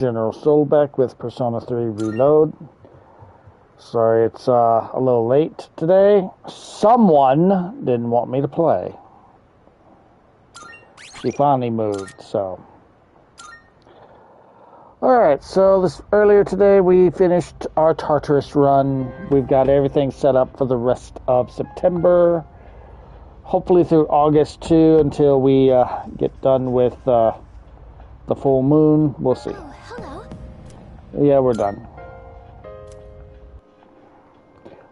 General Soulbeck with Persona 3 Reload. Sorry it's a little late today. Someone didn't want me to play. She finally moved, so. Alright, so earlier today we finished our Tartarus run. We've got everything set up for the rest of September. Hopefully through August too, until we get done with the full moon. We'll see. Oh, hello. Yeah, we're done.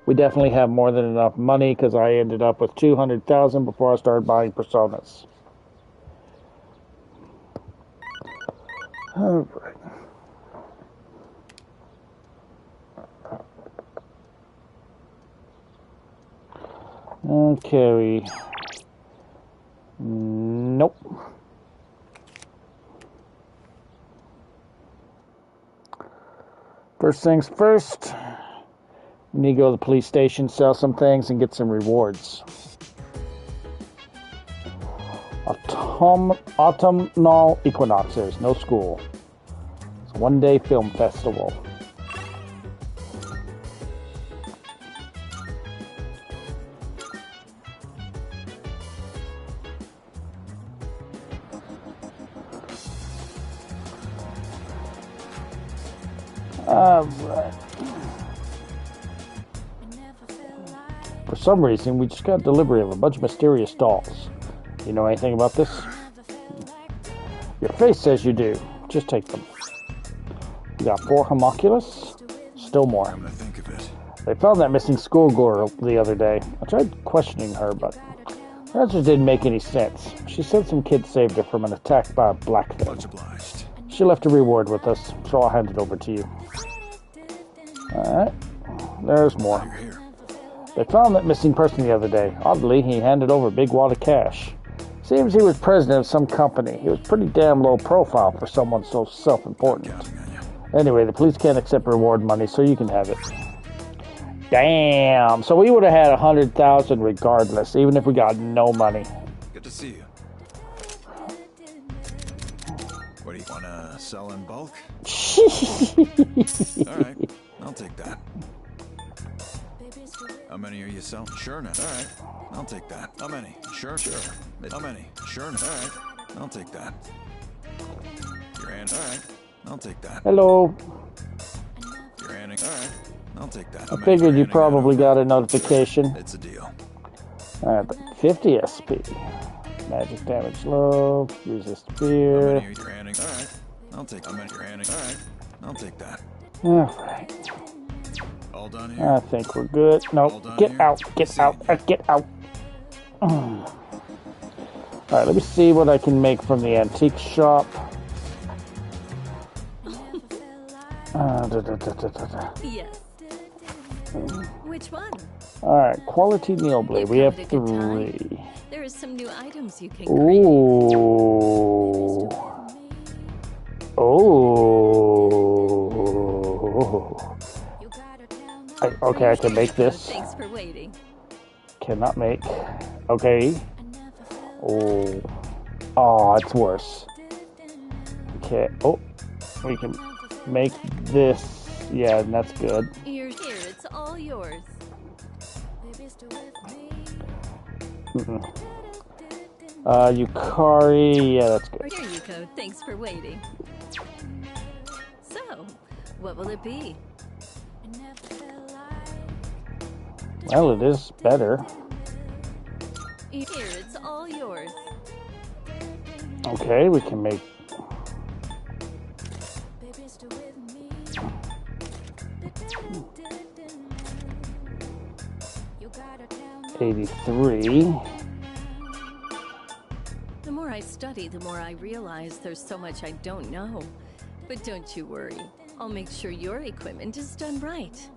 We definitely have more than enough money because I ended up with 200,000 before I started buying Personas. All right. Okay. Nope. First things first, we need to go to the police station, sell some things, and get some rewards. Autumnal equinox, there's no school. It's a one-day film festival. Alright. For some reason, we just got delivery of a bunch of mysterious dolls. You know anything about this? Your face says you do. Just take them. We got 4 homunculus. Still more. They found that missing schoolgirl the other day. I tried questioning her, but her answers didn't make any sense. She said some kid saved her from an attack by a black thing. She left a reward with us, so I'll hand it over to you. Alright. There's more. They found that missing person the other day. Oddly, he handed over a big wad of cash. Seems he was president of some company. He was pretty damn low profile for someone so self-important. Anyway, the police can't accept reward money, so you can have it. Damn! So we would have had 100,000 regardless, even if we got no money. Good to see you. What do you want to sell in bulk? Alright, I'll take that. How many are you selling? Sure now. Alright, I'll take that. How many? Sure. How many? Sure. Alright, I'll take that. Your hand. Alright, I'll take that. Hello. Your hand. Alright, I'll take that. I figured you probably got a notification. It's a deal. Alright, 50 SP. Magic damage low. Resist fear. Alright, I'll take how many. Your hand. Alright, I'll take that. Alright. All done here. I think we're good. No, get out. Get out. Get out. Alright, let me see what I can make from the antique shop. Yes. Which one? Alright, quality nail blade. We have 3. There is some new items you can create. Ooh. Oh. Okay, I can make this. Thanks for waiting. Cannot make. Okay. Oh. Oh, it's worse. Okay. Oh, we can make this. Yeah, and that's good. You're here. It's all yours. Yukari. Yeah, that's good. Here you go. Thanks for waiting. So, what will it be? Well, it is better. Here, it's all yours. Okay, we can make. $83. The more I study, the more I realize there's so much I don't know. But don't you worry. I'll make sure your equipment is done right.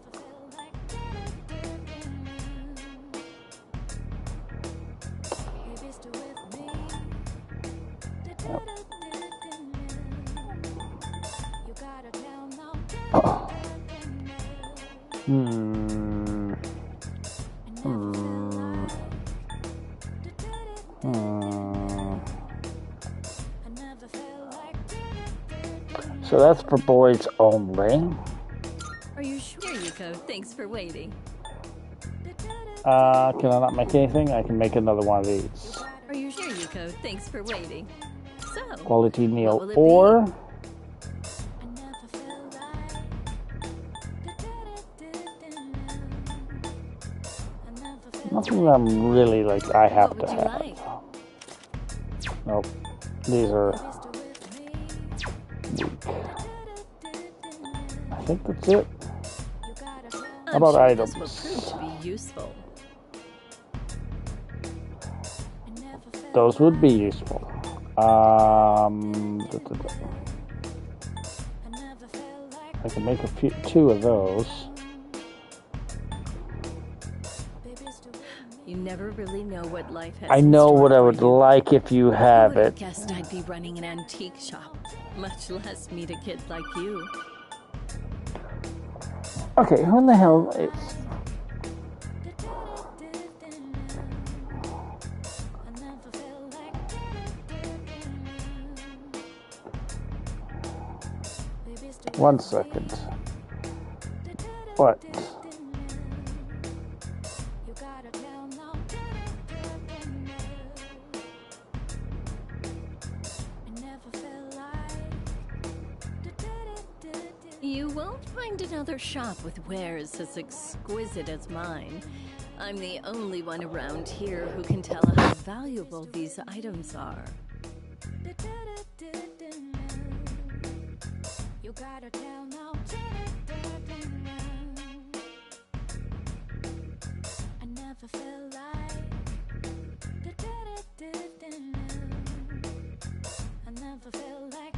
So that's for boys only. Are you sure? Here you go. Thanks for waiting. Can I not make anything? I can make another one of these. Are you sure? Here you go. Thanks for waiting. So, Quality meal will it or nothing that I'm really like I have what to would you have. like? Nope. These are weak. I think that's it. How about sure items? This will prove to be useful. Those would be useful. I can make two of those. You never really know what life has. I in know store what I for would you. like if you have Who would have it. guessed I'd be running an antique shop, much less meet a kid like you. Okay, who in the hell is... One second. What? You won't find another shop with wares as exquisite as mine. I'm the only one around here who can tell how valuable these items are. You gotta tell now. I never felt like. I never felt like.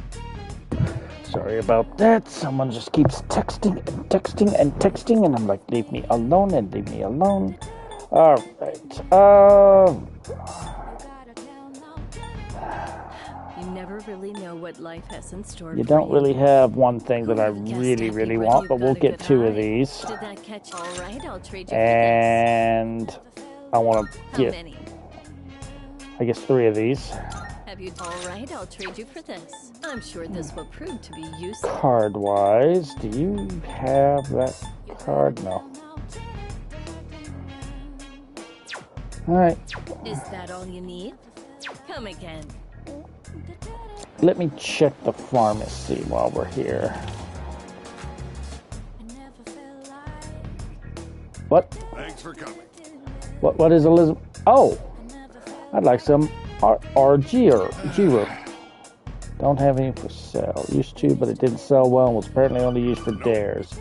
Sorry about that. Someone just keeps texting and texting and texting, and I'm like, leave me alone and leave me alone. All right. You never really know what life has in store. You don't really have one thing that I Who would've really, guessed really everybody want, but got we'll a get good two of eye? these. Did that catch? All right, I'll trade you And I want to for this. How get, many? I guess, 3 of these. Have you? All right, I'll trade you for this. I'm sure this will prove to be useful. Card-wise, do you have that card? No. All right. Is that all you need? Come again. Let me check the pharmacy while we're here. What? Thanks for coming. What is Elizabeth? Oh, I'd like some Jiru. Don't have any for sale. Used to, but it didn't sell well and was apparently only used for dares.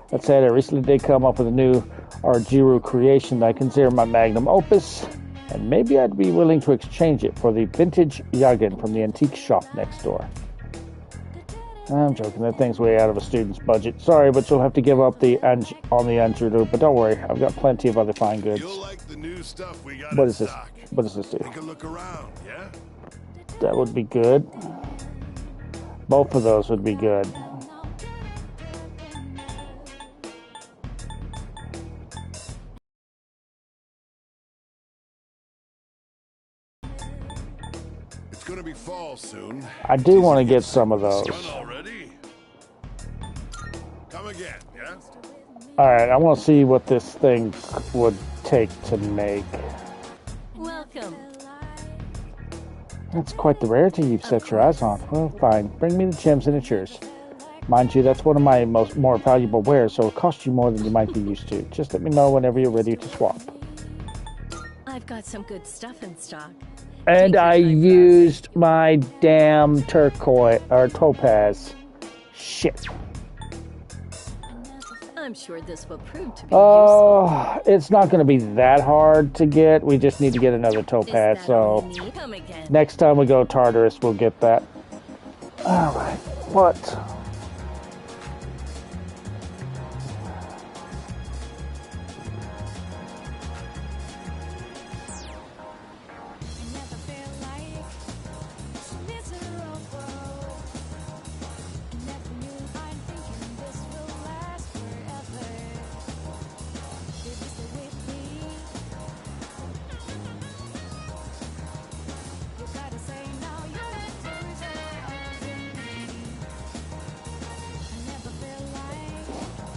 That said, I recently did come up with a new Jiru creation that I consider my magnum opus, and maybe I'd be willing to exchange it for the vintage Yagin from the antique shop next door. I'm joking, that thing's way out of a student's budget. Sorry, but you'll have to give up on the Anjiru, but don't worry, I've got plenty of other fine goods. You'll like the new stuff we got What in is this? stock. What does this do? Take a look around, yeah? That would be good. Both of those would be good. It's gonna be fall soon. I do want to get some of those. Sun already? Come again, yeah? Alright, I want to see what this thing would take to make. Welcome. That's quite the rarity you've set your eyes on. Well, fine. Bring me the gems and it's yours. Mind you, that's one of my more valuable wares, so it'll cost you more than you might be used to. Just let me know whenever you're ready to swap. I've got some good stuff in stock. And Take your I time used my damn turquoise or topaz. Shit. I'm sure this will prove to be useful. Oh, it's not going to be that hard to get. We just need to get another Is topaz. that So all you need? Come again. next time we go Tartarus, we'll get that. All right. What?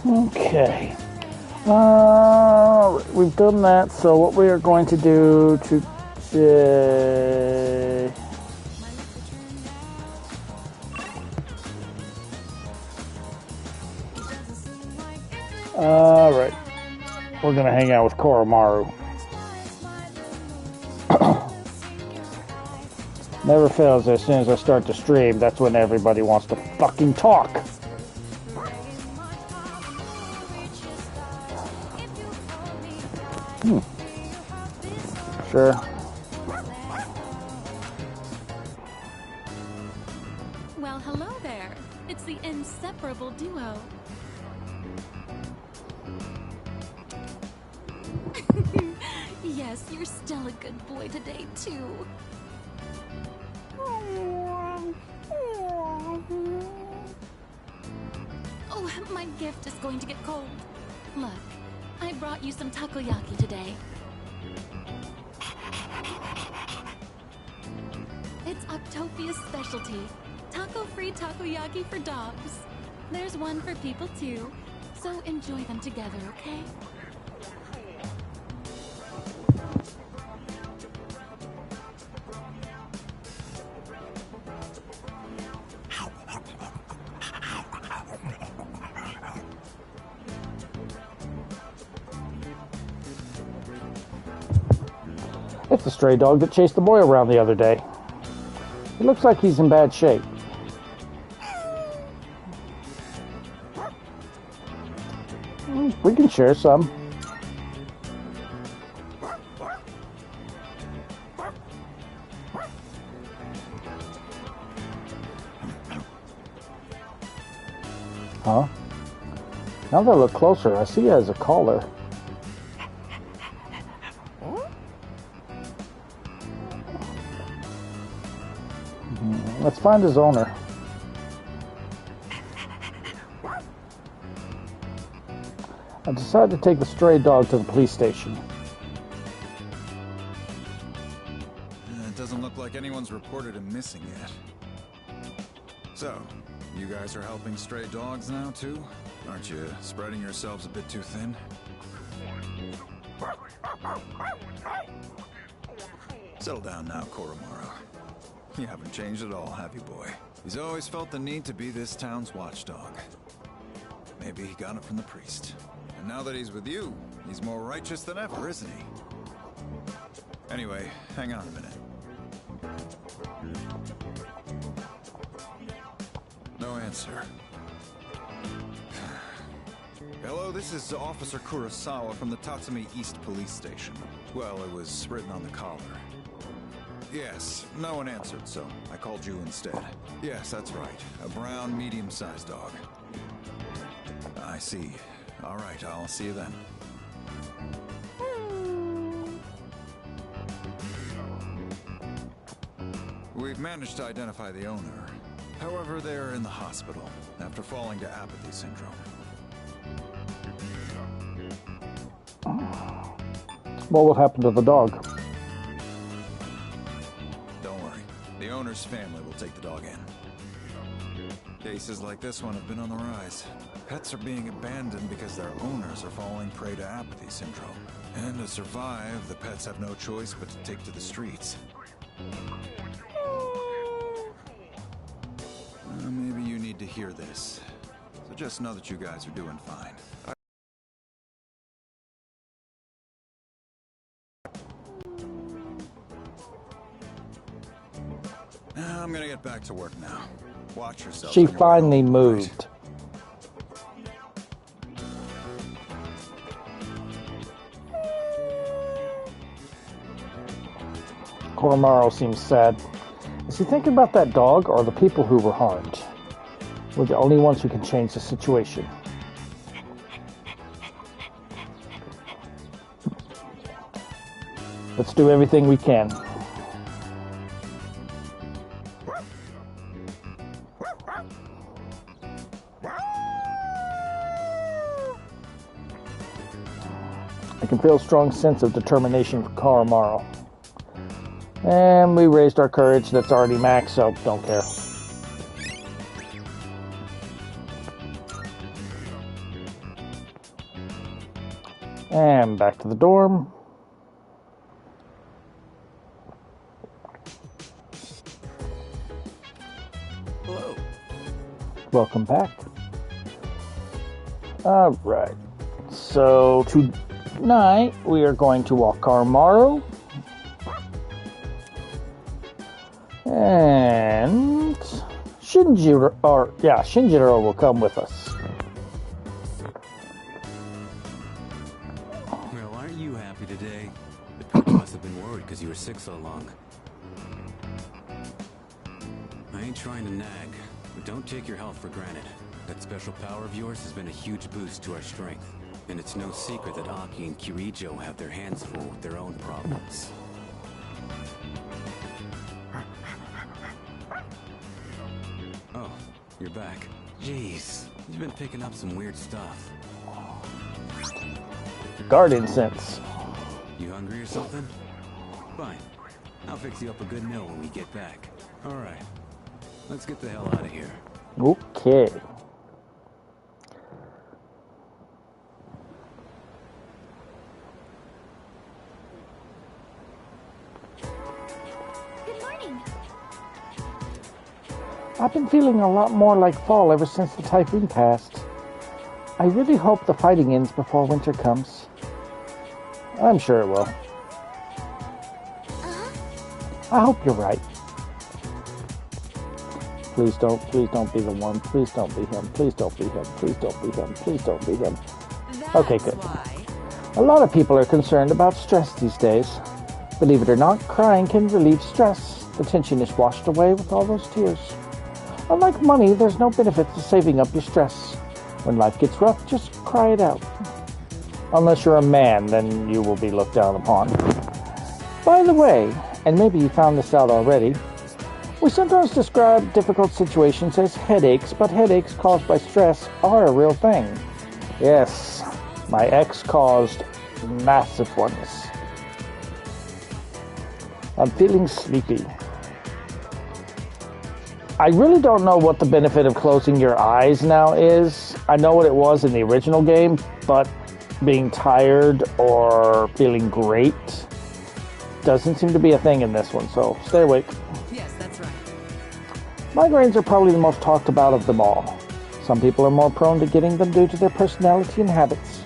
Okay. We've done that, so what we are going to do today... Alright. We're going to hang out with Koromaru. Never fails, as soon as I start to stream, that's when everybody wants to fucking talk. Sure. Well, hello there. It's the inseparable duo. Yes, you're still a good boy today, too. Oh, my gift is going to get cold. Look, I brought you some takoyaki today. It's Octopia's specialty. Taco-free takoyaki for dogs. There's one for people too, so enjoy them together, okay? It's the stray dog that chased the boy around the other day. It looks like he's in bad shape. We can share some. Huh? Now that I look closer, I see he has a collar. Let's find his owner. I decided to take the stray dog to the police station. It doesn't look like anyone's reported him missing yet. So, you guys are helping stray dogs now, too? Aren't you spreading yourselves a bit too thin? Settle down now, Koromaru. You haven't changed at all, have you, boy? He's always felt the need to be this town's watchdog. Maybe he got it from the priest. And now that he's with you, he's more righteous than ever, isn't he? Anyway, hang on a minute. No answer. Hello, this is Officer Kurosawa from the Tatsumi East Police Station. Well, it was written on the collar. Yes, no one answered, so I called you instead. Yes, that's right. A brown, medium-sized dog. I see. All right, I'll see you then. We've managed to identify the owner. However, they're in the hospital after falling to apathy syndrome. What will happen to the dog? Don't worry. The owner's family will take the dog in. Cases like this one have been on the rise. Pets are being abandoned because their owners are falling prey to apathy syndrome. And to survive, the pets have no choice but to take to the streets. Maybe you need to hear this. So just know that you guys are doing fine. I'm gonna get back to work now. Watch yourself. She finally moved. Koromaru seems sad. Is he thinking about that dog or the people who were harmed? We're the only ones who can change the situation. Let's do everything we can. I can feel a strong sense of determination from Koromaru. And we raised our courage, that's already max, so don't care. And back to the dorm. Hello. Welcome back. Alright. So tonight we are going to walk Maru. And Shinjiro will come with us. Well, aren't you happy today? The people must have been worried because you were sick so long. I ain't trying to nag, but don't take your health for granted. That special power of yours has been a huge boost to our strength. And it's no secret that Aki and Kirijo have their hands full with their own problems. Oh, you're back. Jeez, you've been picking up some weird stuff. Guard incense. You hungry or something? Fine. I'll fix you up a good meal when we get back. Alright. Let's get the hell out of here. Okay. Good morning. I've been feeling a lot more like fall ever since the typhoon passed. I really hope the fighting ends before winter comes. I'm sure it will. I hope you're right. Please don't be the one. Please don't be him. Please don't be him. Please don't be him. Please don't be him. Okay, good. A lot of people are concerned about stress these days. Believe it or not, crying can relieve stress. The tension is washed away with all those tears. Unlike money, there's no benefit to saving up your stress. When life gets rough, just cry it out. Unless you're a man, then you will be looked down upon. By the way, and maybe you found this out already, we sometimes describe difficult situations as headaches, but headaches caused by stress are a real thing. Yes, my ex caused massive ones. I'm feeling sleepy. I really don't know what the benefit of closing your eyes now is. I know what it was in the original game, but being tired or feeling great doesn't seem to be a thing in this one, so stay awake. Yes, that's right. Migraines are probably the most talked about of them all. Some people are more prone to getting them due to their personality and habits.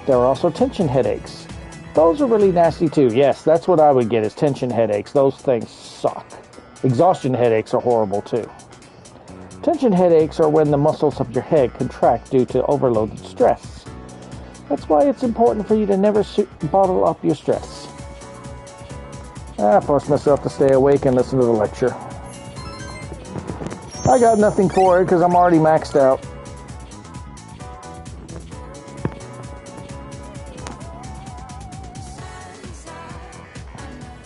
There are also tension headaches. Those are really nasty too. Yes, that's what I would get, is tension headaches. Those things suck. Exhaustion headaches are horrible too. Tension headaches are when the muscles of your head contract due to overloaded stress. That's why it's important for you to never bottle up your stress. I forced myself to stay awake and listen to the lecture. I got nothing for it because I'm already maxed out.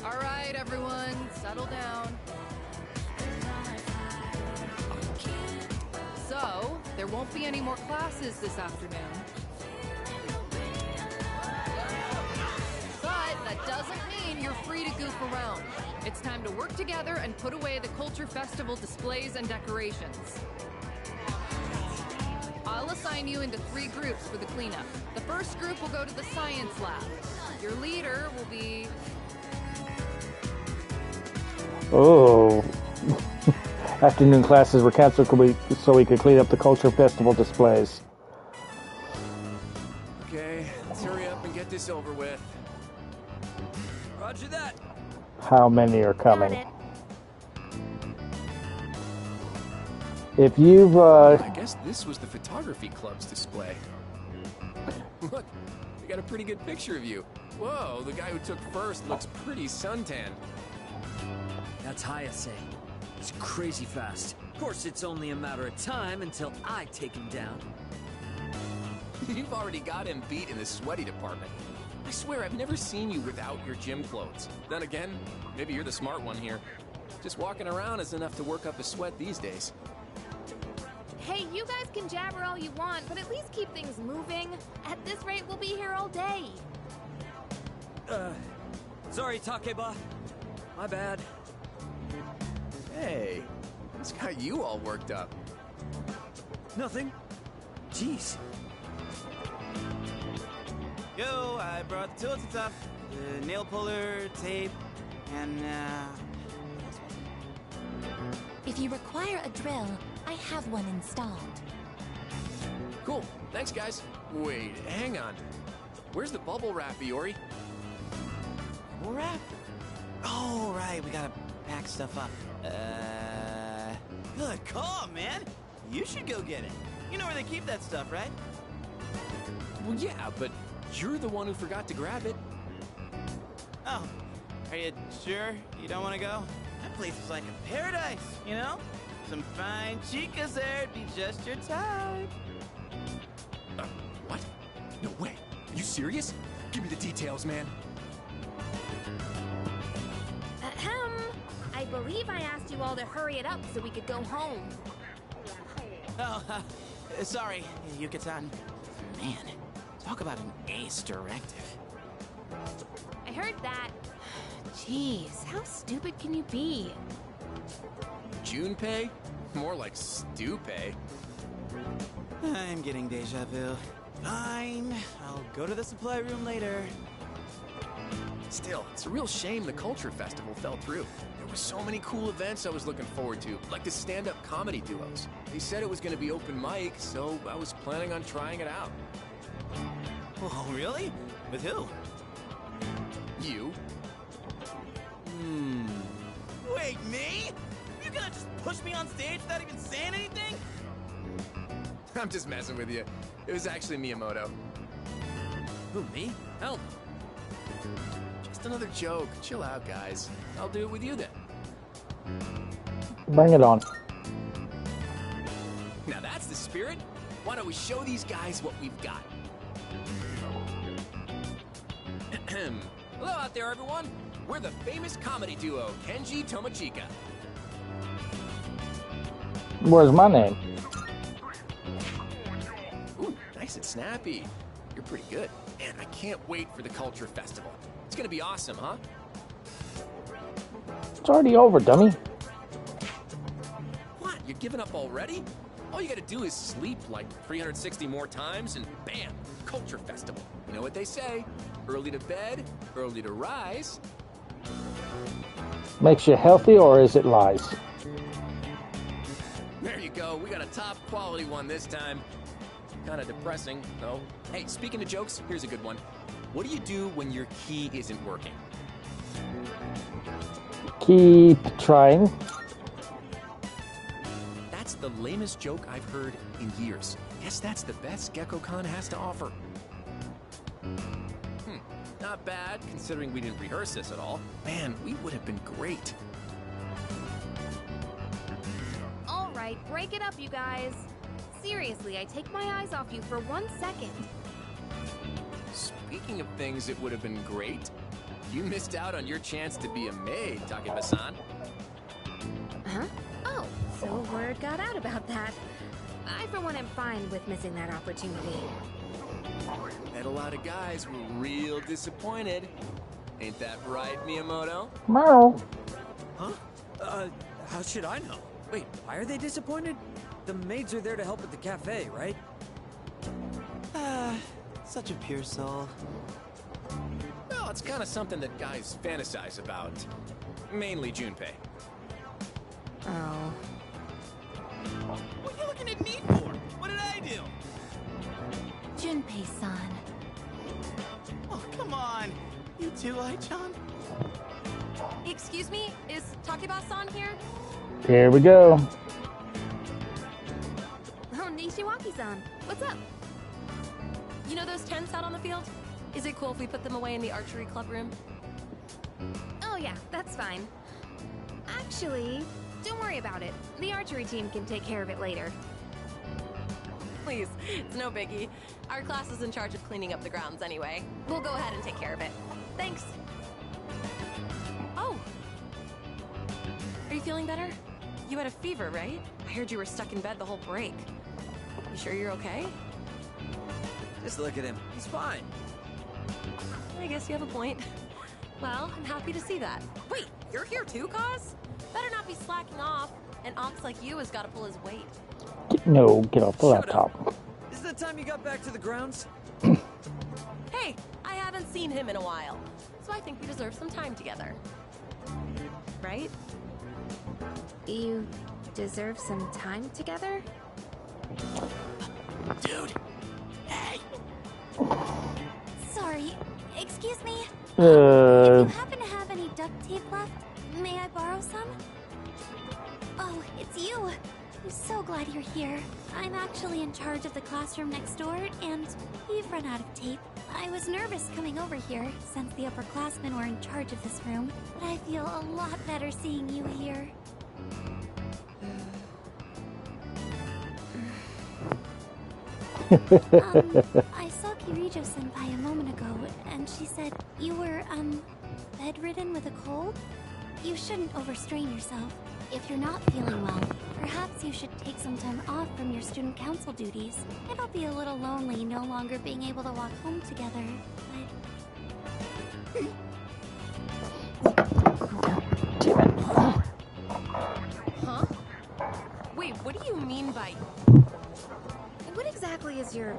All right, everyone, settle down. So, there won't be any more classes this afternoon. But that doesn't mean you're free to goof around. It's time to work together and put away the Culture Festival displays and decorations. I'll assign you into 3 groups for the cleanup. The first group will go to the science lab. Your leader will be... Oh. Afternoon classes were canceled so we could clean up the Culture Festival displays. Okay, let's hurry up and get this over with. Roger that. How many are coming? Got it. If you've, I guess this was the photography club's display. Look, we got a pretty good picture of you. Whoa, the guy who took first looks pretty suntanned. That's Hayase. He's crazy fast. Of course, it's only a matter of time until I take him down. You've already got him beat in the sweaty department. I swear I've never seen you without your gym clothes. Then again, maybe you're the smart one here. Just walking around is enough to work up a sweat these days. Hey, you guys can jabber all you want, but at least keep things moving. At this rate, we'll be here all day. Sorry, Takeba. My bad. Hey, what's got you all worked up? Nothing. Jeez. Yo, I brought the tools and stuff. The nail puller, tape, and, If you require a drill, I have one installed. Cool. Thanks, guys. Wait, hang on. Where's the bubble wrap, Iori? bubble wrap? Oh, right, we gotta pack stuff up. Good call, man. You should go get it. You know where they keep that stuff, right? Well, yeah, but you're the one who forgot to grab it. Oh, are you sure you don't want to go? That place is like a paradise, you know? Some fine chicas there, it'd be just your type. What? No way. Are you serious? Give me the details, man. Ahem. I believe I asked you all to hurry it up so we could go home. Oh, sorry, Yuka-san. Man, talk about an ace directive. I heard that. Jeez, how stupid can you be? Junpei? More like Stupay. I'm getting deja vu. Fine, I'll go to the supply room later. Still, it's a real shame the Culture Festival fell through. There were so many cool events I was looking forward to, like the stand-up comedy duos. They said it was going to be open mic, so I was planning on trying it out. Oh, really? With who? You? Wait, me? You're gonna just push me on stage without even saying anything? I'm just messing with you. It was actually Miyamoto. Who, me? Hell no. Just another joke. Chill out, guys. I'll do it with you then. Bring it on. Now that's the spirit. Why don't we show these guys what we've got? Hello out there, everyone. We're the famous comedy duo, Kenji Tomochika. Where's my name? Ooh, nice and snappy. You're pretty good. Man, I can't wait for the Culture Festival. It's gonna be awesome, huh? It's already over, dummy. What? You're giving up already? All you gotta do is sleep like 360 more times and bam, Culture Festival. You know what they say? Early to bed, early to rise. Makes you healthy, or is it lies? There you go. We got a top quality one this time. Kind of depressing, though. Hey, speaking of jokes, here's a good one. What do you do when your key isn't working? Keep trying. That's the lamest joke I've heard in years. Guess that's the best GeckoCon has to offer. Not bad, considering we didn't rehearse this at all. Man, we would have been great. All right, break it up, you guys. Seriously, I take my eyes off you for 1 second. Speaking of things that would have been great, you missed out on your chance to be a maid, Takeba-san. Huh? Oh, so word got out about that. I, for one, am fine with missing that opportunity. Bet a lot of guys were real disappointed. Ain't that right, Miyamoto? Meow. Huh? How should I know? Wait, why are they disappointed? The maids are there to help at the cafe, right? Such a pure soul. Well, it's kind of something that guys fantasize about. Mainly Junpei. Oh. What are you looking at me for? What did I do? Junpei-san. Oh, come on. You too, Ai-chan? Excuse me, is Takeba-san here? Here we go. Oh, Nishiwaki-san. What's up? You know those tents out on the field? Is it cool if we put them away in the archery club room? Oh yeah, that's fine. Actually, don't worry about it. The archery team can take care of it later. Please, it's no biggie. Our class is in charge of cleaning up the grounds anyway. We'll go ahead and take care of it. Thanks. Oh. Are you feeling better? You had a fever, right? I heard you were stuck in bed the whole break. You sure you're okay? Just look at him. He's fine. I guess you have a point. Well, I'm happy to see that. Wait, you're here too, Kaz? Better not be slacking off. An ox like you has got to pull his weight. No, get off the Shut laptop. up. Is it the time you got back to the grounds? Hey, I haven't seen him in a while, so I think we deserve some time together. Right? You deserve some time together? Dude! Hey! Sorry, excuse me. If Uh, you happen to have any duct tape left, may I borrow some? Oh, it's you. I'm so glad you're here. I'm actually in charge of the classroom next door, and we've run out of tape. I was nervous coming over here, since the upperclassmen were in charge of this room, but I feel a lot better seeing you here. I saw Kirijo-senpai a moment ago, and she said you were, bedridden with a cold? You shouldn't overstrain yourself. If you're not feeling well, perhaps you should take some time off from your student council duties. It'll be a little lonely no longer being able to walk home together, Huh? Wait, what do you mean by... What exactly is your...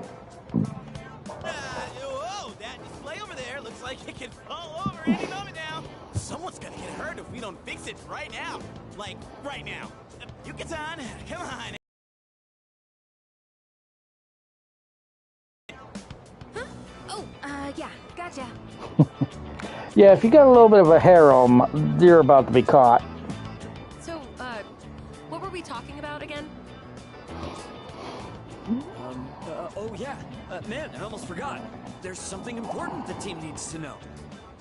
Whoa, that display over there looks like it could fall over any moment now. Someone's gonna get hurt if we don't fix it right now. Like, right now. Yuka-san, come on. Huh? Oh, yeah, gotcha. yeah, if you got a little bit of a harem, you're about to be caught. So, what were we talking about again? Oh yeah. Man, I almost forgot. There's something important the team needs to know.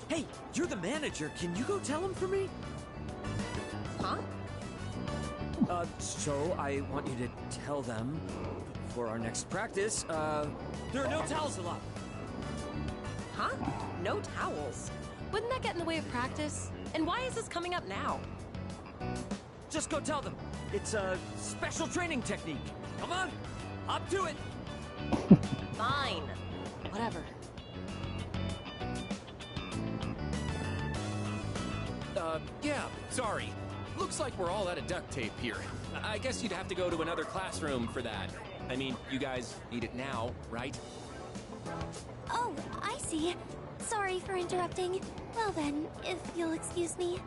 Hey, you're the manager. Can you go tell him for me? Huh? So I want you to tell them for our next practice, there are no towels allowed. Huh? No towels? Wouldn't that get in the way of practice? And why is this coming up now? Just go tell them. It's a special training technique. Come on, up to it. Fine. Whatever. Yeah, sorry. Looks like we're all out of duct tape here. I guess you'd have to go to another classroom for that. I mean, you guys need it now, right? Oh, I see. Sorry for interrupting. Well then, if you'll excuse me.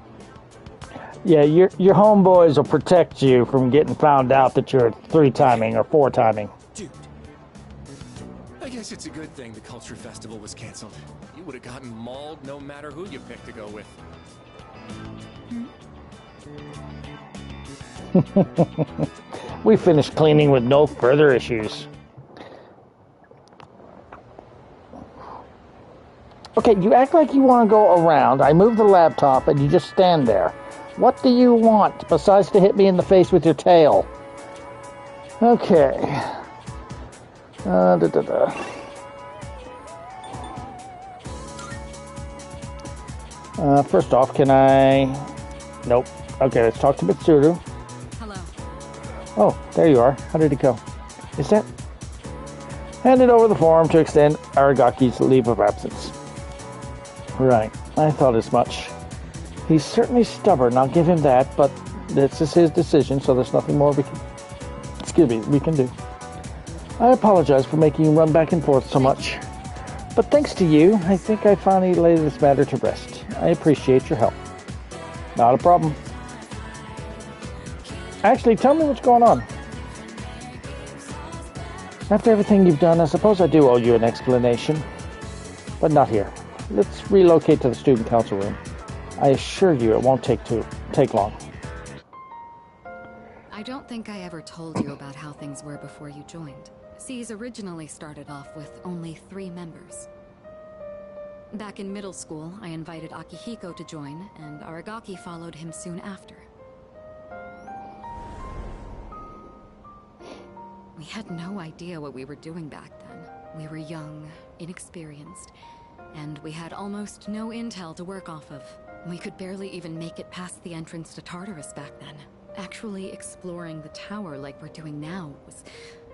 Yeah, your homeboys will protect you from getting found out that you're 3-timing or 4-timing. Dude. I guess it's a good thing the Culture Festival was canceled. You would have gotten mauled no matter who you picked to go with. We finished cleaning with no further issues. Okay, you act like you want to go around. I move the laptop and you just stand there. What do you want besides to hit me in the face with your tail? Okay. First off, can I... Nope. Okay, let's talk to Mitsuru. Hello. Oh, there you are. How did it go? Is that... Handed over the form to extend Aragaki's leave of absence. Right, I thought as much. He's certainly stubborn, I'll give him that, but this is his decision, so there's nothing more we can do. I apologize for making you run back and forth so much. But thanks to you, I think I finally laid this matter to rest. I appreciate your help. Not a problem. Actually, tell me what's going on. After everything you've done, I suppose I do owe you an explanation. But not here. Let's relocate to the student council room. I assure you it won't take long. I don't think I ever told you about how things were before you joined. C's originally started off with only 3 members. Back in middle school, I invited Akihiko to join, and Aragaki followed him soon after. We had no idea what we were doing back then. We were young, inexperienced, and we had almost no intel to work off of. We could barely even make it past the entrance to Tartarus back then. Actually exploring the tower like we're doing now was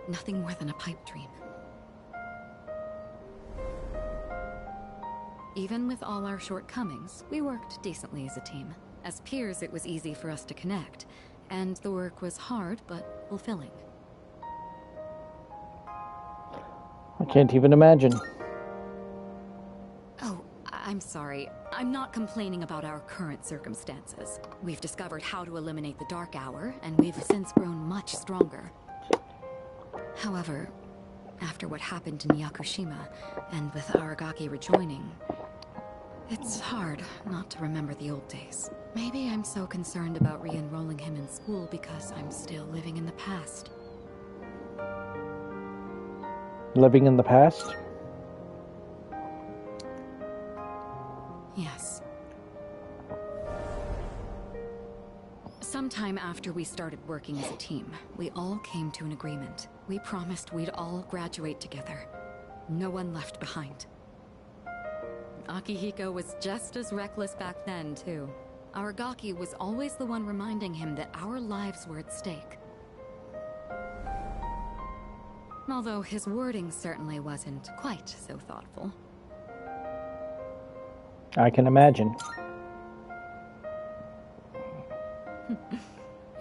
nothing more than a pipe dream. Even with all our shortcomings, we worked decently as a team. As peers, it was easy for us to connect, and the work was hard but fulfilling. I can't even imagine. I'm sorry. I'm not complaining about our current circumstances. We've discovered how to eliminate the Dark Hour, and we've since grown much stronger. However, after what happened in Yakushima, and with Aragaki rejoining, it's hard not to remember the old days. Maybe I'm so concerned about re-enrolling him in school because I'm still living in the past. Living in the past? Yes. Sometime after we started working as a team, we all came to an agreement. We promised we'd all graduate together. No one left behind. Akihiko was just as reckless back then, too. Aragaki was always the one reminding him that our lives were at stake. Although his wording certainly wasn't quite so thoughtful. I can imagine.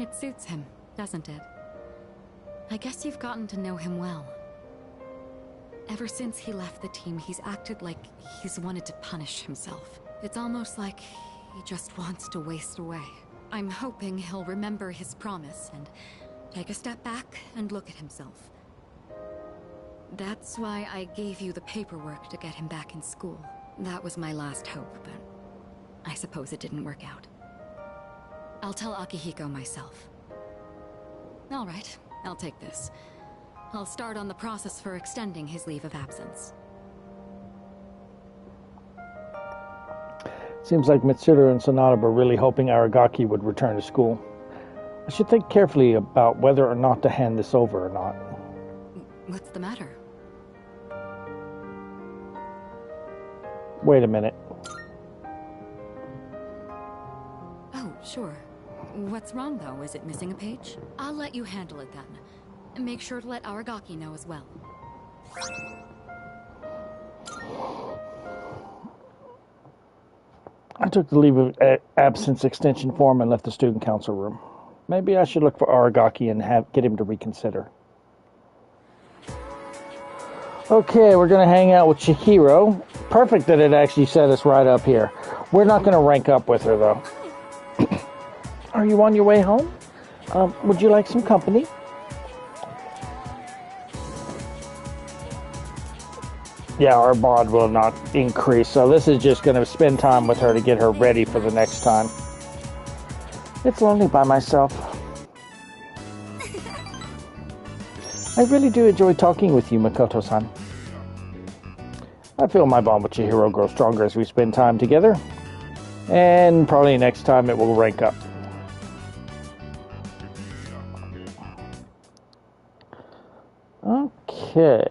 It suits him, doesn't it? I guess you've gotten to know him well. Ever since he left the team, he's acted like he's wanted to punish himself. It's almost like he just wants to waste away. I'm hoping he'll remember his promise and take a step back and look at himself. That's why I gave you the paperwork to get him back in school. That was my last hope, but I suppose it didn't work out. I'll tell Akihiko myself. All right, I'll take this. I'll start on the process for extending his leave of absence. Seems like Mitsuru and Sonata were really hoping Aragaki would return to school. I should think carefully about whether or not to hand this over or not. What's the matter? Wait a minute. Oh, sure. What's wrong, though? Is it missing a page? I'll let you handle it, then. Make sure to let Aragaki know as well. I took the leave of absence extension form and left the student council room. Maybe I should look for Aragaki and get him to reconsider. Okay, we're going to hang out with Chihiro. Perfect that it actually set us right up here. We're not going to rank up with her, though. Are you on your way home? Would you like some company? Yeah, our bond will not increase, so this is just going to spend time with her to get her ready for the next time. It's lonely by myself. I really do enjoy talking with you, Makoto-san. I feel my bond with Chihiro grows stronger as we spend time together. And probably next time it will rank up. Okay.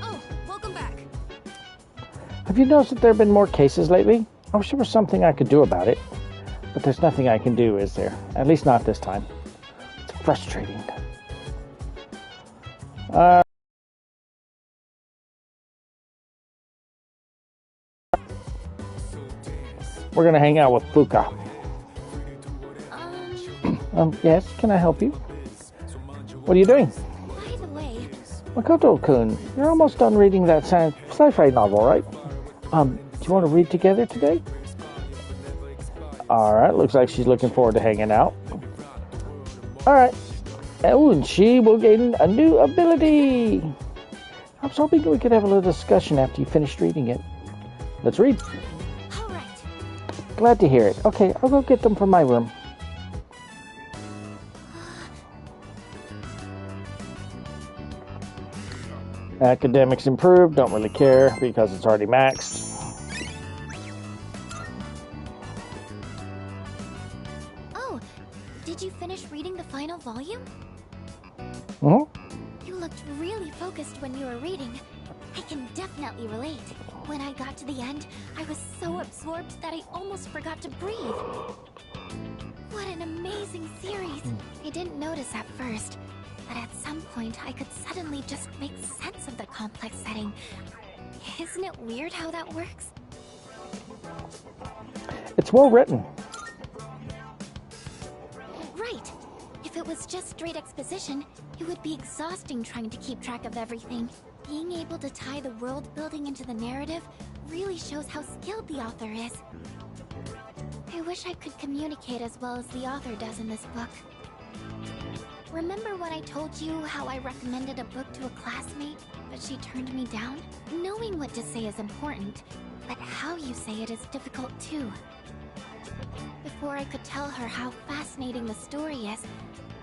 Oh, welcome back. Have you noticed that there have been more cases lately? I wish there was something I could do about it. But there's nothing I can do, is there? At least not this time. It's frustrating. We're going to hang out with Fuka. Yes, can I help you? What are you doing? By the way... Makoto-kun, you're almost done reading that sci-fi novel, right? Do you want to read together today? Alright, looks like she's looking forward to hanging out. Alright. Oh, and she will gain a new ability! I was hoping we could have a little discussion after you finished reading it. Let's read. Alright. Glad to hear it. Okay, I'll go get them from my room. Academics improved, don't really care because it's already maxed. Oh, did you finish reading the final volume? You looked really focused when you were reading. I can definitely relate. When I got to the end, I was so absorbed that I almost forgot to breathe. What an amazing series! I didn't notice at first, but at some point I could suddenly just make sense of the complex setting. Isn't it weird how that works? It's well written. Right. If it was just straight exposition, it would be exhausting trying to keep track of everything. Being able to tie the world building into the narrative really shows how skilled the author is. I wish I could communicate as well as the author does in this book. Remember when I told you how I recommended a book to a classmate, but she turned me down? Knowing what to say is important, but how you say it is difficult too. Before I could tell her how fascinating the story is,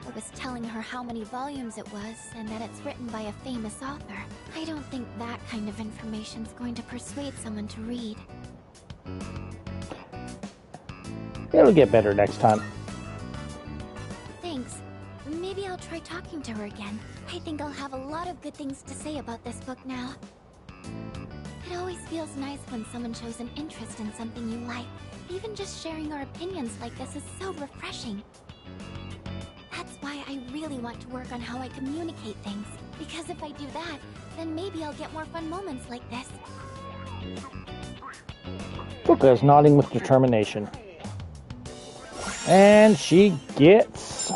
I was telling her how many volumes it was and that it's written by a famous author. I don't think that kind of information's going to persuade someone to read. It'll get better next time. Thanks. Maybe I'll try talking to her again. I think I'll have a lot of good things to say about this book now. It always feels nice when someone shows an interest in something you like. Even just sharing our opinions like this is so refreshing. That's why I really want to work on how I communicate things. Because if I do that, then maybe I'll get more fun moments like this. Fuka is nodding with determination. And she gets...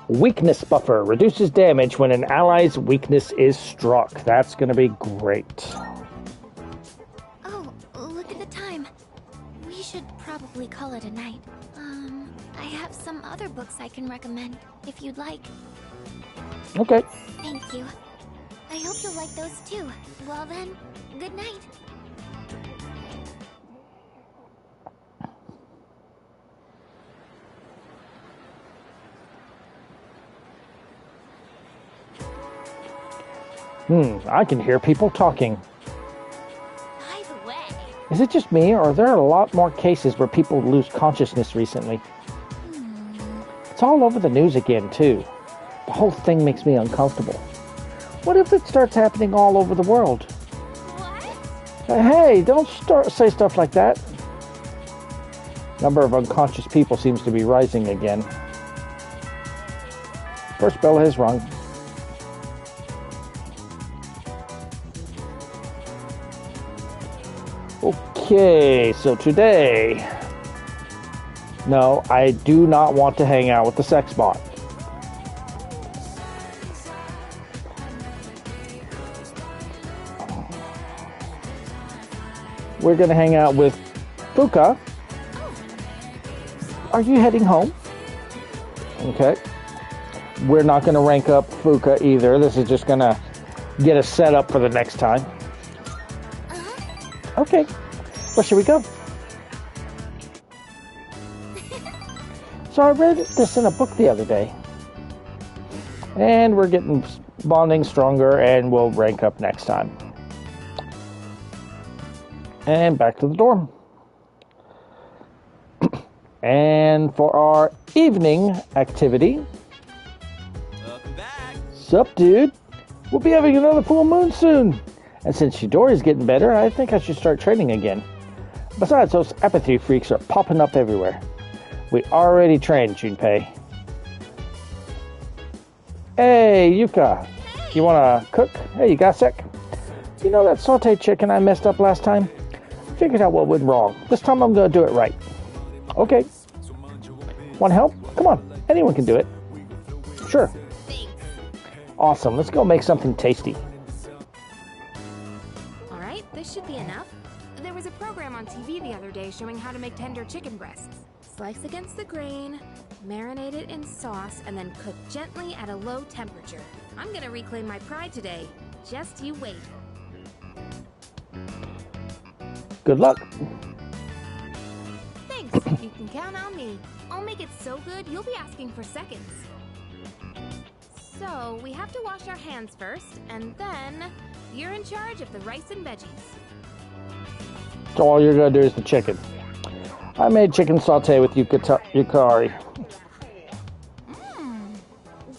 Weakness buffer. Reduces damage when an ally's weakness is struck. That's going to be great. Oh, look at the time. We should probably call it a night. I have some other books I can recommend, if you'd like. Okay. Thank you. I hope you'll like those too. Well then, good night. I can hear people talking. By the way... Is it just me, or are there a lot more cases where people lose consciousness recently? It's all over the news again, too. The whole thing makes me uncomfortable. What if it starts happening all over the world? What? Hey, don't say stuff like that. Number of unconscious people seems to be rising again. First bell has rung. Okay, so today... No, I do not want to hang out with the sex bot. We're going to hang out with Fuka. Are you heading home? Okay. We're not going to rank up Fuka either. This is just going to get us set up for the next time. Okay. Where should we go? So I read this in a book the other day. And we're getting bonding stronger, and we'll rank up next time. And back to the dorm. And for our evening activity... Welcome back! Sup, dude? We'll be having another full moon soon. And since Shidori's getting better, I think I should start training again. Besides, those apathy freaks are popping up everywhere. We already trained, Junpei. Hey, Yuka. You want to cook? Hey, you got a sec? You know that sauteed chicken I messed up last time? Figured out what went wrong. This time I'm going to do it right. Okay. Want help? Come on. Anyone can do it. Sure. Awesome. Let's go make something tasty. All right, this should be enough. There was a program on TV the other day showing how to make tender chicken breasts. Slice against the grain, marinate it in sauce, and then cook gently at a low temperature. I'm gonna reclaim my pride today. Just you wait. Good luck. Thanks. You can count on me. I'll make it so good, you'll be asking for seconds. So, we have to wash our hands first, and then you're in charge of the rice and veggies. So all you're going to do is the chicken. I made chicken sauté with yukari.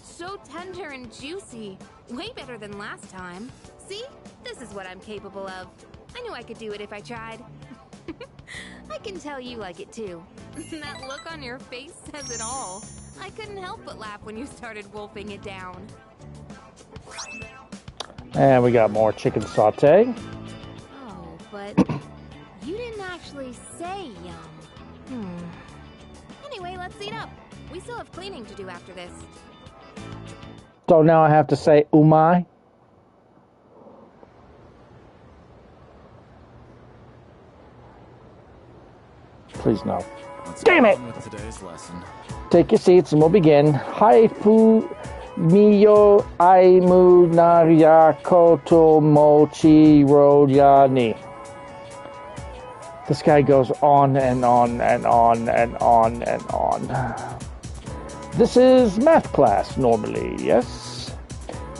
So tender and juicy. Way better than last time. See? This is what I'm capable of. I knew I could do it if I tried. I can tell you like it too. That look on your face says it all. I couldn't help but laugh when you started wolfing it down. And we got more chicken sauté. Oh, but you didn't actually say yum. Anyway, let's eat up. We still have cleaning to do after this. So now I have to say umai? Please no. Let's Damn go it! on with today's lesson. Take your seats and we'll begin. Haifu miyo aimu narya koto mochi royani. This guy goes on and on and on and on and on. This is math class normally, yes?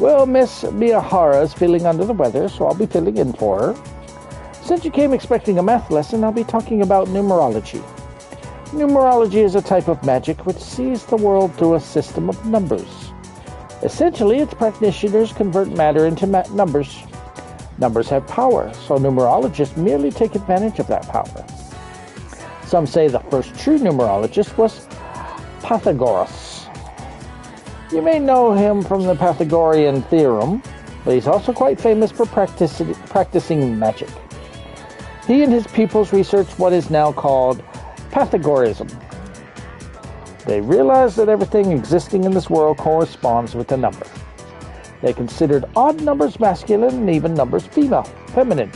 Well, Miss Miyahara's feeling under the weather, so I'll be filling in for her. Since you came expecting a math lesson, I'll be talking about numerology. Numerology is a type of magic which sees the world through a system of numbers. Essentially, its practitioners convert matter into numbers. Numbers have power, so numerologists merely take advantage of that power. Some say the first true numerologist was Pythagoras. You may know him from the Pythagorean theorem, but he's also quite famous for practicing magic. He and his pupils researched what is now called Pythagorism. They realized that everything existing in this world corresponds with a number. They considered odd numbers masculine and even numbers feminine.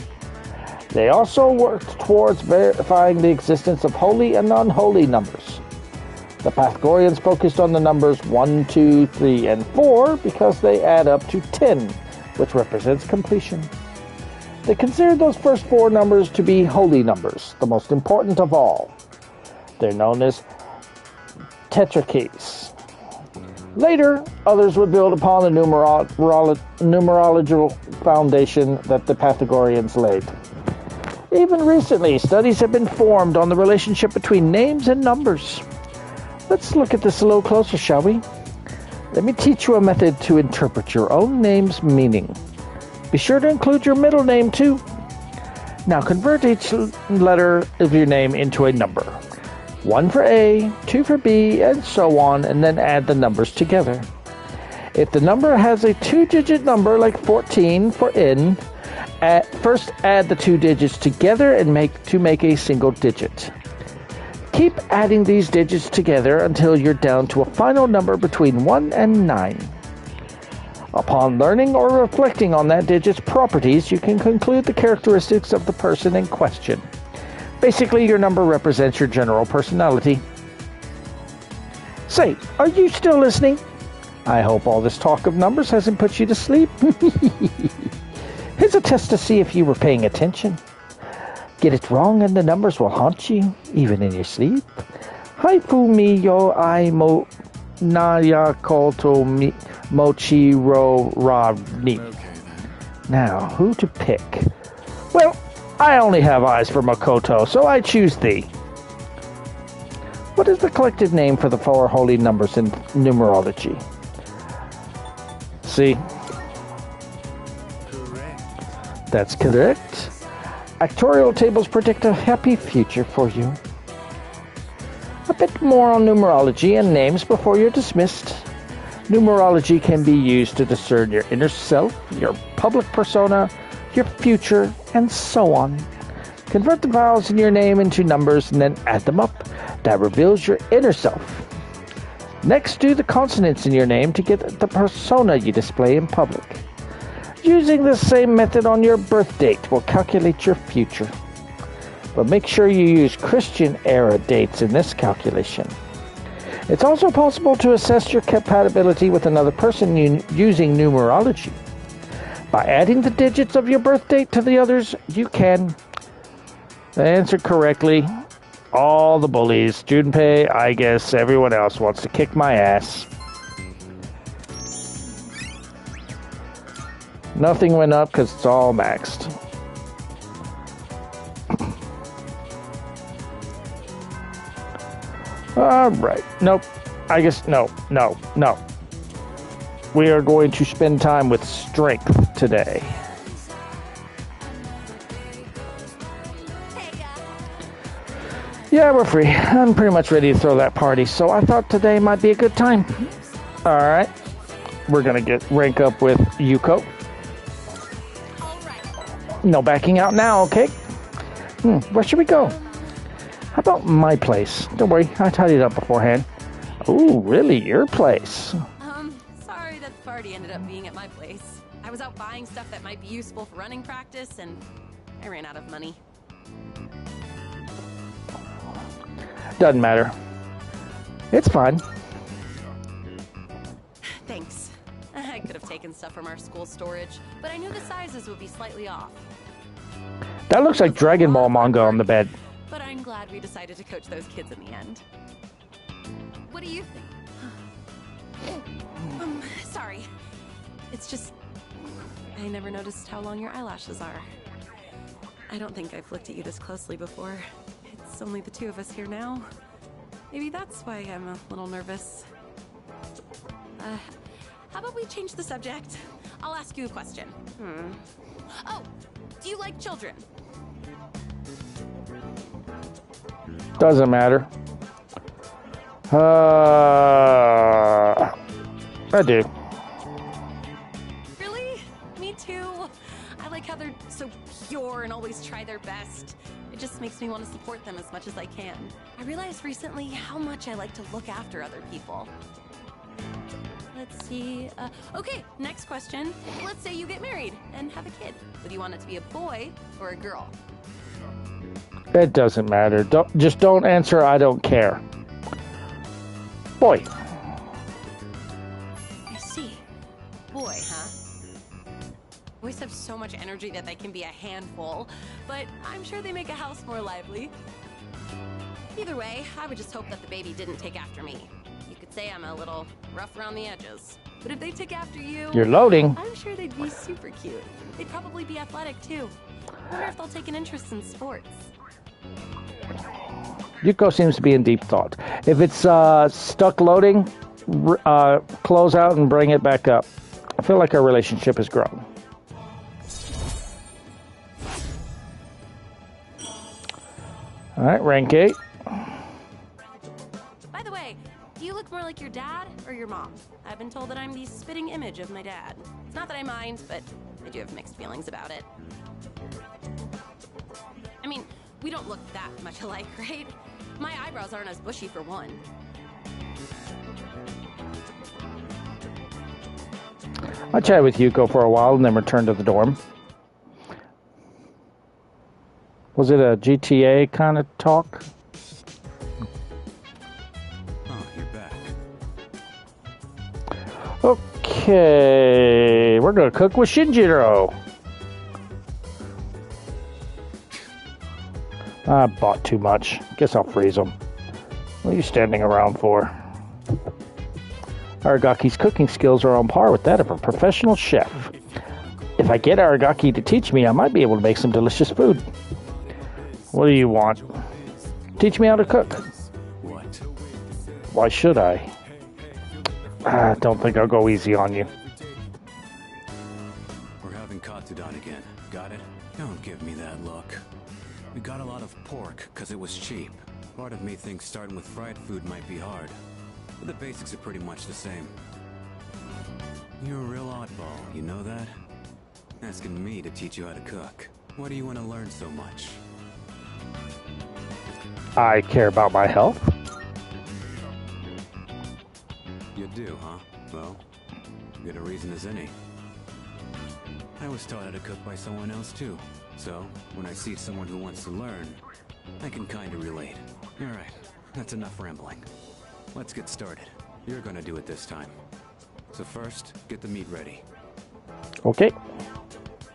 They also worked towards verifying the existence of holy and unholy numbers. The Pythagoreans focused on the numbers 1, 2, 3, and 4 because they add up to 10, which represents completion. They considered those first 4 numbers to be holy numbers, the most important of all. They're known as tetraches. Later, others would build upon the numerological foundation that the Pythagoreans laid. Even recently, studies have been formed on the relationship between names and numbers. Let's look at this a little closer, shall we? Let me teach you a method to interpret your own name's meaning. Be sure to include your middle name, too. Now convert each letter of your name into a number. 1 for A, 2 for B, and so on, and then add the numbers together. If the number has a 2-digit number like 14 for N, first add the 2 digits together and make a single digit. Keep adding these digits together until you're down to a final number between 1 and 9. Upon learning or reflecting on that digit's properties, you can conclude the characteristics of the person in question. Basically, your number represents your general personality. Say, are you still listening? I hope all this talk of numbers hasn't put you to sleep. Here's a test to see if you were paying attention. Get it wrong and the numbers will haunt you, even in your sleep. Haifu mi yo ai mo naya koto mochi ro ra ni. Now, who to pick? Well, I only have eyes for Makoto, so I choose thee. What is the collective name for the 4 holy numbers in numerology? See? Correct. That's correct. Actuarial tables predict a happy future for you. A bit more on numerology and names before you're dismissed. Numerology can be used to discern your inner self, your public persona, your future, and so on. Convert the vowels in your name into numbers and then add them up. That reveals your inner self. Next, do the consonants in your name to get the persona you display in public. Using the same method on your birth date will calculate your future. But make sure you use Christian era dates in this calculation. It's also possible to assess your compatibility with another person using numerology. By adding the digits of your birth date to the others, you can answer correctly. All the bullies, Junpei, I guess everyone else wants to kick my ass. Nothing went up because it's all maxed. Alright, nope. I guess, no. We are going to spend time with strength today. Yeah, we're free. I'm pretty much ready to throw that party, so I thought today might be a good time. Alright. We're gonna rank up with Yuko. No backing out now, okay? Where should we go? How about my place? Don't worry, I tidied it up beforehand. Ooh, really? Your place? Sorry that the party ended up being at my place. I was out buying stuff that might be useful for running practice, and I ran out of money. Doesn't matter. It's fine. Thanks. I could have taken stuff from our school storage, but I knew the sizes would be slightly off. That looks like Dragon Ball manga on the bed. But I'm glad we decided to coach those kids in the end. What do you think? Sorry. It's just... I never noticed how long your eyelashes are. I don't think I've looked at you this closely before. It's only the two of us here now. Maybe that's why I'm a little nervous. How about we change the subject? I'll ask you a question. Oh, do you like children? Doesn't matter. I do. Really? Me too. I like how they're so pure and always try their best. It just makes me want to support them as much as I can. I realized recently how much I like to look after other people. Let's see. Okay, next question. Let's say you get married and have a kid. Would you want it to be a boy or a girl? It doesn't matter. Just don't answer. I don't care. Boy. I see. Boy, huh? Boys have so much energy that they can be a handful, but I'm sure they make a house more lively. Either way, I would just hope that the baby didn't take after me. You could say I'm a little rough around the edges. But if they took after you... You're loading. I'm sure they'd be super cute. They'd probably be athletic, too. I wonder if they'll take an interest in sports. Yuko seems to be in deep thought. If it's stuck loading, close out and bring it back up. I feel like our relationship has grown. All right, rank 8. By the way, do you look more like your dad or your mom? I've been told that I'm the spitting image of my dad. It's not that I mind, but I do have mixed feelings about it. I mean, we don't look that much alike, right? My eyebrows aren't as bushy for one. I chatted with Yuko for a while and then returned to the dorm. Was it a GTA kind of talk? Oh, you're back. Okay, we're gonna cook with Shinjiro. I bought too much. Guess I'll freeze them. What are you standing around for? Aragaki's cooking skills are on par with that of a professional chef. If I get Aragaki to teach me, I might be able to make some delicious food. What do you want? Teach me how to cook. What? Why should I? I don't think I'll go easy on you. We're having Katsudan again. Got it? Don't give me that look. We got a lot of pork because it was cheap. Part of me thinks starting with fried food might be hard, but the basics are pretty much the same. You're a real oddball, you know that? Asking me to teach you how to cook. Why do you want to learn so much? I care about my health. You do, huh? Well, good a reason as any. I was taught how to cook by someone else too, so when I see someone who wants to learn, I can kinda relate. Alright, that's enough rambling. Let's get started. You're gonna do it this time. So first, get the meat ready. Okay.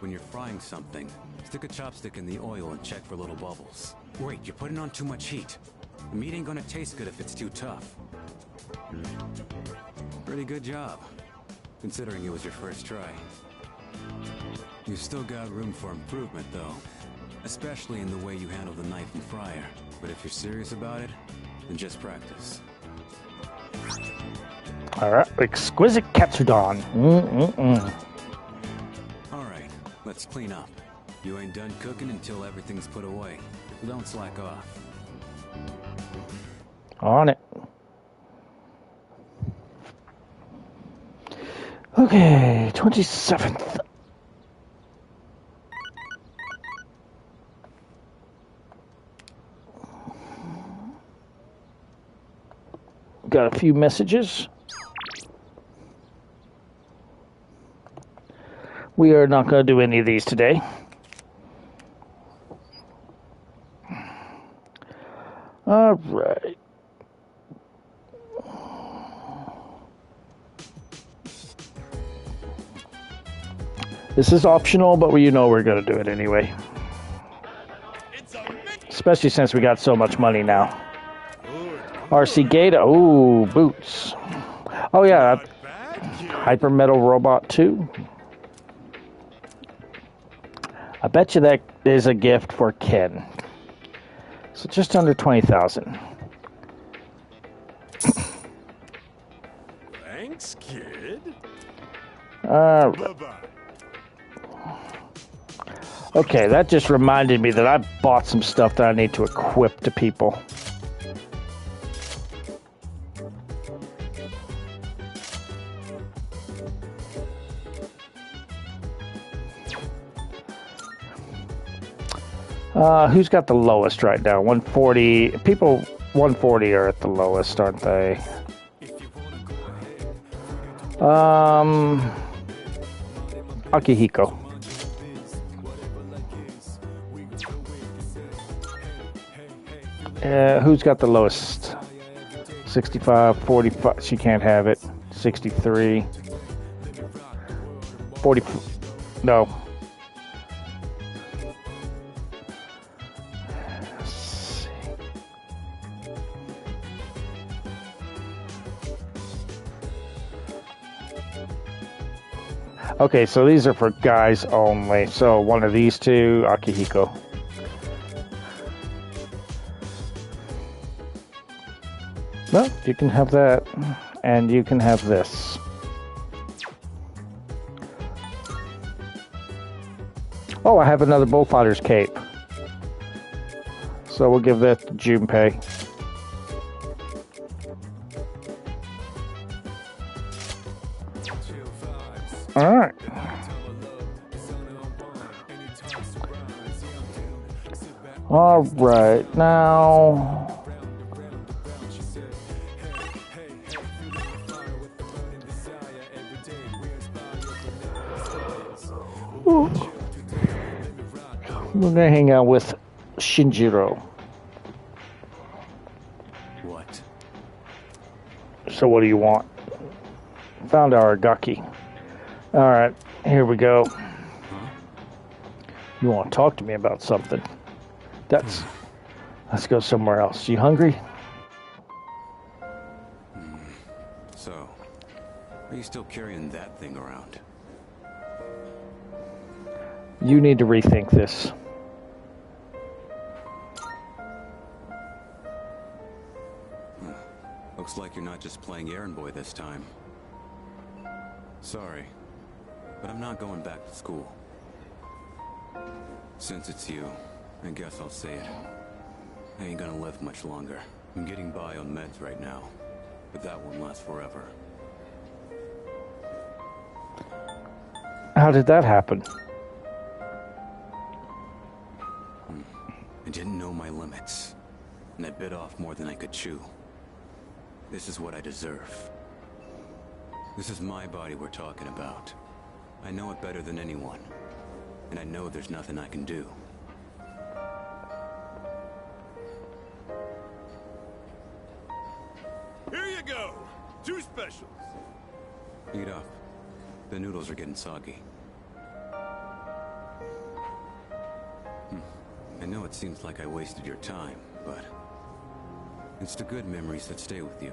When you're frying something, stick a chopstick in the oil and check for little bubbles. Wait, you're putting on too much heat. The meat ain't gonna taste good if it's too tough. Pretty good job, considering it was your first try. You've still got room for improvement, though. Especially in the way you handle the knife and fryer. But if you're serious about it, then just practice. Alright, exquisite katsudon. Alright, let's clean up. You ain't done cooking until everything's put away. Don't slack off. On it. Okay, 27th. Got a few messages. We are not going to do any of these today. All right. This is optional, but you know we're going to do it anyway. Especially since we got so much money now. RC Gata. Ooh, boots. Oh, yeah. Hyper Metal Robot 2. I bet you that is a gift for Ken. So just under 20,000. Thanks, kid. Okay, that just reminded me that I bought some stuff that I need to equip to people. Who's got the lowest right now? 140. People 140 are at the lowest, aren't they? Akihiko. Who's got the lowest? 65, 45. She can't have it. 63. 40. No. Okay, so these are for guys only. So one of these two, Akihiko. Well, you can have that, and you can have this. Oh, I have another Bullfighter's cape. So we'll give that to Junpei. Alright. Alright, now... Ooh. We're gonna hang out with Shinjiro. What? So what do you want? Found our Gaki. Alright, here we go. You want to talk to me about something? Let's go somewhere else. You hungry? So, are you still carrying that thing around? You need to rethink this. Looks like you're not just playing errand boy this time. Sorry, but I'm not going back to school. Since it's you, I guess I'll say it. I ain't gonna live much longer. I'm getting by on meds right now, but that won't last forever. How did that happen? I didn't know my limits, and I bit off more than I could chew. This is what I deserve. This is my body we're talking about. I know it better than anyone, and I know there's nothing I can do. Here you go. 2 specials. Eat up. The noodles are getting soggy. I know it seems like I wasted your time, but it's the good memories that stay with you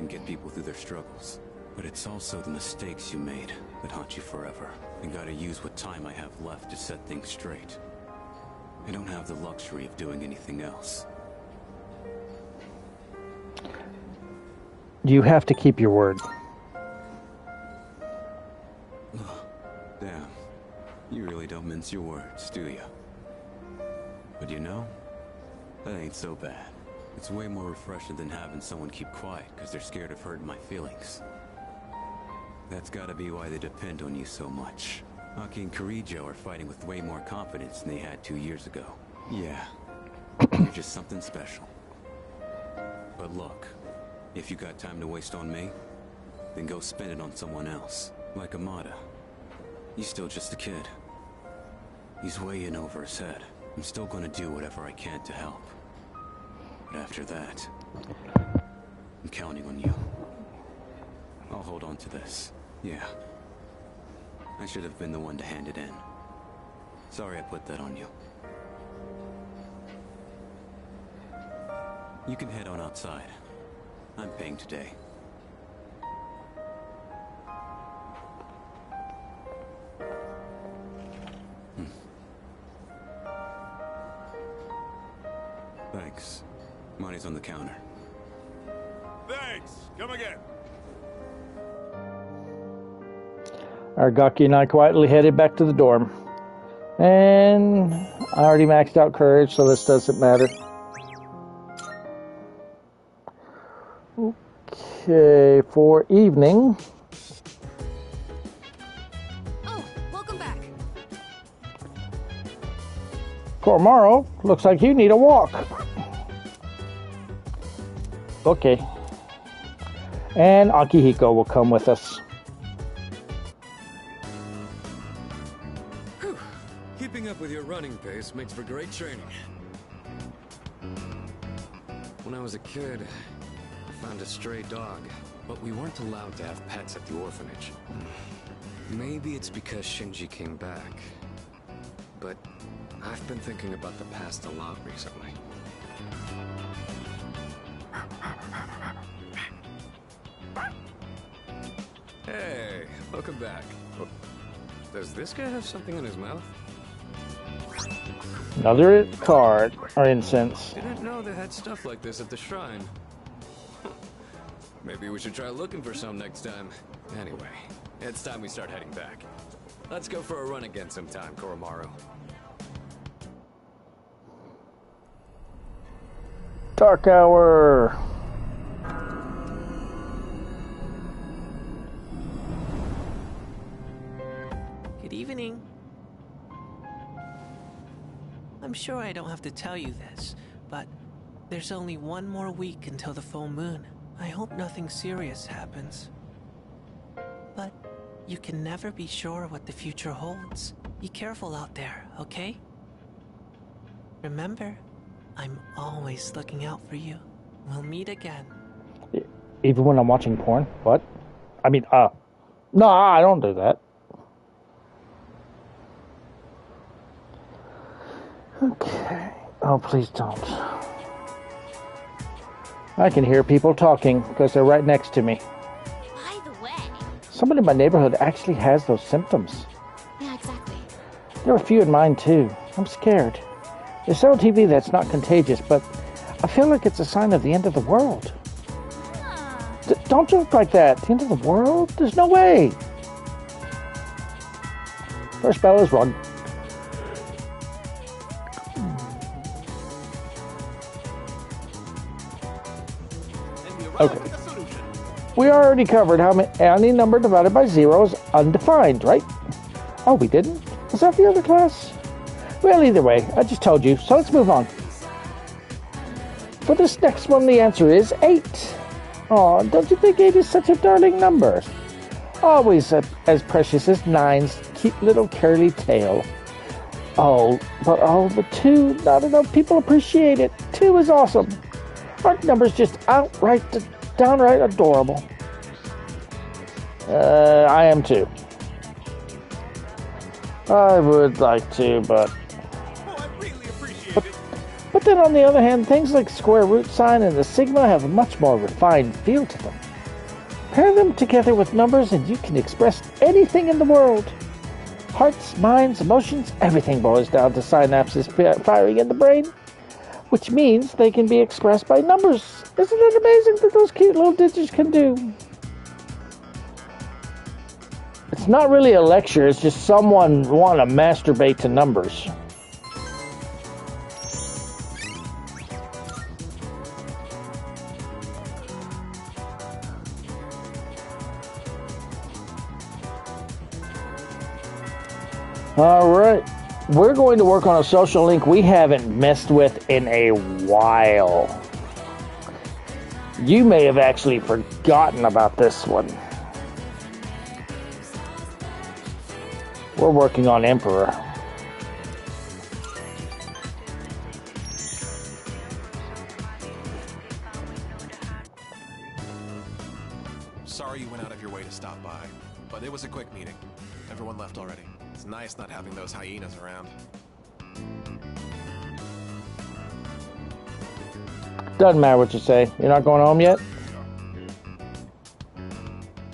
and get people through their struggles. But it's also the mistakes you made that haunt you forever. And gotta use what time I have left to set things straight. I don't have the luxury of doing anything else. You have to keep your word. Damn. You really don't mince your words, do you? But you know, that ain't so bad. It's way more refreshing than having someone keep quiet because they're scared of hurting my feelings. That's gotta be why they depend on you so much. Aki and Kirijo are fighting with way more confidence than they had 2 years ago. Yeah, you're just something special. But look, if you got time to waste on me, then go spend it on someone else. Like Amada. He's still just a kid. He's way in over his head. I'm still gonna do whatever I can to help. But after that, I'm counting on you. I'll hold on to this. Yeah. I should have been the one to hand it in. Sorry I put that on you. You can head on outside. I'm paying today. Thanks. Money's on the counter. Thanks. Come again. Argaki and I quietly headed back to the dorm. And I already maxed out courage, so this doesn't matter. Okay, for evening. Oh, welcome back. Tomorrow, looks like you need a walk. Okay. And Akihiko will come with us. Whew. Keeping up with your running pace makes for great training. When I was a kid, I found a stray dog, but we weren't allowed to have pets at the orphanage. Maybe it's because Shinji came back, but I've been thinking about the past a lot recently. Hey, welcome back. Does this guy have something in his mouth? Another card or incense. Didn't know they had stuff like this at the shrine. Maybe we should try looking for some next time. Anyway, it's time we start heading back. Let's go for a run again sometime, Koromaru. Dark hour. Good evening. I'm sure I don't have to tell you this, but there's only one more week until the full moon. I hope nothing serious happens. But you can never be sure what the future holds. Be careful out there, okay? Remember, I'm always looking out for you. We'll meet again. Even when I'm watching porn? What? I mean, no, I don't do that. Okay. Oh, please don't. I can hear people talking because they're right next to me. By the way... Someone in my neighborhood actually has those symptoms. Yeah, exactly. There are a few in mine, too. I'm scared. They say on TV that's not contagious, but I feel like it's a sign of the end of the world. Don't joke like that. The end of the world? There's no way. First bell is rung. Okay. We already covered how any number divided by 0 is undefined, right? Oh, we didn't? Was that the other class? Well, either way, I just told you, so let's move on. For this next one, the answer is 8. Aw, don't you think 8 is such a darling number? Always as precious as 9's cute little curly tail. Oh, but 2, not enough people appreciate it. 2 is awesome. Aren't numbers just downright adorable? I am too. I would like to, but then on the other hand, things like square root sign and the sigma have a much more refined feel to them. Pair them together with numbers and you can express anything in the world. Hearts, minds, emotions, everything boils down to synapses firing in the brain, which means they can be expressed by numbers. Isn't it amazing that those cute little digits can do? It's not really a lecture, it's just someone want to masturbate to numbers. Alright, we're going to work on a social link we haven't messed with in a while. You may have actually forgotten about this one. We're working on Emperor. Sorry you went out of your way to to stop by. But it was a quick meeting. Everyone left already. It's nice not having those hyenas around. Doesn't matter what you say. You're not going home yet?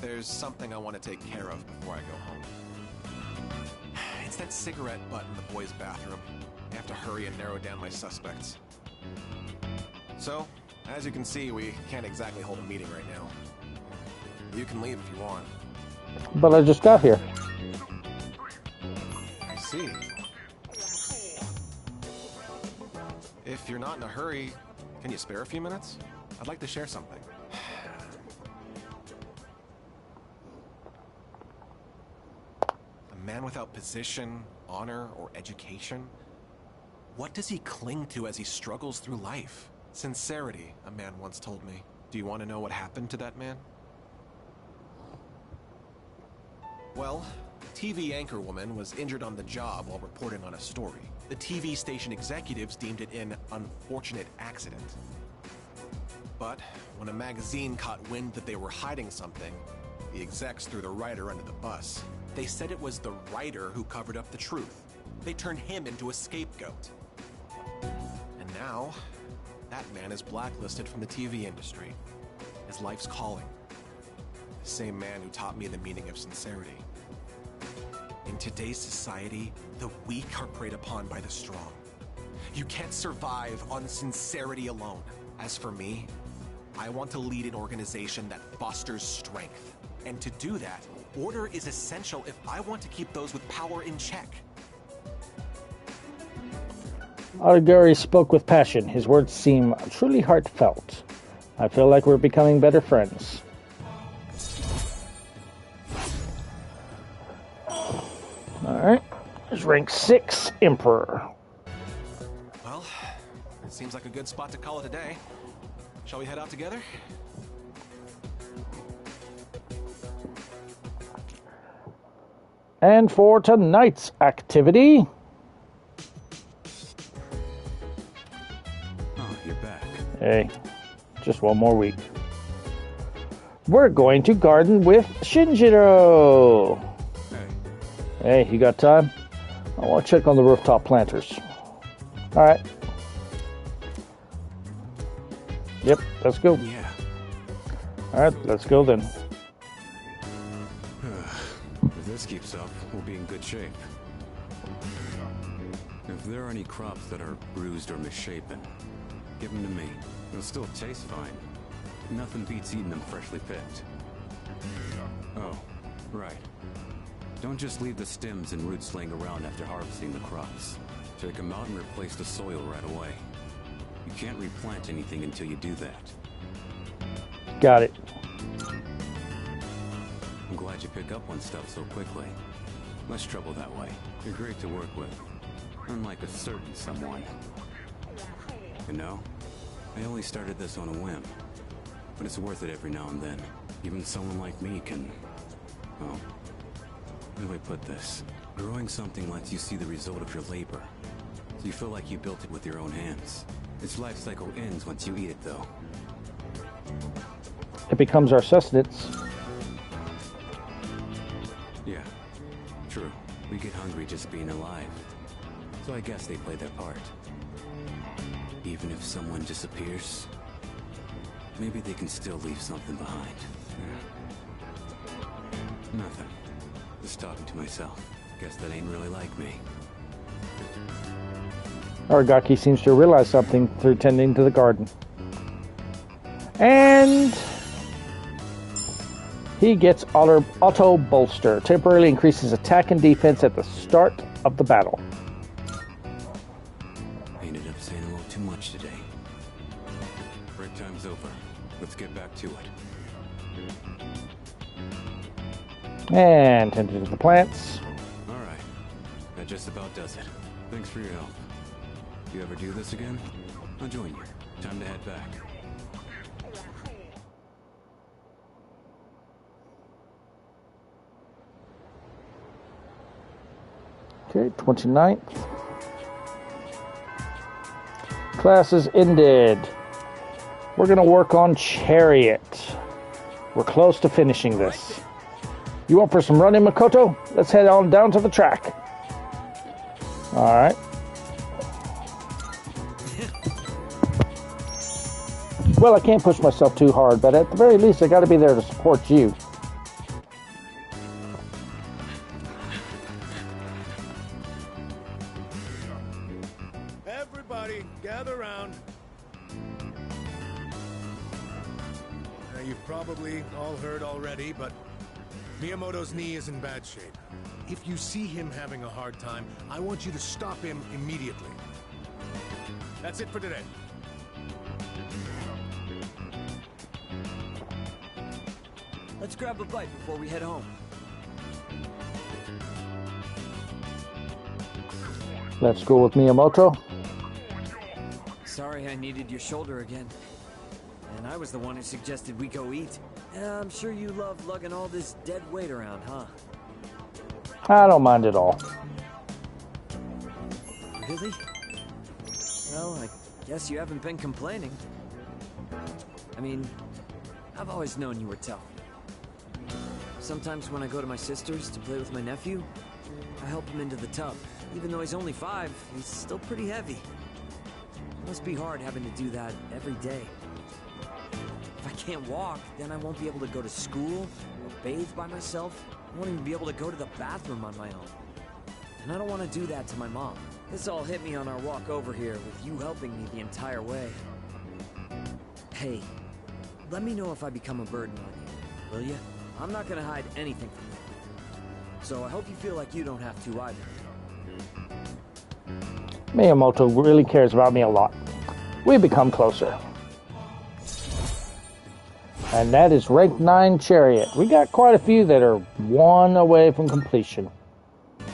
There's something I want to take care of before I go home. It's that cigarette butt in the boys' bathroom. I have to hurry and narrow down my suspects. So, as you can see, we can't exactly hold a meeting right now. You can leave if you want. But I just got here. I see. If you're not in a hurry, can you spare a few minutes? I'd like to share something. A man without position, honor, or education? What does he cling to as he struggles through life? Sincerity, a man once told me. Do you want to know what happened to that man? Well, a TV anchorwoman was injured on the job while reporting on a story. The TV station executives deemed it an unfortunate accident. But when a magazine caught wind that they were hiding something, the execs threw the writer under the bus. They said it was the writer who covered up the truth. They turned him into a scapegoat. And now, that man is blacklisted from the TV industry. His life's calling. The same man who taught me the meaning of sincerity. In today's society, the weak are preyed upon by the strong. You can't survive on sincerity alone. As for me, I want to lead an organization that fosters strength. And to do that, order is essential if I want to keep those with power in check. Aragari spoke with passion. His words seem truly heartfelt. I feel like we're becoming better friends. Alright. There's rank 6, Emperor. Well, it seems like a good spot to call it a day. Shall we head out together? And for tonight's activity... Oh, you're back. Hey, just one more week. We're going to garden with Shinjiro. Hey, you got time? I want to check on the rooftop planters. Alright. Yep, let's go. Yeah. Alright, let's go then. If this keeps up, we'll be in good shape. If there are any crops that are bruised or misshapen, give them to me. They'll still taste fine. Nothing beats eating them freshly picked. Oh, right. Don't just leave the stems and roots laying around after harvesting the crops. Take them out and replace the soil right away. You can't replant anything until you do that. Got it. I'm glad you pick up on stuff so quickly. Less trouble that way. You're great to work with. Unlike a certain someone. You know, I only started this on a whim. But it's worth it every now and then. Even someone like me can... well... how do I put this? Growing something lets you see the result of your labor. So you feel like you built it with your own hands. Its life cycle ends once you eat it, though. It becomes our sustenance. Yeah, true. We get hungry just being alive. So I guess they play their part. Even if someone disappears, maybe they can still leave something behind. Nothing. Just talking to myself. Guess that ain't really like me. Aragaki seems to realize something through tending to the garden. And he gets auto bolster. Temporarily increases attack and defense at the start of the battle. I ended up saying a little too much today. Break time's over. Let's get back to it. And tending to the plants. Alright. That just about does it. Thanks for your help. If you ever do this again, I'll join you. Time to head back. Okay, 29th. Class is ended. We're going to work on Chariot. We're close to finishing this. You up for some running, Makoto? Let's head on down to the track. Alright. Well, I can't push myself too hard, but at the very least, I gotta be there to support you. Everybody, gather around. Now, you've probably all heard already, but Miyamoto's knee is in bad shape. If you see him having a hard time, I want you to stop him immediately. That's it for today. Let's grab a bite before we head home. Let's go with Miyamoto. Sorry I needed your shoulder again. And I was the one who suggested we go eat. I'm sure you love lugging all this dead weight around, huh? I don't mind at all. Really? Well, I guess you haven't been complaining. I mean, I've always known you were tough. Sometimes when I go to my sister's to play with my nephew, I help him into the tub. Even though he's only 5, he's still pretty heavy. It must be hard having to do that every day. If I can't walk, then I won't be able to go to school or bathe by myself. I won't even be able to go to the bathroom on my own. And I don't want to do that to my mom. This all hit me on our walk over here, with you helping me the entire way. Hey, let me know if I become a burden on you, will you? I'm not gonna hide anything from you. So I hope you feel like you don't have to either. Miyamoto really cares about me a lot. We become closer. And that is rank 9 Chariot. We got quite a few that are 1 away from completion. I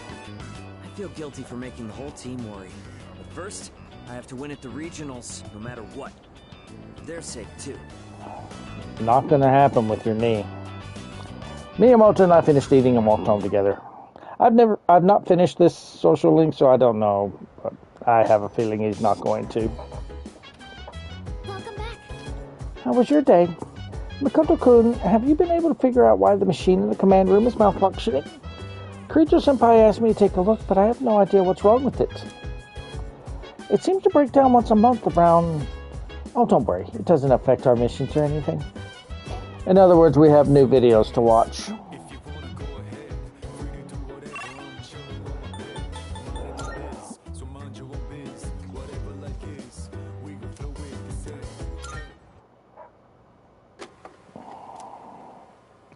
feel guilty for making the whole team worry. But first, I have to win at the regionals, no matter what. For their sake, too. Not gonna happen with your knee. Miyamoto and I finished eating and walked home together. I've not finished this social link, so I don't know, but I have a feeling he's not going to. Welcome back. How was your day? Makoto-kun, have you been able to figure out why the machine in the command room is malfunctioning? Kirijo-senpai asked me to take a look, but I have no idea what's wrong with it. It seems to break down once a month around... Oh, don't worry. It doesn't affect our missions or anything. In other words, we have new videos to watch.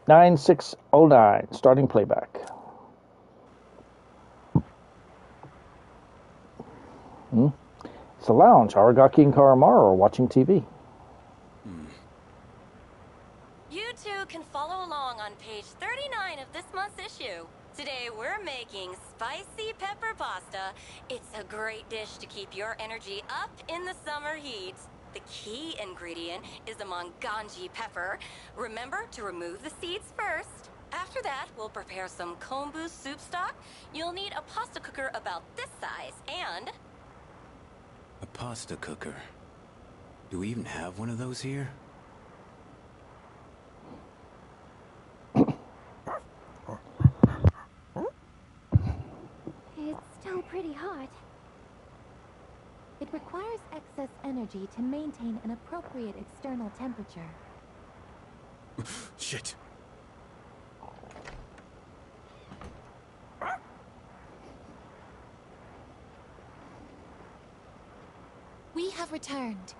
"9609, starting playback." It's a lounge. Aragaki and Karamaru are watching TV. You two can follow along on page 39 of this month's issue. Today we're making spicy pepper pasta. It's a great dish to keep your energy up in the summer heat. The key ingredient is a manganji pepper. Remember to remove the seeds first. After that, we'll prepare some kombu soup stock. You'll need a pasta cooker about this size and... A pasta cooker? Do we even have one of those here? It's still pretty hot. It requires excess energy to maintain an appropriate external temperature. Shit. We have returned.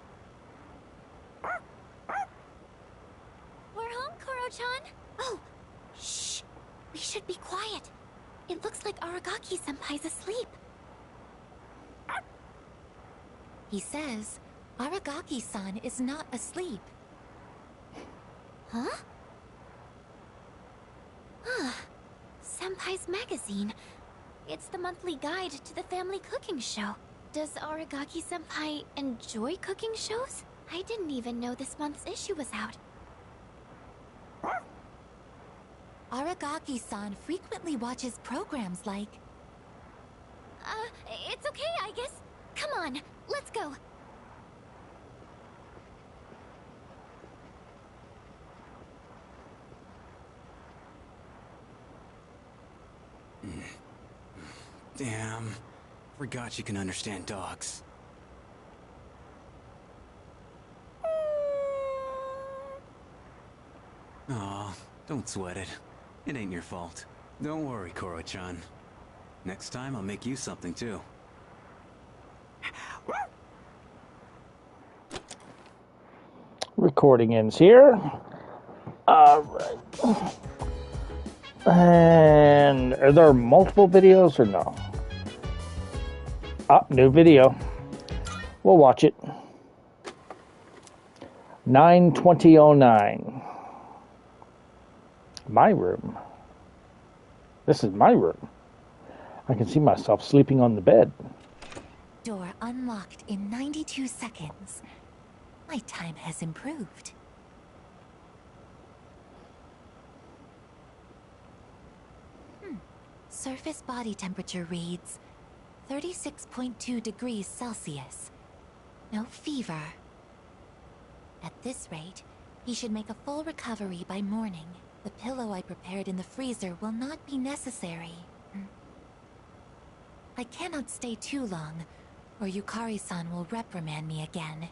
We're home, Koro-chan. Oh, shh. We should be quiet. It looks like Aragaki-senpai's asleep. He says Aragaki-san is not asleep. Huh? Senpai's magazine. It's the monthly guide to the family cooking show. Does Aragaki-senpai enjoy cooking shows? I didn't even know this month's issue was out. Aragaki-san frequently watches programs like... it's okay, I guess. Come on, let's go. Damn. Forgot you can understand dogs. Aw, don't sweat it. It ain't your fault. Don't worry, Koro-chan. Next time I'll make you something too. Recording ends here. Alright. And are there multiple videos or no? Ah, new video. We'll watch it. 9/20/09. My room. This is my room. I can see myself sleeping on the bed. Door unlocked in 92 seconds. My time has improved. Surface body temperature reads 36.2 degrees Celsius. No fever. At this rate, he should make a full recovery by morning. The pillow I prepared in the freezer will not be necessary. I cannot stay too long, or Yukari-san will reprimand me again.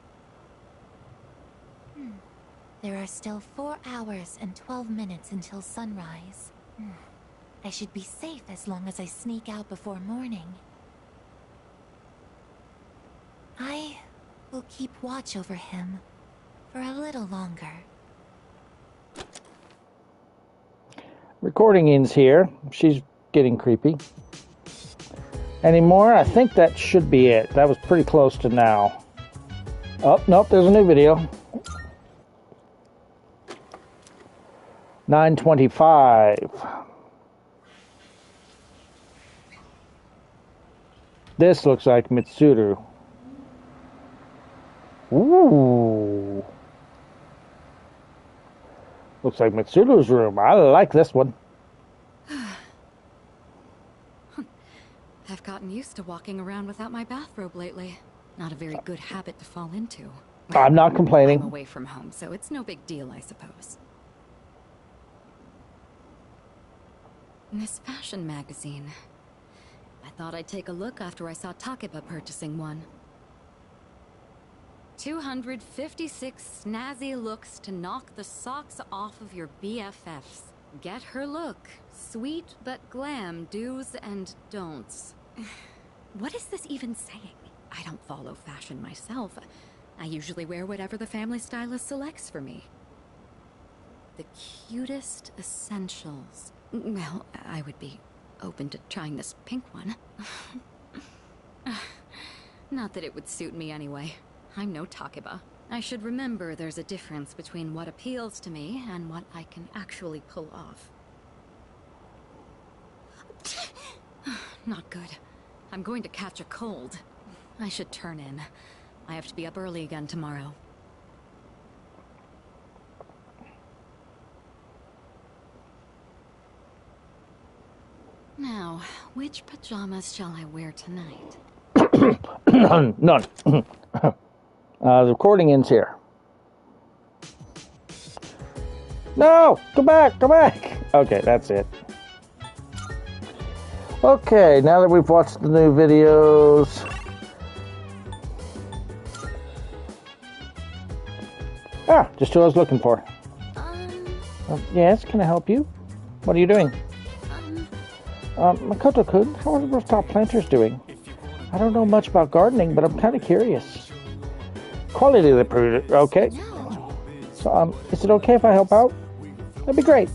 There are still 4 hours and 12 minutes until sunrise. I should be safe as long as I sneak out before morning. I will keep watch over him for a little longer. Recording ends here. She's getting creepy. Any more? I think that should be it. That was pretty close to now. Oh, nope, there's a new video. 9/25. This looks like Mitsuru. Ooh. Looks like Mitsuru's room. I like this one. I've gotten used to walking around without my bathrobe lately. Not a very good habit to fall into. I'm not complaining. I'm away from home, so it's no big deal, I suppose. This fashion magazine. I thought I'd take a look after I saw Takeba purchasing one. 256 snazzy looks to knock the socks off of your BFFs. Get her look. Sweet but glam do's and don'ts. What is this even saying? I don't follow fashion myself. I usually wear whatever the family stylist selects for me. The cutest essentials. Well, I would be open to trying this pink one. Not that it would suit me anyway. I'm no Takeba. I should remember there's a difference between what appeals to me and what I can actually pull off. Not good. I'm going to catch a cold. I should turn in. I have to be up early again tomorrow. Now, which pajamas shall I wear tonight? None. The recording ends here. No! Go back! Go back! Okay, that's it. Okay, now that we've watched the new videos... Ah, just who I was looking for. Yes, can I help you? What are you doing? Makoto-kun, how are the rooftop planters doing? I don't know much about gardening, but I'm kind of curious. Quality of the product, okay. So, is it okay if I help out? That'd be great.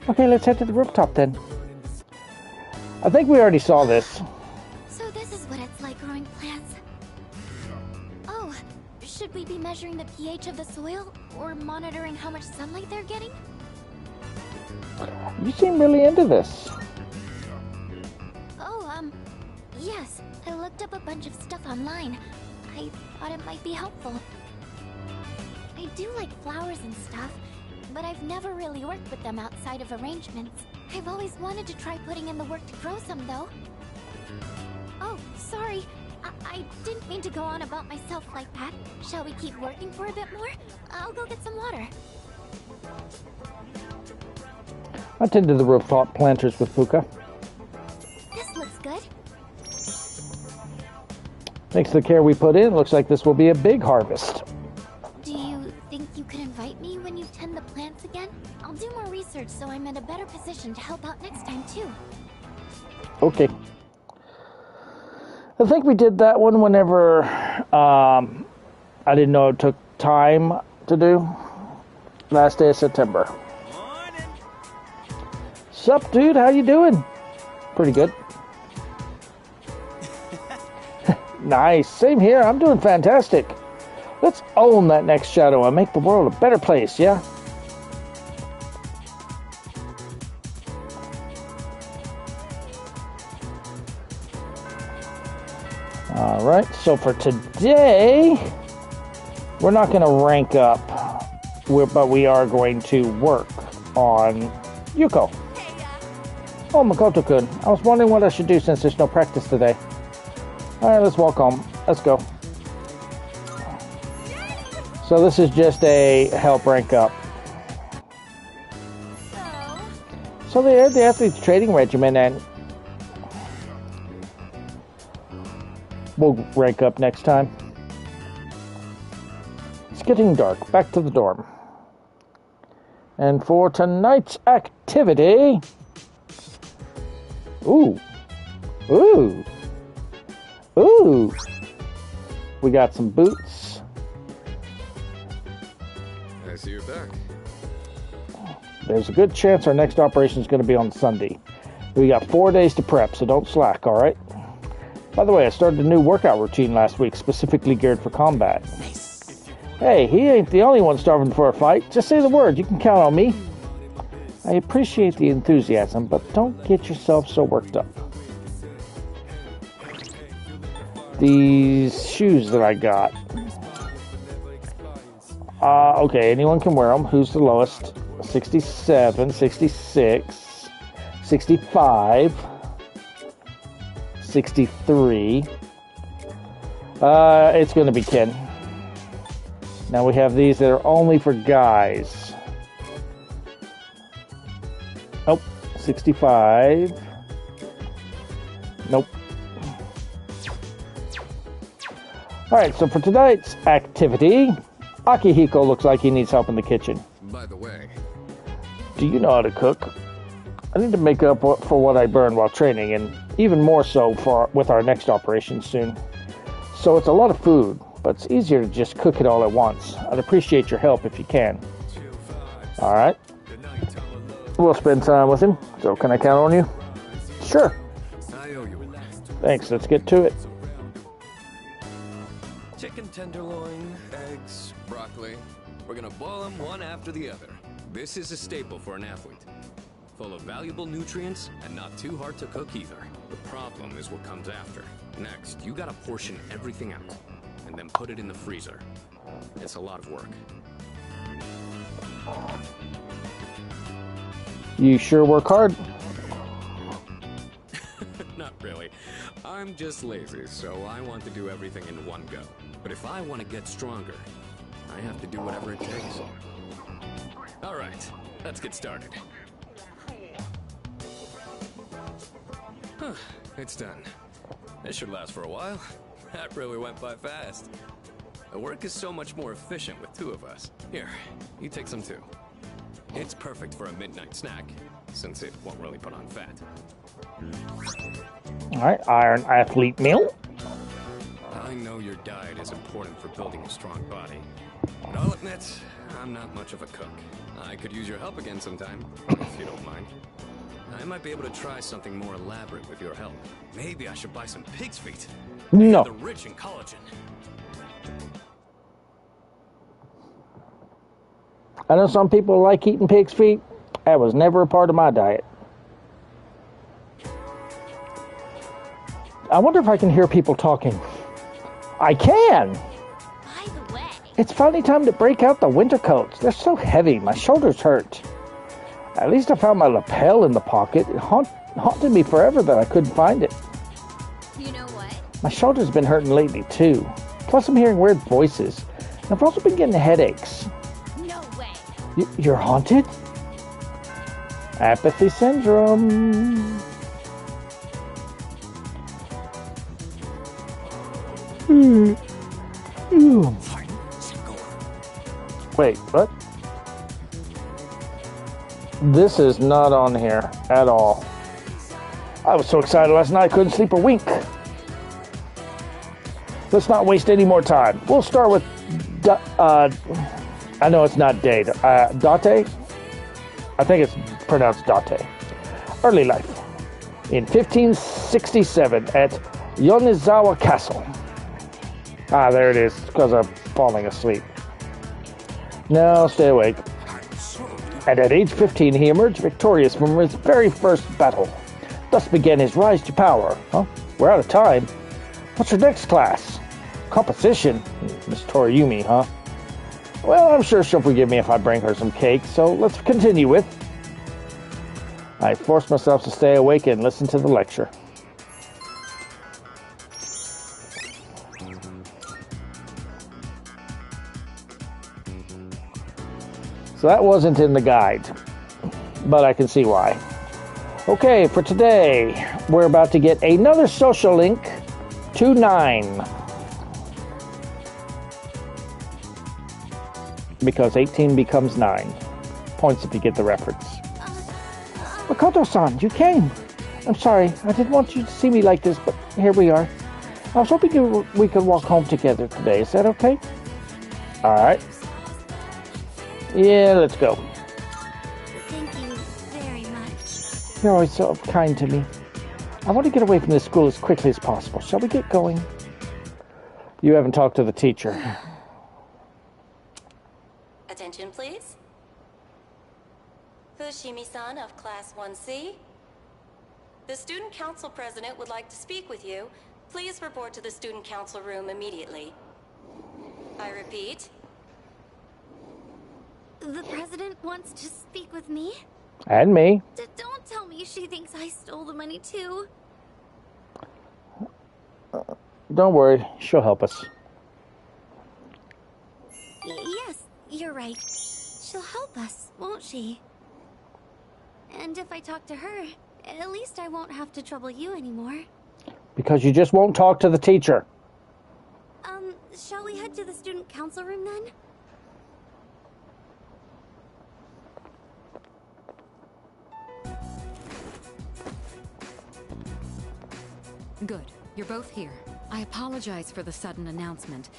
Okay, let's head to the rooftop then. I think we already saw this. So this is what it's like growing plants. Oh, should we be measuring the pH of the soil or monitoring how much sunlight they're getting? You seem really into this. Oh, yes. I looked up a bunch of stuff online. I thought it might be helpful. I do like flowers and stuff, but I've never really worked with them outside of arrangements. I've always wanted to try putting in the work to grow some, though. Oh, sorry. I didn't mean to go on about myself like that. Shall we keep working for a bit more? I'll go get some water. I tended the rooftop planters with Fuka. This Thanks to the care we put in, looks like this will be a big harvest. Do you think you could invite me when you tend the plants again? I'll do more research so I'm in a better position to help out next time, too. Okay. I think we did that one whenever I didn't know it took time to do. Last day of September. Sup, dude? How you doing? Pretty good. Nice. Same here. I'm doing fantastic. Let's own that next shadow and make the world a better place, yeah? Alright, so for today, we're not going to rank up, but we are going to work on Yuko. Oh, Makoto-kun, I was wondering what I should do since there's no practice today. Alright, let's walk home. Let's go. So this is just a help rank up. So they are the athlete's training regimen, and we'll rank up next time. It's getting dark. Back to the dorm. And for tonight's activity... Ooh. Ooh. Ooh. We got some boots. I see you're back. There's a good chance our next operation is going to be on Sunday. We got 4 days to prep, so don't slack, alright? By the way, I started a new workout routine last week, specifically geared for combat. Hey, he ain't the only one starving for a fight. Just say the word, you can count on me. I appreciate the enthusiasm, but don't get yourself so worked up. These shoes that I got. Okay, anyone can wear them. Who's the lowest? 67, 66, 65, 63. It's going to be Ken. Now we have these that are only for guys. Nope. 65. Nope. Alright, so for tonight's activity, Akihiko looks like he needs help in the kitchen. By the way, do you know how to cook? I need to make up for what I burned while training, and even more so with our next operation soon. So it's a lot of food, but it's easier to just cook it all at once. I'd appreciate your help if you can. Alright. We'll spend time with him, so can I count on you? Sure. I owe you one. Thanks, let's get to it. Chicken tenderloin, eggs, broccoli. We're gonna boil them one after the other. This is a staple for an athlete. Full of valuable nutrients and not too hard to cook either. The problem is what comes after. Next, you gotta portion everything out and then put it in the freezer. It's a lot of work. You sure work hard. Not really. I'm just lazy, so I want to do everything in one go. But if I want to get stronger, I have to do whatever it takes. All right, let's get started. It's done. This should last for a while. That really went by fast. The work is so much more efficient with two of us. Here, you take some too. It's perfect for a midnight snack, since it won't really put on fat. Alright, Iron Athlete meal. I know your diet is important for building a strong body, but I'll admit, I'm not much of a cook. I could use your help again sometime, if you don't mind. I might be able to try something more elaborate with your help. Maybe I should buy some pig's feet. No. They're rich in collagen. I know some people like eating pig's feet. That was never a part of my diet. I wonder if I can hear people talking. I can! By the way... It's finally time to break out the winter coats. They're so heavy, my shoulders hurt. At least I found my lapel in the pocket. It haunted me forever that I couldn't find it. You know what? My shoulder's been hurting lately, too. Plus I'm hearing weird voices. And I've also been getting headaches. No way. You're haunted? Apathy syndrome. Wait, what? This is not on here at all. I was so excited last night I couldn't sleep a wink. Let's not waste any more time. We'll start with, I know it's not Date. Date? I think it's pronounced Date. Early life. In 1567 at Yonezawa Castle. Ah, there it is, because I'm falling asleep. No, stay awake. And at age 15, he emerged victorious from his very first battle. Thus began his rise to power. Huh? We're out of time. What's your next class? Composition? Miss Toriyumi, huh? Well, I'm sure she'll forgive me if I bring her some cake, so let's continue with... I forced myself to stay awake and listen to the lecture. So that wasn't in the guide, but I can see why. Okay, for today, we're about to get another social link to 9. Because 18 becomes 9. Points if you get the reference. Makoto-san, you came. I'm sorry, I didn't want you to see me like this, but here we are. I was hoping we could walk home together today. Is that okay? Alright. Yeah, let's go. Thank you very much. You're always so kind to me. I want to get away from this school as quickly as possible. Shall we get going? You haven't talked to the teacher. Attention, please. Fushimi-san of Class 1C. The Student Council President would like to speak with you. Please report to the Student Council room immediately. I repeat. The President wants to speak with me? And me. Don't tell me she thinks I stole the money too. Don't worry, she'll help us. Yes, you're right. She'll help us, won't she? And if I talk to her, at least I won't have to trouble you anymore. Because you just won't talk to the teacher. Shall we head to the student council room then? Good. You're both here. I apologize for the sudden announcement.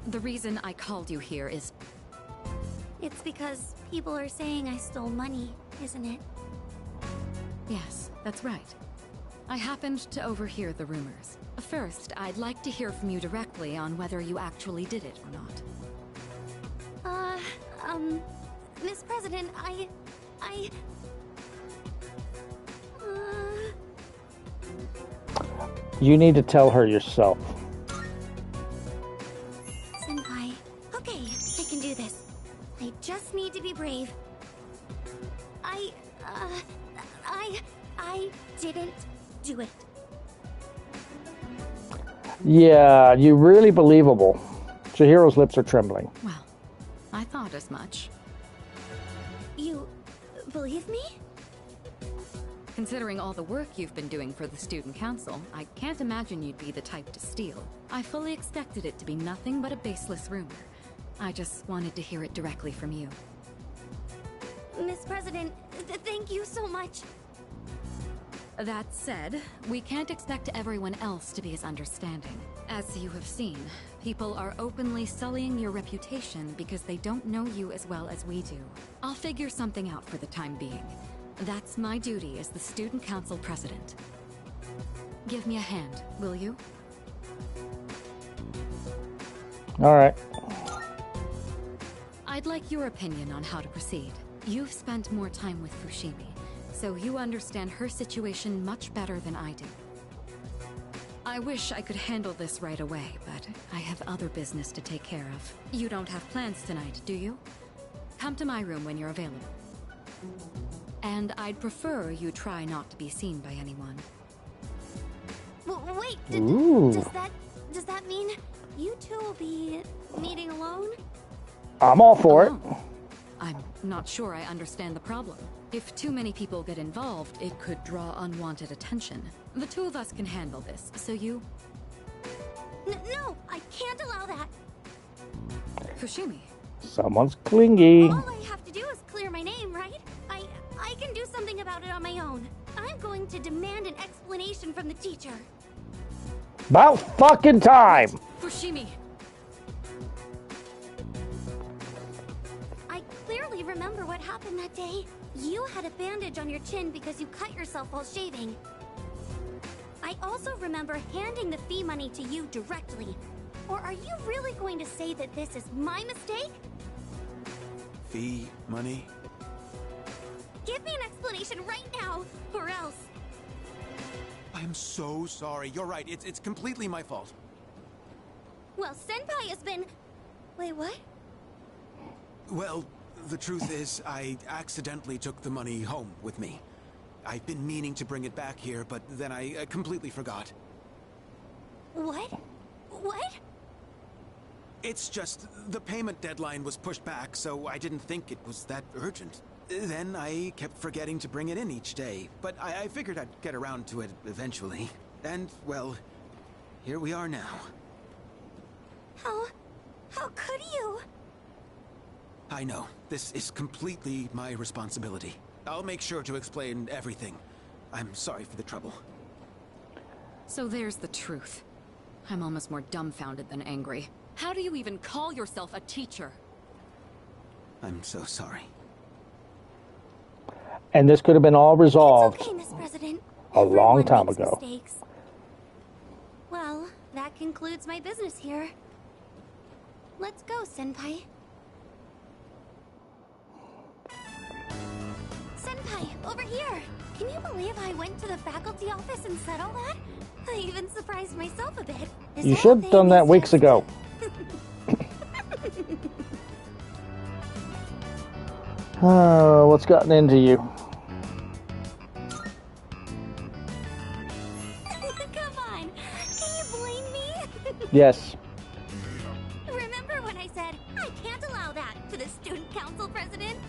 The reason I called you here is... It's because people are saying I stole money, isn't it? Yes, that's right. I happened to overhear the rumors. First, I'd like to hear from you directly on whether you actually did it or not. Miss President, You need to tell her yourself. Senpai, okay, I can do this. I just need to be brave. I didn't do it. Yeah, you're really believable. Chihiro's lips are trembling. Well, I thought as much. You believe me? Considering all the work you've been doing for the student council, I can't imagine you'd be the type to steal. I fully expected it to be nothing but a baseless rumor. I just wanted to hear it directly from you. Miss President, thank you so much. That said, we can't expect everyone else to be as understanding. As you have seen, people are openly sullying your reputation because they don't know you as well as we do. I'll figure something out for the time being. That's my duty as the Student Council President. Give me a hand, will you? All right. I'd like your opinion on how to proceed. You've spent more time with Fushimi, so you understand her situation much better than I do. I wish I could handle this right away, but I have other business to take care of. You don't have plans tonight, do you? Come to my room when you're available. And I'd prefer you try not to be seen by anyone. Wait, does that mean you two will be meeting alone? I'm all for it. I'm not sure I understand the problem. If too many people get involved, it could draw unwanted attention. The two of us can handle this, so you... No, I can't allow that. Fushimi. Someone's clingy. All I have to do is clear my name, right? I can do something about it on my own. I'm going to demand an explanation from the teacher. About fucking time! Fushimi. I clearly remember what happened that day. You had a bandage on your chin because you cut yourself while shaving. I also remember handing the fee money to you directly. Or are you really going to say that this is my mistake? Fee money? Give me an explanation right now, or else. I'm so sorry. You're right. It's completely my fault. Well, Senpai has been... Wait, what? Well, the truth is, I accidentally took the money home with me. I've been meaning to bring it back here, but then I completely forgot. What? What? It's just, the payment deadline was pushed back, so I didn't think it was that urgent. Then I kept forgetting to bring it in each day, but I figured I'd get around to it eventually. And, well, here we are now. How could you? I know, this is completely my responsibility. I'll make sure to explain everything. I'm sorry for the trouble. So there's the truth. I'm almost more dumbfounded than angry. How do you even call yourself a teacher? I'm so sorry. And this could have been all resolved It's okay, Miss President. a long Everyone time makes ago. Mistakes. Well, that concludes my business here. Let's go, Senpai. Senpai, over here! Can you believe I went to the faculty office and said all that? I even surprised myself a bit. You should have done that weeks ago. Oh, what's gotten into you? Come on, can you blame me? Yes. Remember when I said, I can't allow that to the student council president?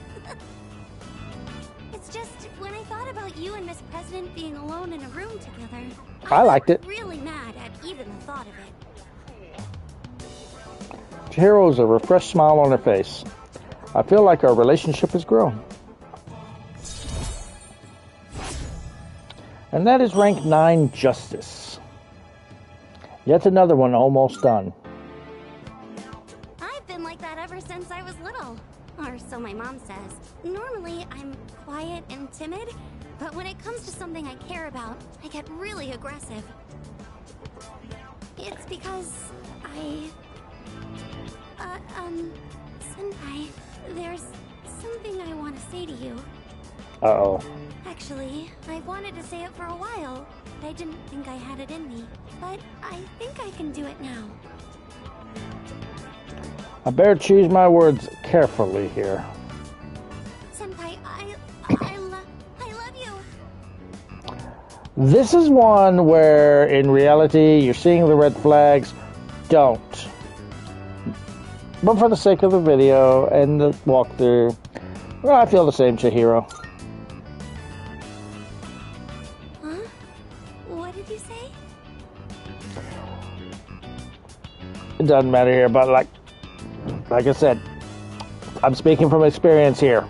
It's just, when I thought about you and Miss President being alone in a room together, I liked it. got really mad at even the thought of it. Chihiro's a refreshed smile on her face. I feel like our relationship has grown. And that is rank 9 Justice. Yet another one almost done. I've been like that ever since I was little. Or so my mom says. Normally, I'm quiet and timid, but when it comes to something I care about, I get really aggressive. It's because Senpai, there's something I want to say to you. Uh-oh. Actually, I've wanted to say it for a while, but I didn't think I had it in me. But I think I can do it now. I better choose my words carefully here. Senpai, I love you. This is one where, in reality, you're seeing the red flags. Don't. But for the sake of the video and the walkthrough, well, I feel the same, Chihiro. Huh? What did you say? It doesn't matter here, but like I said, I'm speaking from experience here.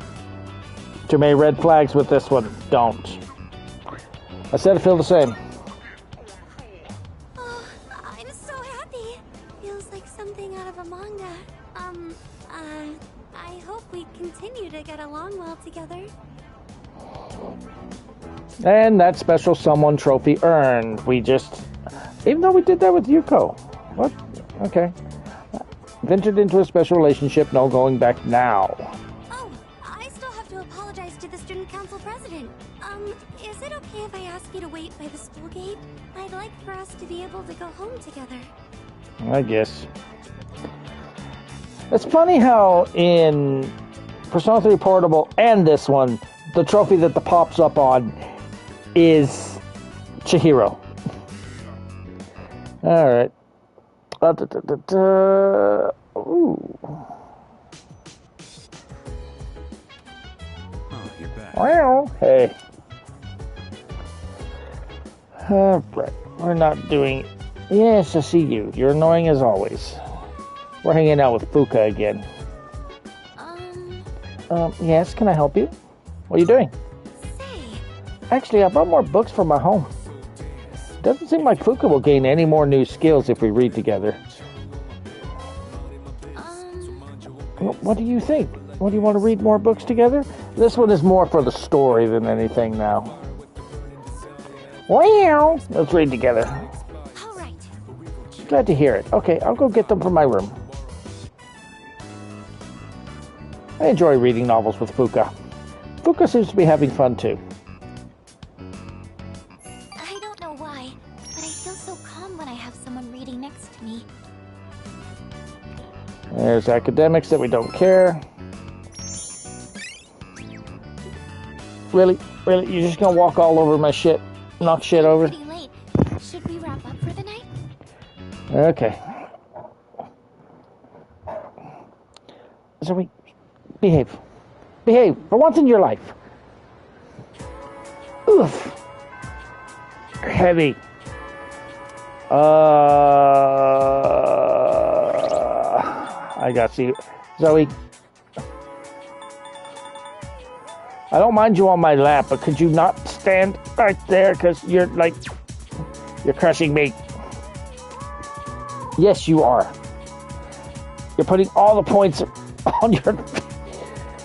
Too many red flags with this one. Don't. I said I feel the same. Oh, I'm so happy. Feels like something out of a manga. I hope we continue to get along well together. And that special someone trophy earned. We just, even though we did that with Yuko. What? Okay. Ventured into a special relationship, no going back now. Oh, I still have to apologize to the student council president. Is it okay if I ask you to wait by the school gate? I'd like for us to be able to go home together. I guess. It's funny how in Persona 3 Portable and this one, the trophy that the pops up on is Chihiro. Alright. Ooh. Oh, you're back. Well, hey. Alright. We're not doing Yes, I see you. You're annoying as always. We're hanging out with Fuka again. Yes, can I help you? What are you doing? Actually, I brought more books from my home. Doesn't seem like Fuka will gain any more new skills if we read together. What do you think? What, do you want to read more books together? This one is more for the story than anything now. Wow! Let's read together. All right. Glad to hear it. Okay, I'll go get them from my room. I enjoy reading novels with Fuka. Fuka seems to be having fun too. I don't know why, but I feel so calm when I have someone reading next to me. There's academics that we don't care. Really? Really? You're just gonna walk all over my shit? Knock shit over? Pretty late. Should we wrap up for the night? Okay. Zoe, behave. Behave for once in your life. Oof. Heavy. I got you. Zoe. I don't mind you on my lap, but could you not stand right there? Because you're crushing me. Yes, you are. You're putting all the points on your...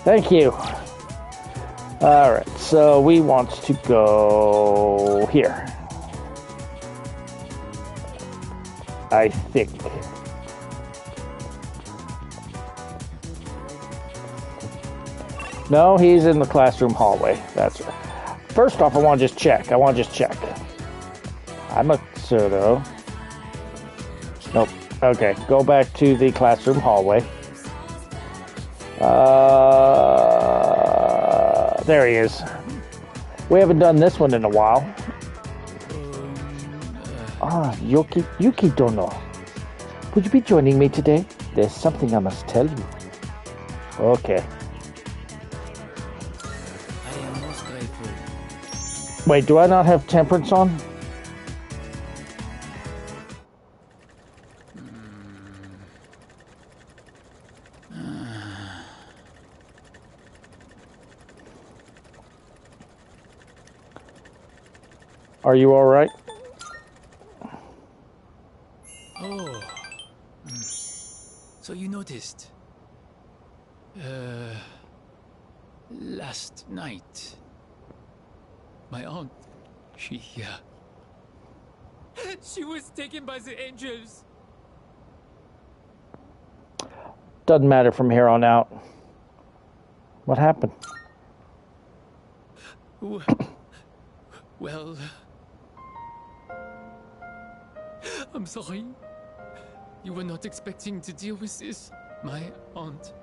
Thank you. Alright, so we want to go here. I think. No, he's in the classroom hallway. That's right. First off, I want to just check. I'm a pseudo. Nope. Okay, go back to the classroom hallway. There he is. We haven't done this one in a while. Yuki Dono. Would you be joining me today? There's something I must tell you. Okay. Wait, do I not have temperance on? Are you all right? Oh. So you noticed. Last night, my aunt, she was taken by the angels. Doesn't matter from here on out. What happened? Well, I'm sorry. You were not expecting to deal with this. My aunt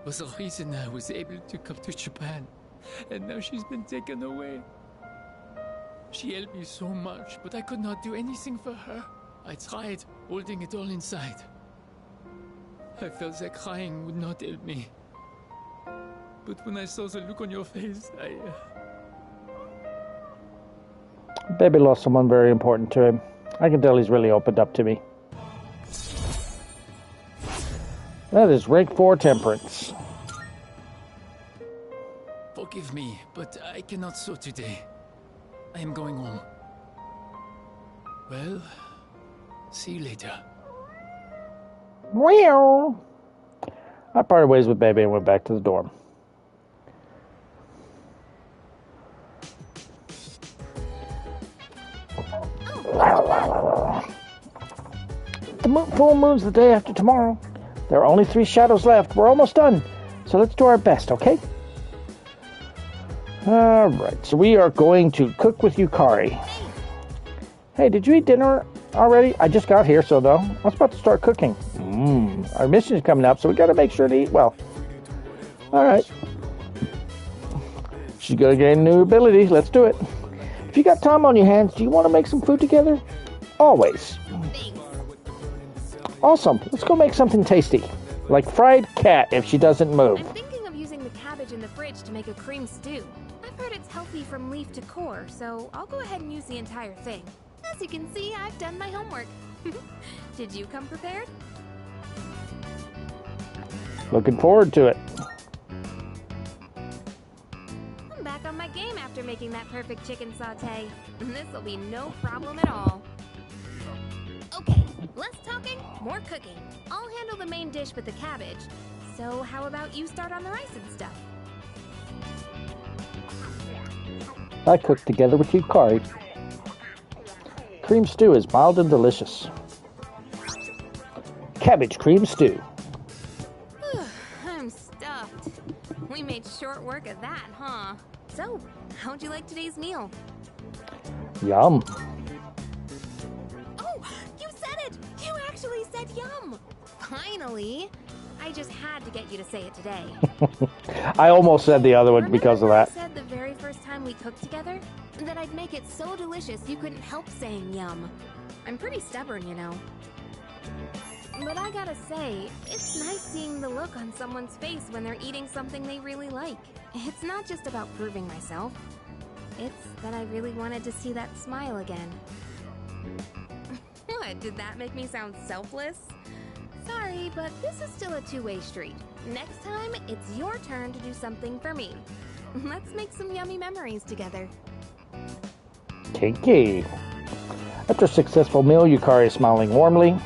was the reason I was able to come to Japan. And now she's been taken away. She helped me so much, but I could not do anything for her. I tried holding it all inside. I felt that crying would not help me. But when I saw the look on your face, Baby lost someone very important to him. I can tell he's really opened up to me. That is rank 4 temperance. Forgive me, but I cannot sew today. I am going home. Well, see you later. Meow. I parted ways with Baby and went back to the dorm. The full moon's the day after tomorrow. There are only 3 shadows left. We're almost done. So let's do our best, okay? Alright, so we are going to cook with Yukari. Hey, did you eat dinner already? I just got here, so no. I was about to start cooking. Our mission is coming up, so we gotta make sure to eat well. Alright. She's gonna gain a new ability. Let's do it. If you got time on your hands, do you want to make some food together? Always. Awesome. Let's go make something tasty. Like fried cat if she doesn't move. I'm thinking of using the cabbage in the fridge to make a cream stew. I've heard it's healthy from leaf to core, so I'll go ahead and use the entire thing. As you can see, I've done my homework. Did you come prepared? Looking forward to it. I'm back on my game after making that perfect chicken sauté. This'll be no problem at all. Okay, less talking, more cooking. I'll handle the main dish with the cabbage. So how about you start on the rice and stuff? I cook together with you, Kari. Cream stew is mild and delicious. Cabbage cream stew. I'm stuffed. We made short work of that, huh? So, how'd you like today's meal? Yum. Oh, you said it! You actually said yum! Finally! I just had to get you to say it today. I almost said the other one because of that. I said the very first time we cooked together that I'd make it so delicious you couldn't help saying yum. I'm pretty stubborn, you know. But I gotta say, it's nice seeing the look on someone's face when they're eating something they really like. It's not just about proving myself. It's that I really wanted to see that smile again. What, did that make me sound selfless? Sorry, but this is still a two-way street. Next time, it's your turn to do something for me. Let's make some yummy memories together. Kinky. After a successful meal, Yukari is smiling warmly.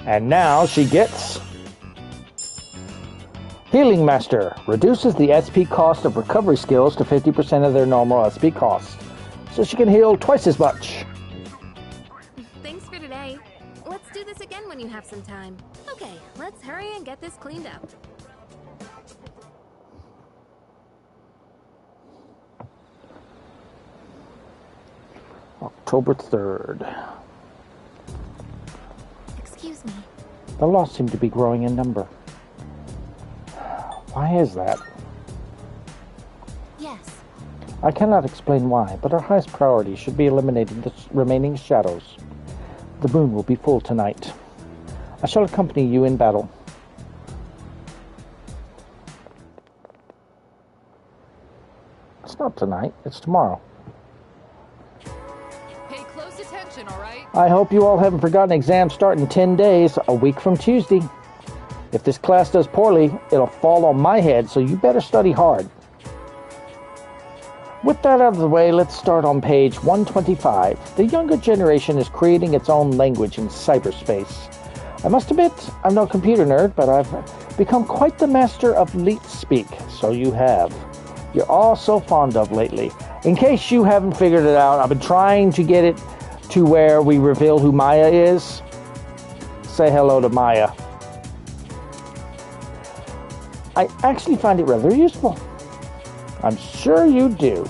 And now she gets... Healing Master. Reduces the SP cost of recovery skills to 50% of their normal SP cost. So she can heal twice as much. Thanks for today. Let's do this again when you have some time. Okay, let's hurry and get this cleaned up. October 3rd. Excuse me. The loss seem to be growing in number. Why is that? Yes. I cannot explain why, but our highest priority should be eliminating the remaining shadows. The moon will be full tonight. I shall accompany you in battle. It's not tonight, it's tomorrow. Pay close attention, all right? I hope you all haven't forgotten exams start in 10 days, a week from Tuesday. If this class does poorly, it'll fall on my head, so you better study hard. With that out of the way, let's start on page 125. The younger generation is creating its own language in cyberspace. I must admit, I'm no computer nerd, but I've become quite the master of leet speak, so you have. You're all so fond of lately. In case you haven't figured it out, I've been trying to get it to where we reveal who Maya is. Say hello to Maya. I actually find it rather useful. I'm sure you do.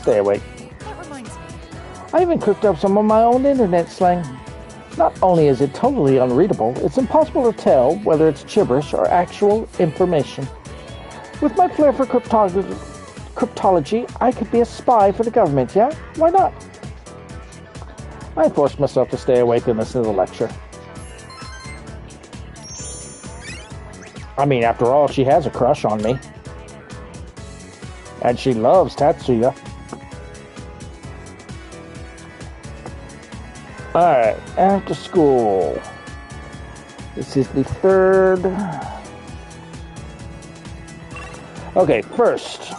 Stay awake. That reminds me. I even cooked up some of my own internet slang. Not only is it totally unreadable, it's impossible to tell whether it's gibberish or actual information. With my flair for cryptology, I could be a spy for the government, yeah? Why not? I forced myself to stay awake and listen to the lecture. I mean, after all, she has a crush on me. And she loves Tatsuya. Alright, after school. This is the third. Okay, first,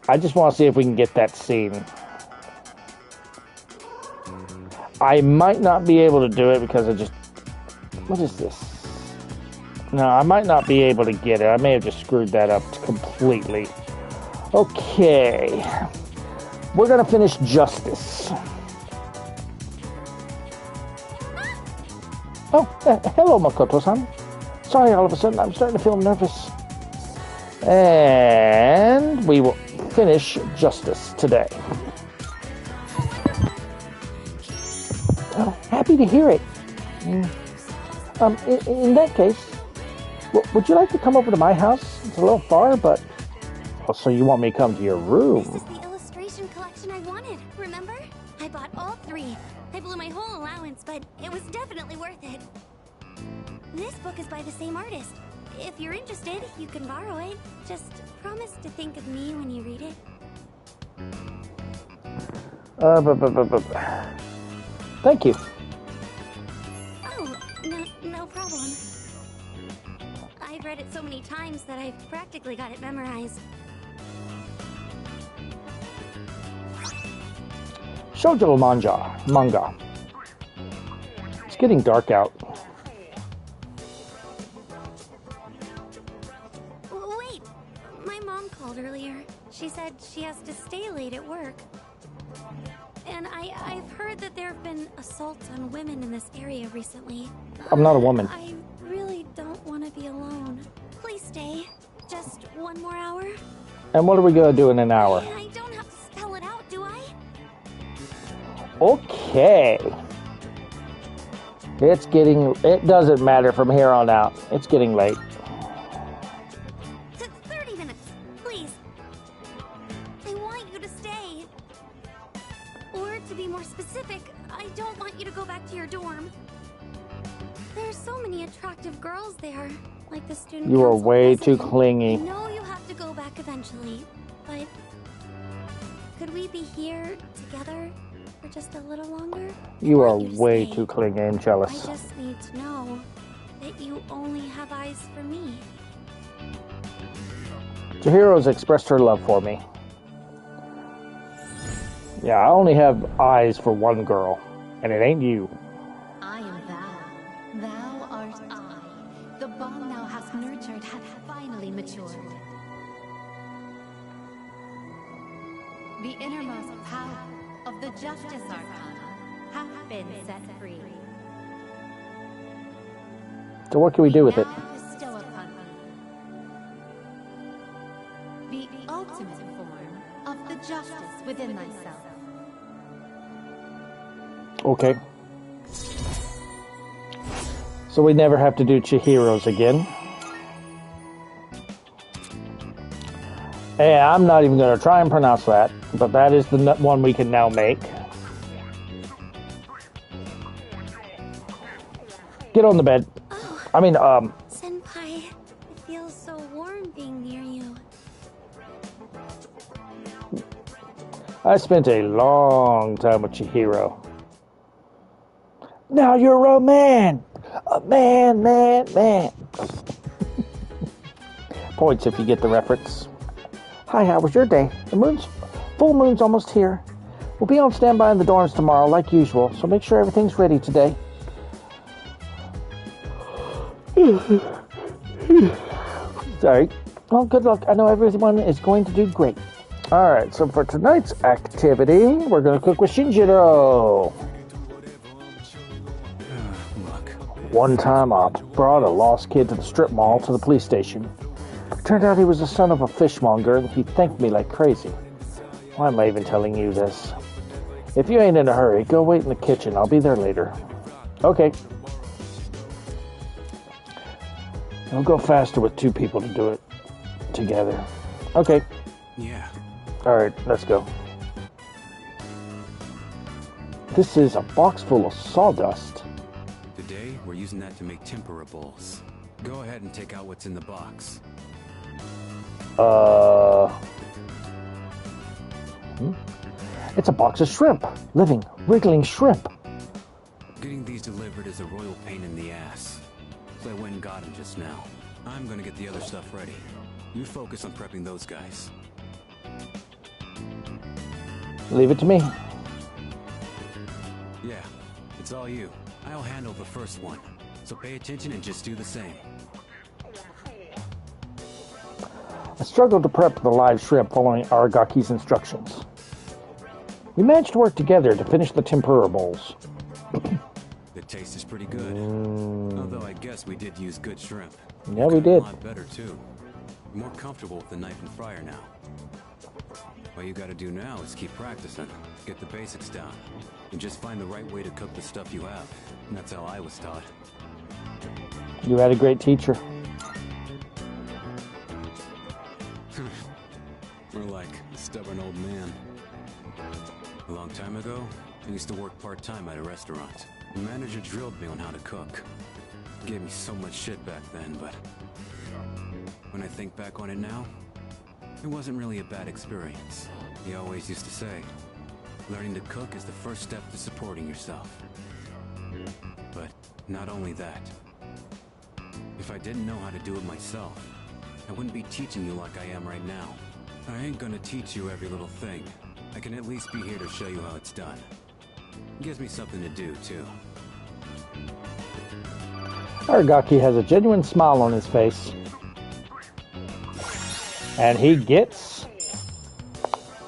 I just want to see if we can get that scene. I might not be able to do it because I just... What is this? No, I might not be able to get it. I may have just screwed that up completely. Okay. We're going to finish Justice. Oh, hello, Makoto-san. Sorry, all of a sudden, I'm starting to feel nervous. And we will finish Justice today. Oh, happy to hear it. In that case, would you like to come over to my house? It's a little far, but... Oh, so you want me to come to your room? This is the illustration collection I wanted, remember? I bought all 3. I blew my whole allowance, but it was definitely worth it. This book is by the same artist. If you're interested, you can borrow it. Just promise to think of me when you read it. Thank you. Oh, no problem. I've read it so many times that I've practically got it memorized. Shoujo manga. It's getting dark out. Wait, my mom called earlier. She said she has to stay late at work. And I've heard that there have been assaults on women in this area recently. I'm not a woman. I really don't want to be alone. Please stay. Just one more hour. And what are we gonna do in an hour? I don't have to spell it out, do I? Okay. It doesn't matter from here on out. It's getting late. 30 minutes, please. I want you to stay. Or to be more specific, I don't want you to go back to your dorm. There's so many attractive girls there, like the student You are council way too president. clingy. I know you have to go back eventually, but could we be here together for just a little longer? You are way too clingy and I jealous. just need to know that you only have eyes for me. Chihiro's expressed her love for me. Yeah, I only have eyes for one girl, and it ain't you. I am thou. Thou art I. The bond thou hast nurtured hath finally matured. The innermost power of the Justice Arcana hath been set free. So what can we do with it? Now bestow upon thee the ultimate form of the justice within thyself. Okay. So we never have to do Chihiro's again. Hey, I'm not even going to try and pronounce that, but that is the one we can now make. Get on the bed. Senpai, it feels so warm being near you. I spent a long time with Chihiro. Now you're a man! A man! Points if you get the reference. Hi, how was your day? Full moon's almost here. We'll be on standby in the dorms tomorrow, like usual, so make sure everything's ready today. Sorry. Well, good luck. I know everyone is going to do great. Alright, so for tonight's activity, we're going to cook with Shinjiro. One time I brought a lost kid to the strip mall to the police station. Turned out he was the son of a fishmonger, and he thanked me like crazy. Why am I even telling you this? If you ain't in a hurry, go wait in the kitchen. I'll be there later. Okay. It'll go faster with two people to do it together. Okay. Yeah. Alright, let's go. This is a box full of sawdust. Today, we're using that to make tempura bowls. Go ahead and take out what's in the box. It's a box of shrimp. Living, wriggling shrimp. Getting these delivered is a royal pain in the ass. So I went and got them just now. I'm gonna get the other stuff ready. You focus on prepping those guys. Leave it to me. Yeah, it's all you. I'll handle the first one. So pay attention and just do the same. I struggled to prep the live shrimp following Aragaki's instructions. We managed to work together to finish the tempura bowls. The taste is pretty good. Although I guess we did use good shrimp. Yeah, we did. A lot better too. More comfortable with the knife and fryer now. All you gotta do now is keep practicing. Get the basics down. And just find the right way to cook the stuff you have. And that's how I was taught. You had a great teacher. More like a stubborn old man. A long time ago, I used to work part-time at a restaurant. The manager drilled me on how to cook. Gave me so much shit back then, but when I think back on it now, it wasn't really a bad experience. He always used to say, Learning to cook is the first step to supporting yourself. But not only that. If I didn't know how to do it myself, I wouldn't be teaching you like I am right now. I ain't gonna teach you every little thing. I can at least be here to show you how it's done. It gives me something to do, too. Aragaki has a genuine smile on his face. And he gets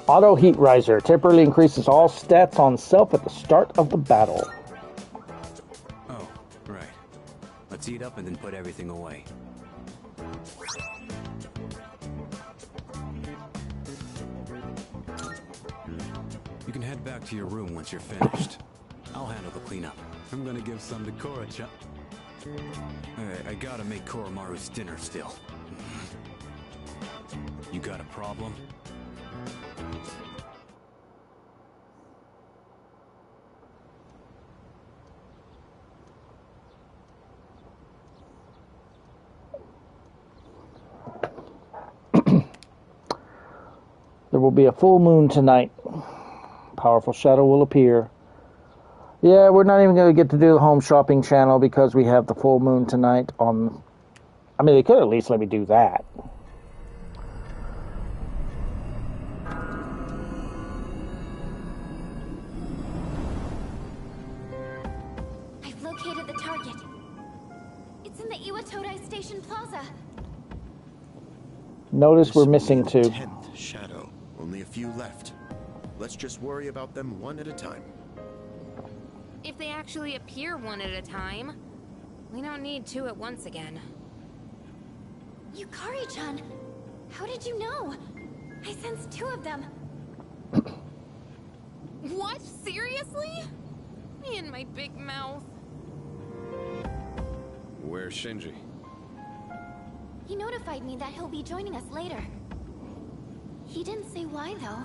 Auto Heat Riser. Temporarily increases all stats on self at the start of the battle. Oh, right. Let's eat up and then put everything away. You can head back to your room once you're finished. I'll handle the cleanup. I'm gonna give some to Korra-chan. I gotta make Koromaru's dinner still. You got a problem? There will be a full moon tonight. Powerful shadow will appear. Yeah, we're not even going to get to do the home shopping channel because we have the full moon tonight on... I mean, they could at least let me do that. I've located the target. It's in the Iwatodai Station Plaza. Notice we're missing two. 10th shadow. Only a few left. Let's just worry about them one at a time. If they actually appear one at a time, we don't need two at once again. Yukari-chan, how did you know? I sensed two of them. What? Seriously? Me and my big mouth. Where's Shinji? He notified me that he'll be joining us later. He didn't say why, though.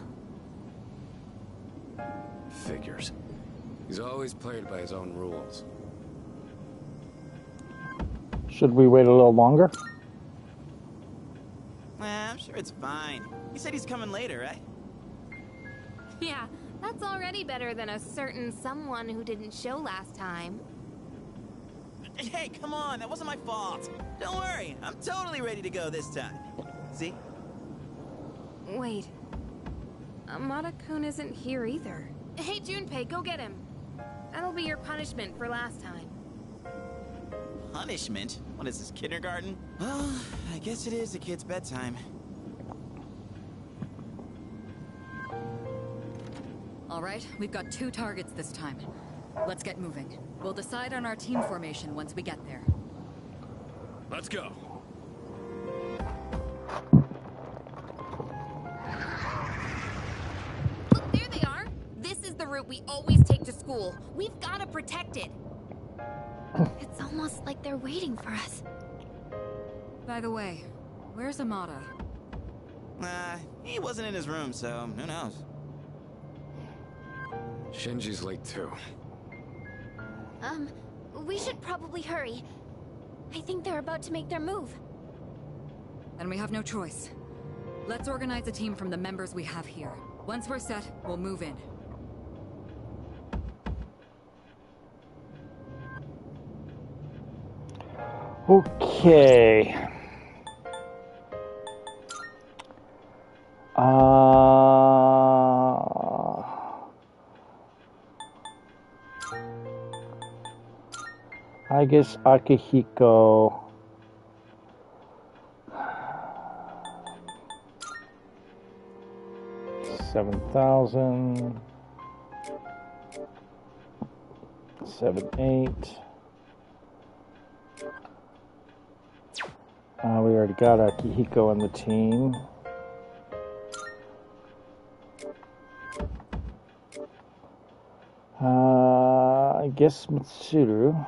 Figures. He's always played by his own rules. Should we wait a little longer? I'm sure it's fine. He said he's coming later, right? Yeah, that's already better than a certain someone who didn't show last time. Hey, come on, that wasn't my fault. Don't worry, I'm totally ready to go this time. See? Wait. Amada-kun isn't here either. Hey, Junpei, go get him. That'll be your punishment for last time. Punishment? What is this, kindergarten? Well, I guess it is a kid's bedtime. All right, we've got 2 targets this time. Let's get moving. We'll decide on our team formation once we get there. Let's go. Look, there they are. This is the route we always take to school. We've got to protect it. It's almost like they're waiting for us. By the way, where's Amada? He wasn't in his room, so who knows? Shinji's late too. We should probably hurry. I think they're about to make their move. Then we have no choice. Let's organize a team from the members we have here. Once we're set, we'll move in. Okay. I guess Akihiko. $7,000. 7,800. We already got Akihiko on the team. I guess Mitsuru.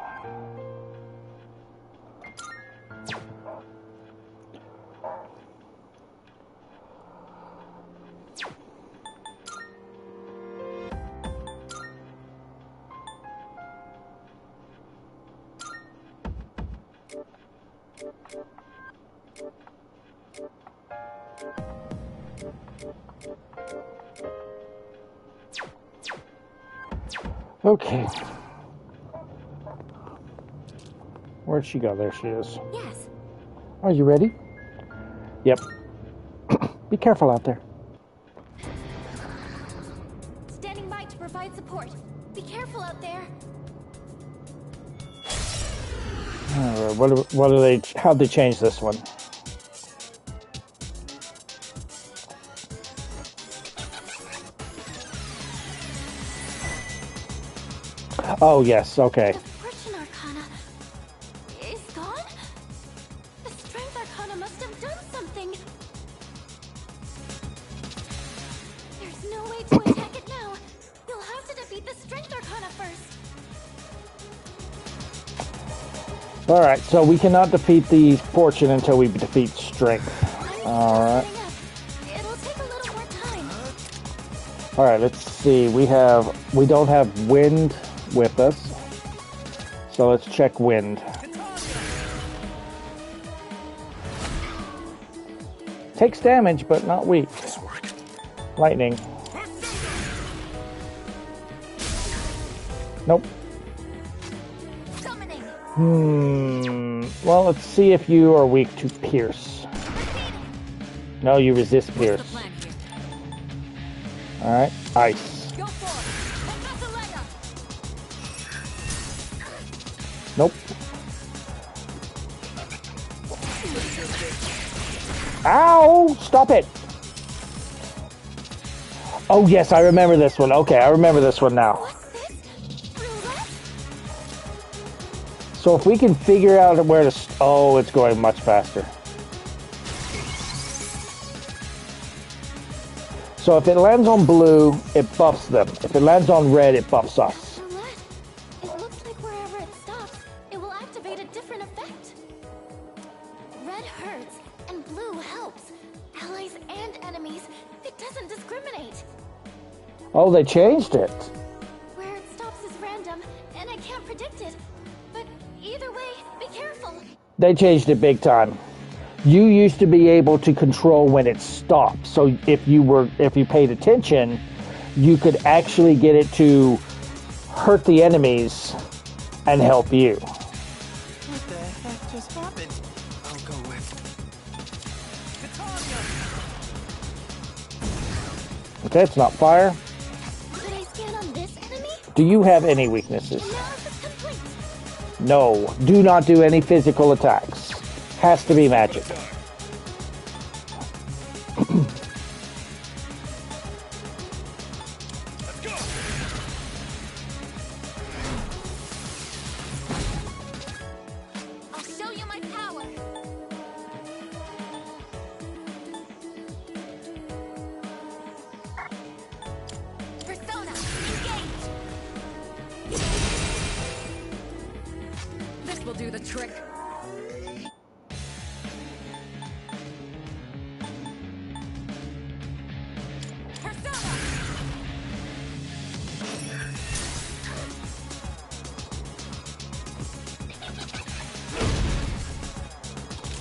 Okay. Where'd she go? There she is. Yes. Are you ready? Yep. Be careful out there. Standing by to provide support. Be careful out there. What are they? How'd they change this one? Oh yes, okay. The Fortune Arcana is gone? The Strength Arcana must have done something. There's no way to attack it now. You'll have to defeat the Strength Arcana first. Alright, so we cannot defeat the Fortune until we defeat Strength. Alright. It'll take a little more time. Alright, let's see. We don't have Wind with us. So let's check Wind. Takes damage, but not weak. Lightning. Nope. Well, let's see if you are weak to Pierce. No, you resist Pierce. Alright, Ice. Nope. Ow! Stop it! Oh yes, I remember this one. Okay, I remember this one now. So if we can figure out where to... Oh, it's going much faster. So if it lands on blue, it buffs them. If it lands on red, it buffs us. It looks like wherever it stops, it will activate a different effect. Red hurts, and blue helps. Allies and enemies. It doesn't discriminate. Oh, they changed it. Where it stops is random, and I can't predict it. But either way, be careful. They changed it big time. You used to be able to control when it stopped. So if you paid attention, you could actually get it to hurt the enemies and help you. What the heck just happened? I'll go with Okay, it's not fire. Should I scan on this enemy? Do you have any weaknesses? No, do not do any physical attacks. Has to be magic. I'll show you my power. Persona, engage. This will do the trick.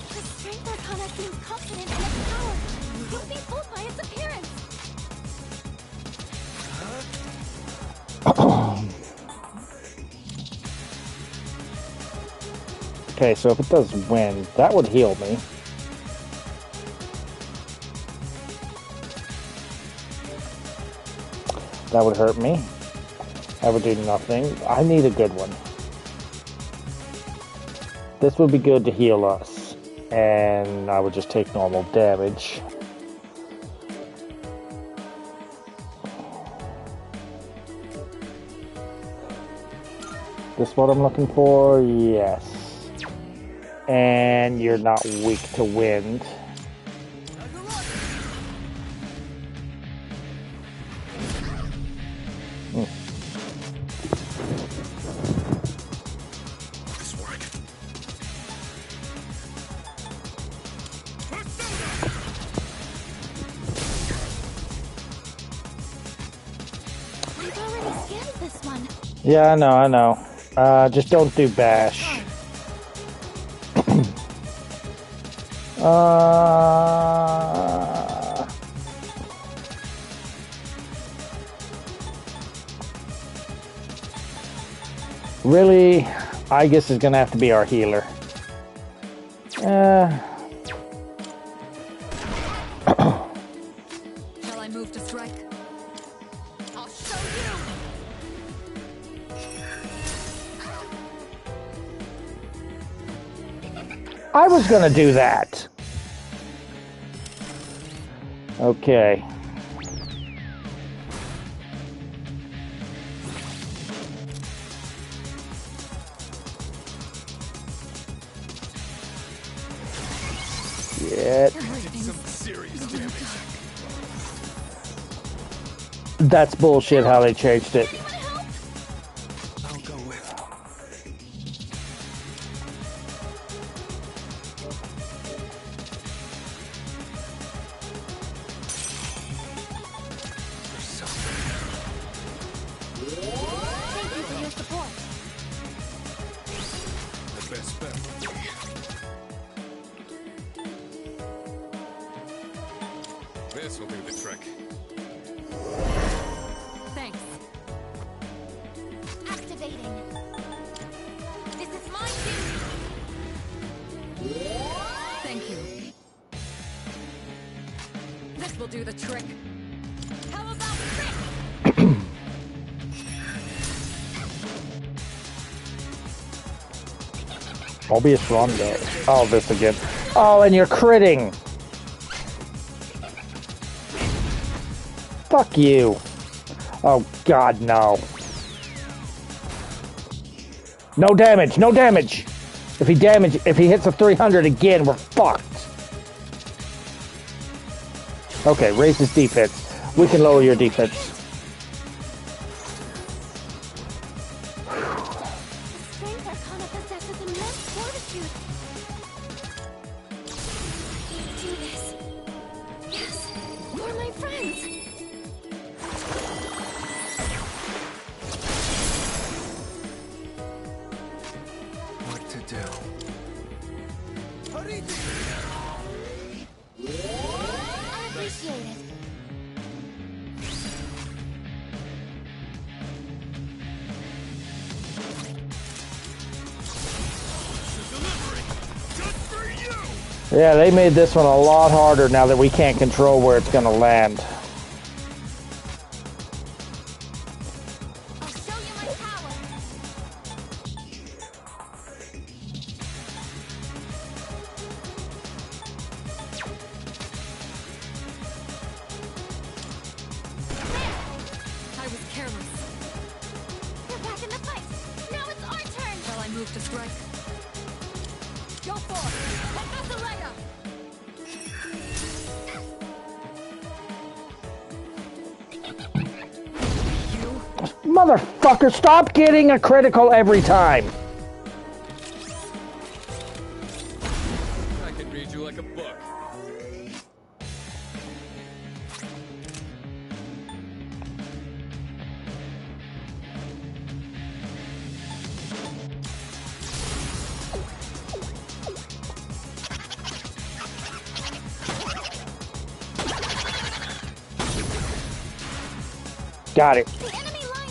The Strength Arcana seems confident in its power. You'll be fooled by its appearance. Okay, so if it does wind, that would heal me. That would hurt me. That would do nothing. I need a good one. This would be good to heal us. And I would just take normal damage. This what I'm looking for? Yes. And you're not weak to wind. I've already scanned this one. Yeah, I know. Just don't do bash. Really, I guess is gonna have to be our healer. Shall I move to strike? I'll show you! I was gonna do that. Okay. Shit. Some serious damage. That's bullshit how they changed it. I'll go with. Thank you for your support. The best bet. This will do the trick. Thanks. Activating. This is my duty. Thank you. This will do the trick. How about trick? Mobius Rondo. Oh, this again. Oh, and you're critting. Fuck you. Oh, God, no. No damage, no damage. If he hits a 300 again, we're fucked. Okay, raise his defense. We can lower your defense. Strength Arcana possesses immense fortitude. Let's do this. Yes, for my friends. What to do? I appreciate it. Yeah, they made this one a lot harder now that we can't control where it's gonna land. I'll show you my power. I was careless. We're back in the fight. Now it's our turn. Shall I move to strike? Go for it. Let us leg up. Motherfucker, stop getting a critical every time. I can read you like a book. Got it. The enemy line.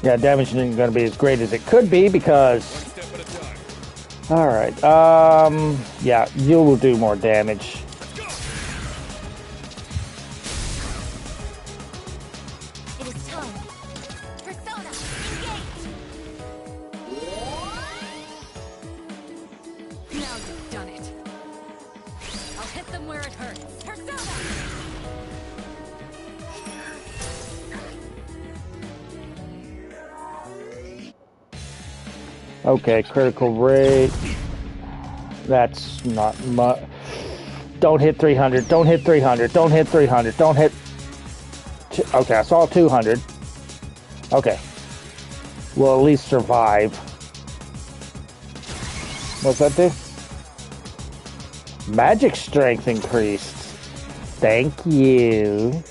Yeah, damage isn't going to be as great as it could be because... Alright, yeah, you will do more damage. It is time. Persona, engage. Now you've done it. I'll hit them where it hurts. Persona. Okay, critical rate. That's not much. Don't hit 300. Don't hit 300. Don't hit 300. Don't hit... Okay, I saw 200. Okay. We'll at least survive. What's that do? Magic strength increased. Thank you.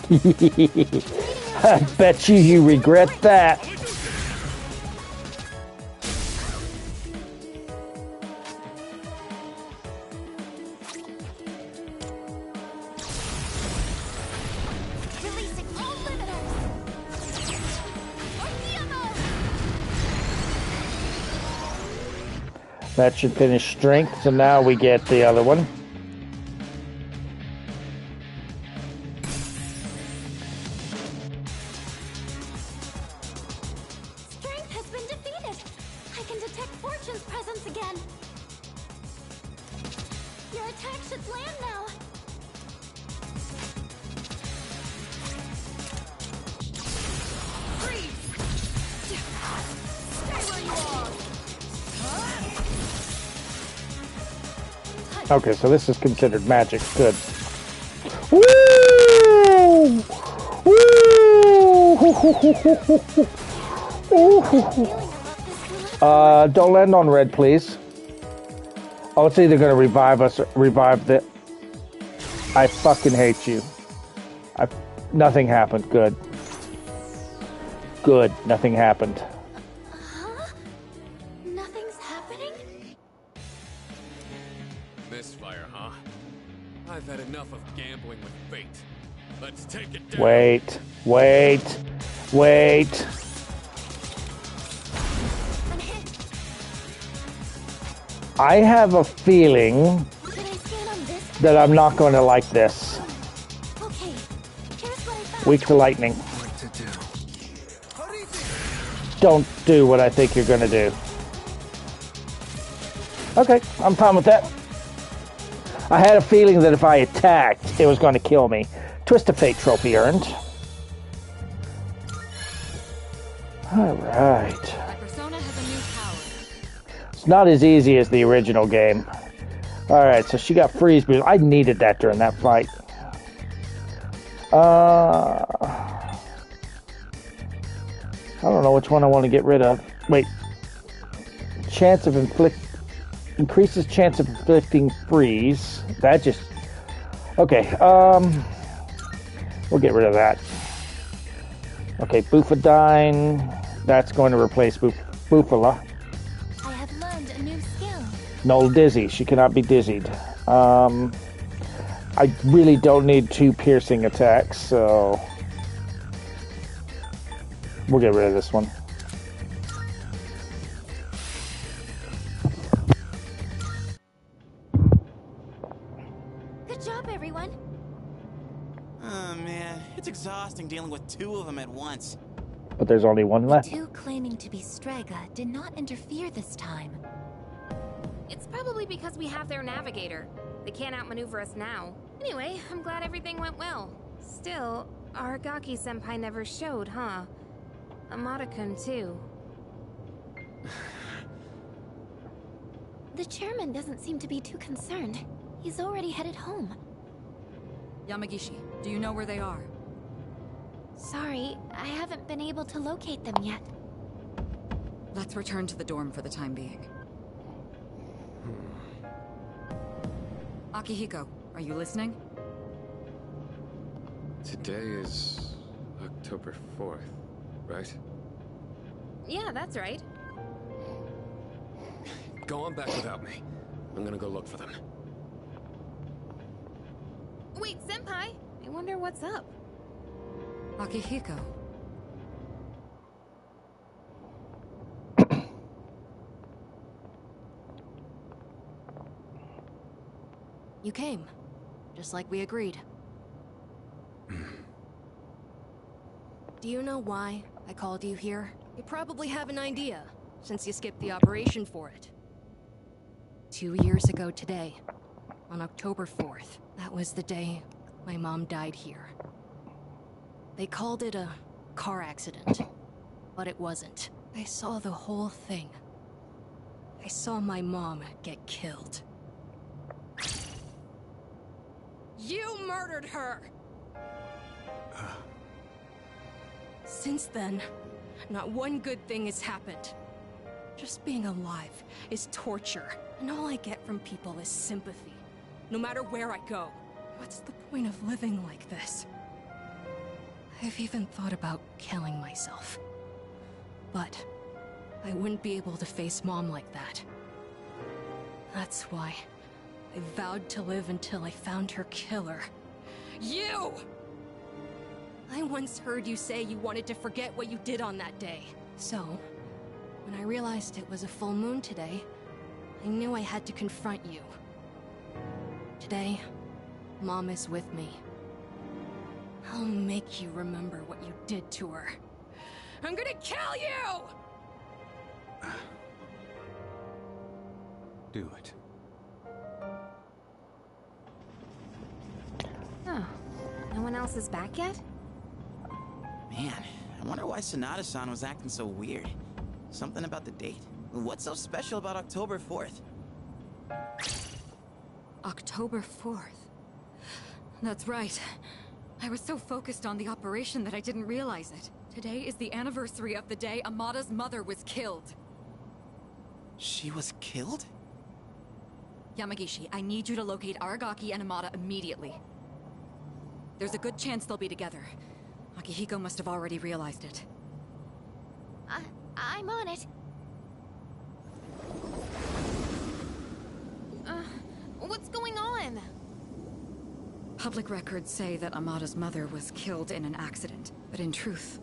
I bet you regret that. Releasing all limiters. That should finish strength, so now we get the other one. Strength has been defeated. I can detect Fortune's presence again. Your attack should land now. Freeze! Stay where you are. Okay, so this is considered magic. Good. Woo! Woo! Don't land on red, please. Oh, it's either gonna revive us or revive the... I fucking hate you. Nothing happened. Good. Good. Nothing happened. Nothing's happening? Misfire, huh? I've had enough of gambling with fate. Let's take it down. Wait. Wait. Wait. I have a feeling that I'm not going to like this. Okay, here's what I found. Weak to lightning. Don't do what I think you're going to do. Okay, I'm fine with that. I had a feeling that if I attacked, it was going to kill me. Twist of Fate trophy earned. All right. My persona has a new power. It's not as easy as the original game. All right, so she got freeze boost. I needed that during that fight. I don't know which one I want to get rid of. Wait. Chance of increases chance of inflicting freeze. That just... Okay, we'll get rid of that. Okay, Boofadine. That's going to replace Boofala. I have learned a new skill. No dizzy. She cannot be dizzied. I really don't need 2 piercing attacks, so... We'll get rid of this one. Good job, everyone. Oh man, it's exhausting dealing with 2 of them at once. But there's only one left. The 2 claiming to be Strega did not interfere this time. It's probably because we have their navigator. They can't outmaneuver us now. Anyway, I'm glad everything went well. Still, Aragaki-senpai never showed, huh? Amada-kun, too. The chairman doesn't seem to be too concerned. He's already headed home. Yamagishi, do you know where they are? Sorry, I haven't been able to locate them yet. Let's return to the dorm for the time being. Akihiko, are you listening? Today is October 4th, right? Yeah, that's right. Go on back without me. I'm gonna go look for them. Wait, senpai! I wonder what's up. Akihiko. You came, just like we agreed. Do you know why I called you here? You probably have an idea, since you skipped the operation for it. 2 years ago today, on October 4th, that was the day my mom died here. They called it a car accident, but it wasn't. I saw the whole thing. I saw my mom get killed. You murdered her! Since then, not one good thing has happened. Just being alive is torture, and all I get from people is sympathy, no matter where I go. What's the point of living like this? I've even thought about killing myself. But I wouldn't be able to face Mom like that. That's why I vowed to live until I found her killer. You! I once heard you say you wanted to forget what you did on that day. So, when I realized it was a full moon today, I knew I had to confront you. Today, Mom is with me. I'll make you remember what you did to her. I'm gonna kill you! Do it. Oh, no one else is back yet? Man, I wonder why Sonata-san was acting so weird. Something about the date? What's so special about October 4th? October 4th. That's right. I was so focused on the operation that I didn't realize it. Today is the anniversary of the day Amada's mother was killed. She was killed? Yamagishi, I need you to locate Aragaki and Amada immediately. There's a good chance they'll be together. Akihiko must have already realized it. I'm on it. What's going on? Public records say that Amada's mother was killed in an accident, but in truth,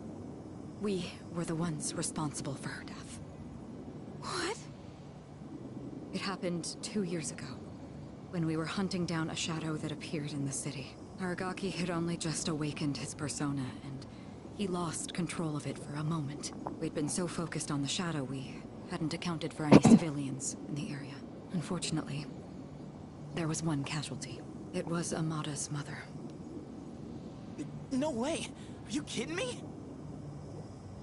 we were the ones responsible for her death. What? It happened 2 years ago, when we were hunting down a shadow that appeared in the city. Aragaki had only just awakened his persona, and he lost control of it for a moment. We'd been so focused on the shadow, we hadn't accounted for any civilians in the area. Unfortunately, there was one casualty. It was Amada's mother. No way! Are you kidding me?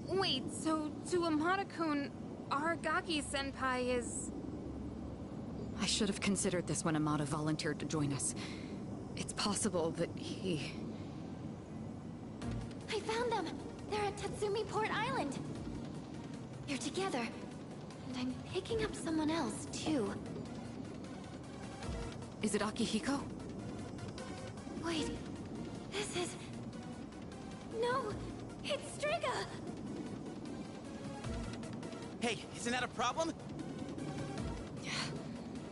Wait, so to Amada-kun, Aragaki-senpai is... I should have considered this when Amada volunteered to join us. It's possible that he... I found them! They're at Tatsumi Port Island! They're together. And I'm picking up someone else, too. Is it Akihiko? Wait, this is... No, it's Striga! Hey, isn't that a problem?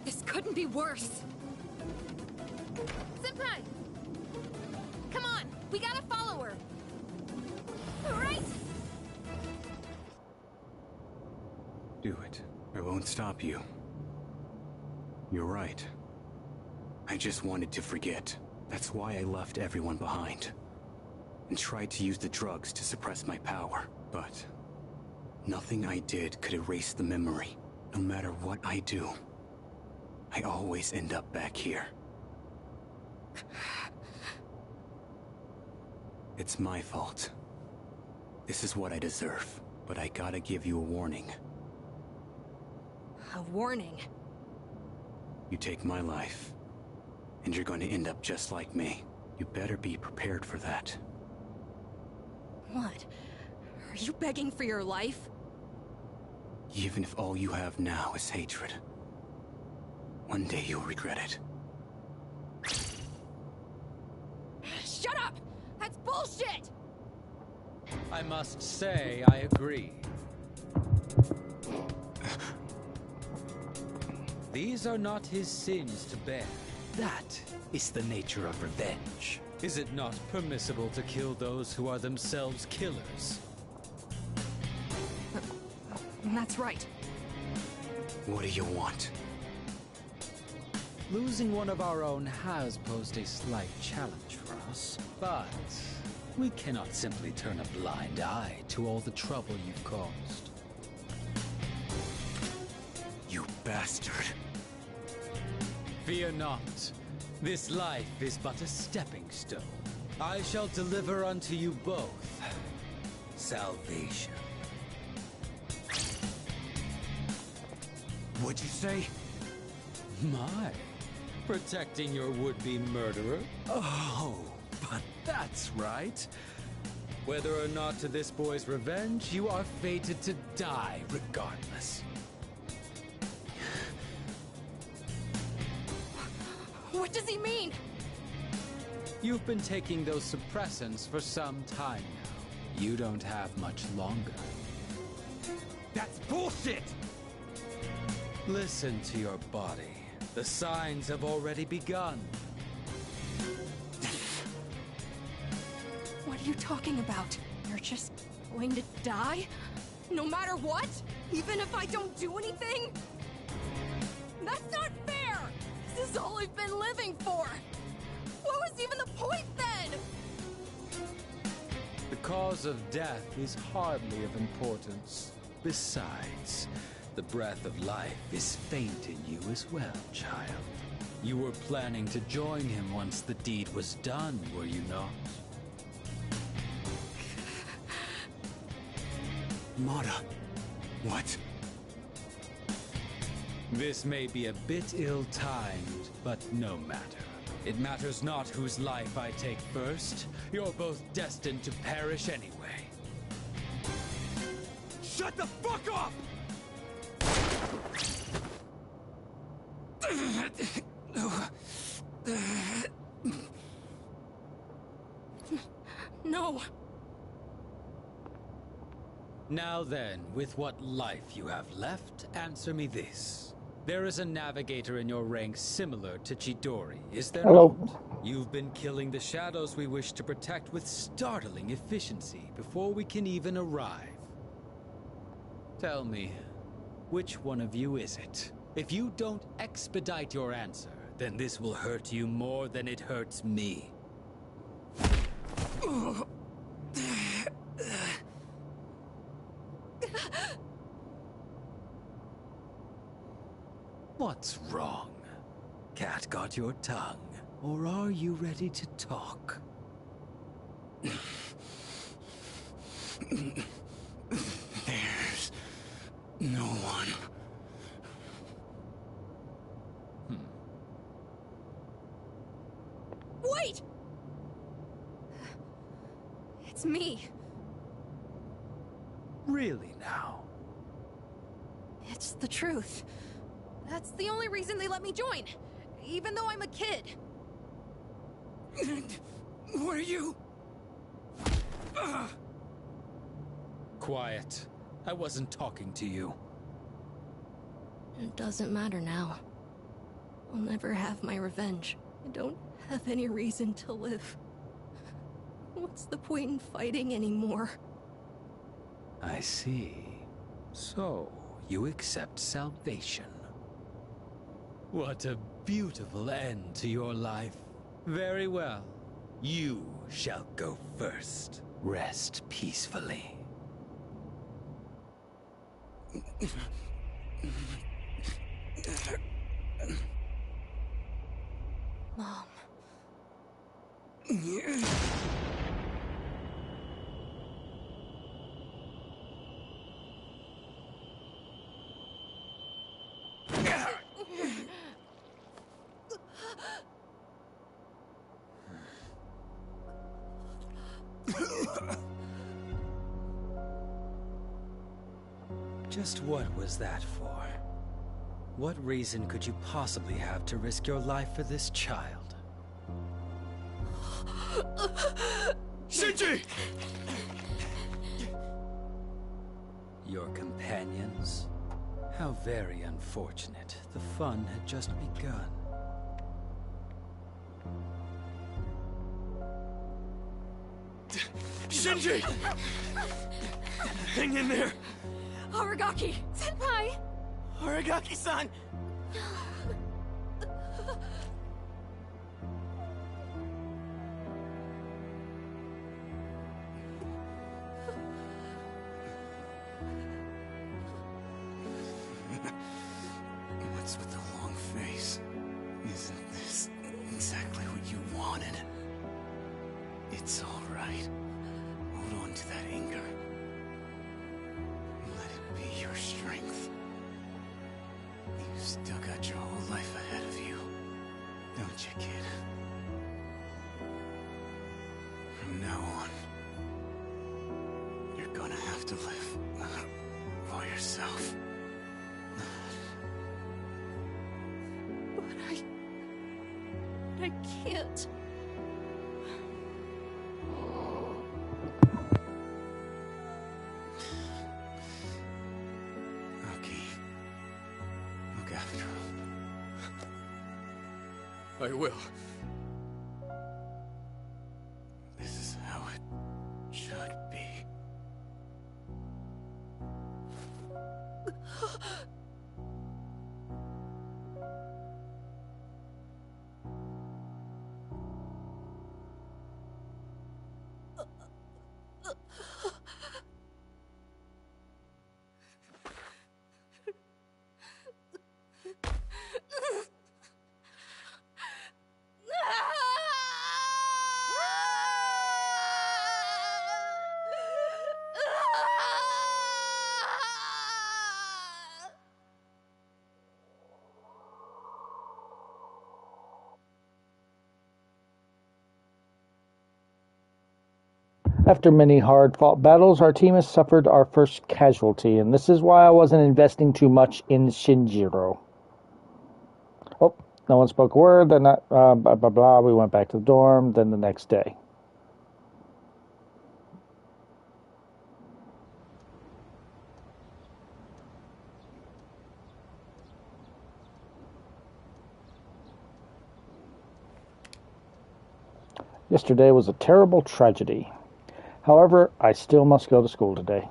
This couldn't be worse. Senpai! Come on, we gotta follow her. Right! Do it. I won't stop you. You're right. I just wanted to forget. That's why I left everyone behind. And tried to use the drugs to suppress my power. But nothing I did could erase the memory. No matter what I do, I always end up back here. It's my fault. This is what I deserve. But I gotta give you a warning. A warning? You take my life, and you're going to end up just like me. You better be prepared for that. What? Are you begging for your life? Even if all you have now is hatred, one day you'll regret it. Shut up! That's bullshit! I must say, I agree. These are not his sins to bear. That is the nature of revenge. Is it not permissible to kill those who are themselves killers? That's right. What do you want? Losing one of our own has posed a slight challenge for us, but we cannot simply turn a blind eye to all the trouble you've caused. You bastard. Fear not. This life is but a stepping stone. I shall deliver unto you both salvation. What'd you say? My, protecting your would-be murderer? Oh, but that's right. Whether or not to this boy's revenge, you are fated to die regardless. What does he mean? You've been taking those suppressants for some time now. You don't have much longer. That's bullshit! Listen to your body. The signs have already begun. What are you talking about? You're just going to die? No matter what? Even if I don't do anything? That's not fair! This is all I've been living for! What was even the point then? The cause of death is hardly of importance. Besides, the breath of life is faint in you as well, child. You were planning to join him once the deed was done, were you not? Mata. What? This may be a bit ill-timed, but no matter. It matters not whose life I take first. You're both destined to perish anyway. Shut the fuck up! No. Now then, with what life you have left, answer me this. There is a navigator in your ranks similar to Chidori, is there Hello. not? You've been killing the shadows we wish to protect with startling efficiency before we can even arrive. Tell me, which one of you is it? If you don't expedite your answer, then this will hurt you more than it hurts me. What's wrong? Cat got your tongue, or are you ready to talk? There's no one. Wait! It's me. Really now? It's the truth. That's the only reason they let me join, even though I'm a kid. What are you? Quiet. I wasn't talking to you. It doesn't matter now. I'll never have my revenge. I don't have any reason to live. What's the point in fighting anymore? I see. So, you accept salvation. What a beautiful end to your life. Very well. You shall go first. Rest peacefully. Mom. Just what was that for? What reason could you possibly have to risk your life for this child? Shinji! Your companions? How very unfortunate. The fun had just begun. Shinji! Hang in there! Aragaki! Senpai! Aragaki-san! What's with the long face? Isn't this exactly what you wanted? It's all right. Hold on to that anger. Let it be your strength. You've still got your whole life ahead of you, don't you, kid? From now on, you're gonna have to live for yourself. But I can't. I will. This is how it should be. After many hard-fought battles, our team has suffered our first casualty, and this is why I wasn't investing too much in Shinjiro. Oh, no one spoke a word, then blah, blah, blah. We went back to the dorm, then the next day. Yesterday was a terrible tragedy. However, I still must go to school today.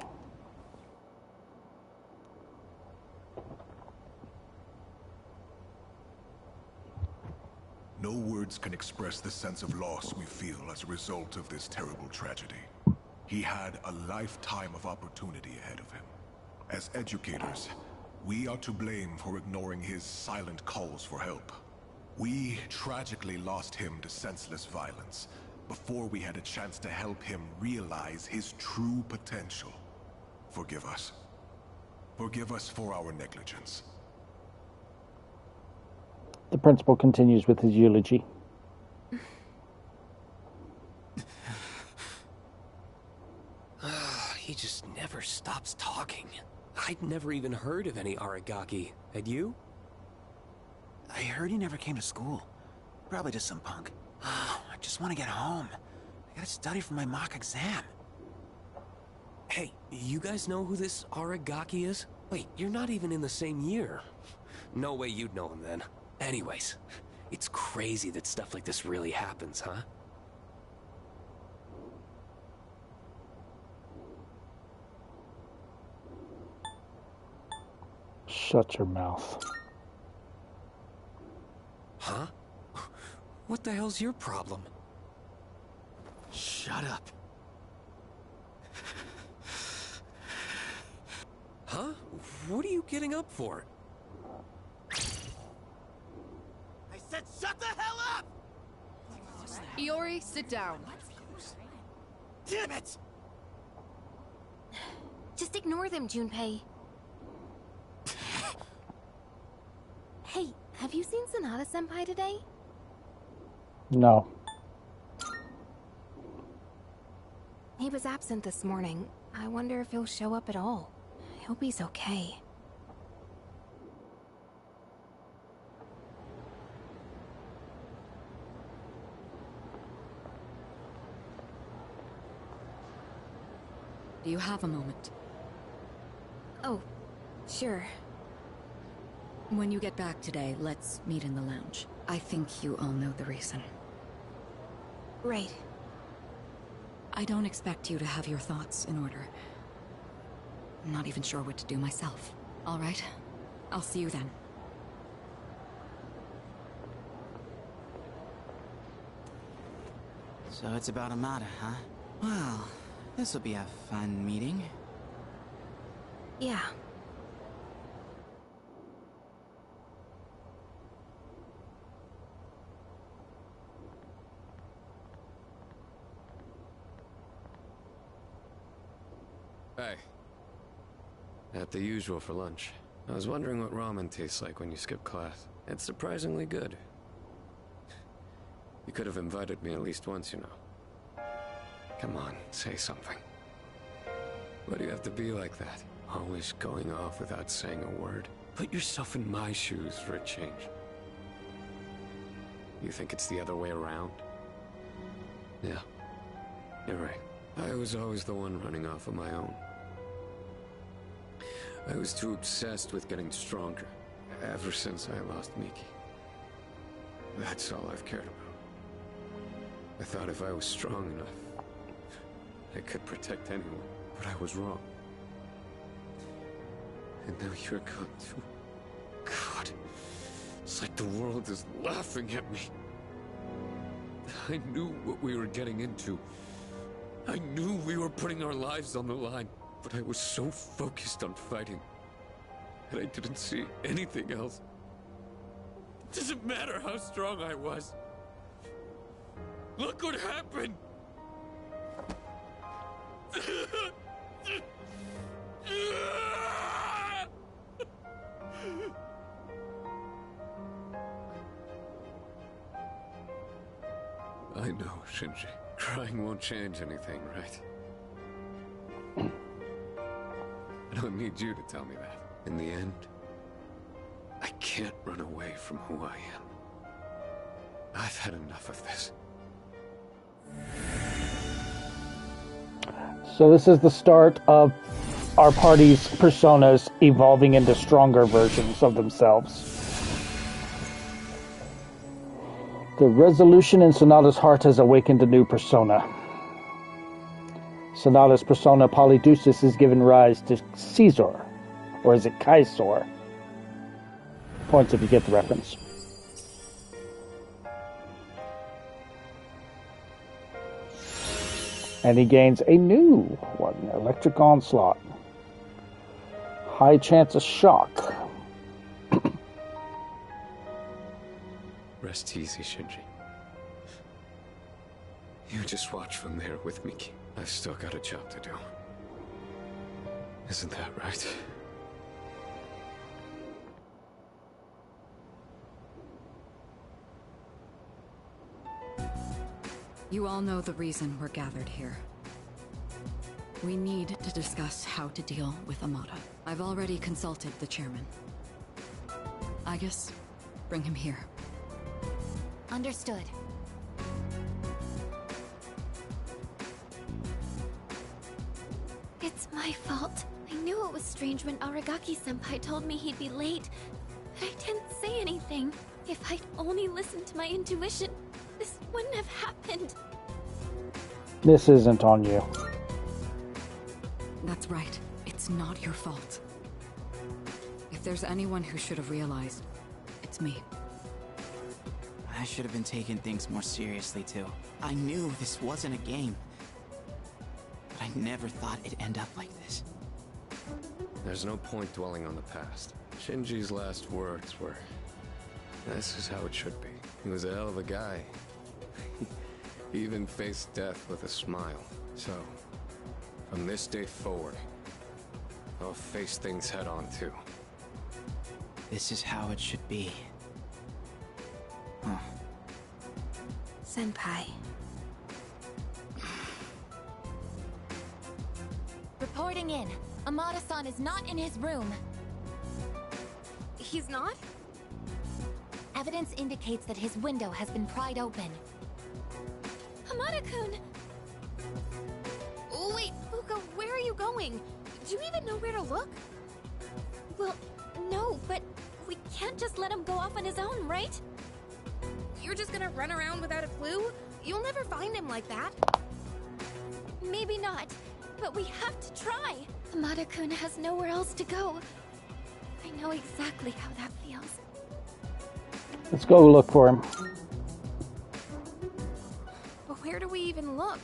No words can express the sense of loss we feel as a result of this terrible tragedy. He had a lifetime of opportunity ahead of him. As educators, we are to blame for ignoring his silent calls for help. We tragically lost him to senseless violence before we had a chance to help him realize his true potential. Forgive us. Forgive us for our negligence. The principal continues with his eulogy. He just never stops talking. I'd never even heard of any Aragaki. Had you? I heard he never came to school. Probably just some punk. I just want to get home. I gotta study for my mock exam. Hey, you guys know who this Aragaki is? Wait, you're not even in the same year. No way you'd know him then. Anyways, it's crazy that stuff like this really happens, huh? Shut your mouth. Huh? What the hell's your problem? Shut up. Huh? What are you getting up for? I said shut the hell up! Iori, sit down. Damn it! Just ignore them, Junpei. Hey, have you seen Sonata-senpai today? No. He was absent this morning. I wonder if he'll show up at all. I hope he's okay. Do you have a moment? Oh, sure. When you get back today, let's meet in the lounge. I think you all know the reason. Right. I don't expect you to have your thoughts in order. I'm not even sure what to do myself. All right? I'll see you then. So it's about Amada, huh? Well, this'll be a fun meeting. Yeah. Hey. At the usual for lunch. I was wondering what ramen tastes like when you skip class. It's surprisingly good. You could have invited me at least once, you know. Come on, say something. Why do you have to be like that? Always going off without saying a word. Put yourself in my shoes for a change. You think it's the other way around? Yeah, you're right. I was always the one running off on my own. I was too obsessed with getting stronger, ever since I lost Miki. That's all I've cared about. I thought if I was strong enough, I could protect anyone, but I was wrong. And now you're gone too. God, it's like the world is laughing at me. I knew what we were getting into. I knew we were putting our lives on the line, but I was so focused on fighting that I didn't see anything else. It doesn't matter how strong I was. Look what happened! I know, Shinji. Crying won't change anything, right? I don't need you to tell me that. In the end, I can't run away from who I am. I've had enough of this. So this is the start of our party's personas evolving into stronger versions of themselves. The resolution in Sonata's heart has awakened a new persona. Sonata's persona Polydeuces has given rise to Caesar, or is it Kaisor? Points if you get the reference. And he gains a new one, Electric Onslaught. High chance of shock. Rest easy, Shinji. You just watch from there with Miki. I've still got a job to do. Isn't that right? You all know the reason we're gathered here. We need to discuss how to deal with Amada. I've already consulted the chairman. I guess, bring him here. Understood. It's my fault. I knew it was strange when Aragaki-senpai told me he'd be late, but I didn't say anything. If I'd only listened to my intuition, this wouldn't have happened. This isn't on you. That's right. It's not your fault. If there's anyone who should have realized, it's me. I should have been taking things more seriously, too. I knew this wasn't a game. But I never thought it'd end up like this. There's no point dwelling on the past. Shinji's last words were, "This is how it should be." He was a hell of a guy. He even faced death with a smile. So, from this day forward, I'll face things head on too. This is how it should be. Huh. Senpai. Reporting in. Amada-san is not in his room. He's not? Evidence indicates that his window has been pried open. Hamada-kun! Oh, wait, Fuka, where are you going? Do you even know where to look? Well, no, but we can't just let him go off on his own, right? You're just gonna run around without a clue? You'll never find him like that. Maybe not, but we have to try. Hamada-kun has nowhere else to go. I know exactly how that feels. Let's go look for him. But where do we even look?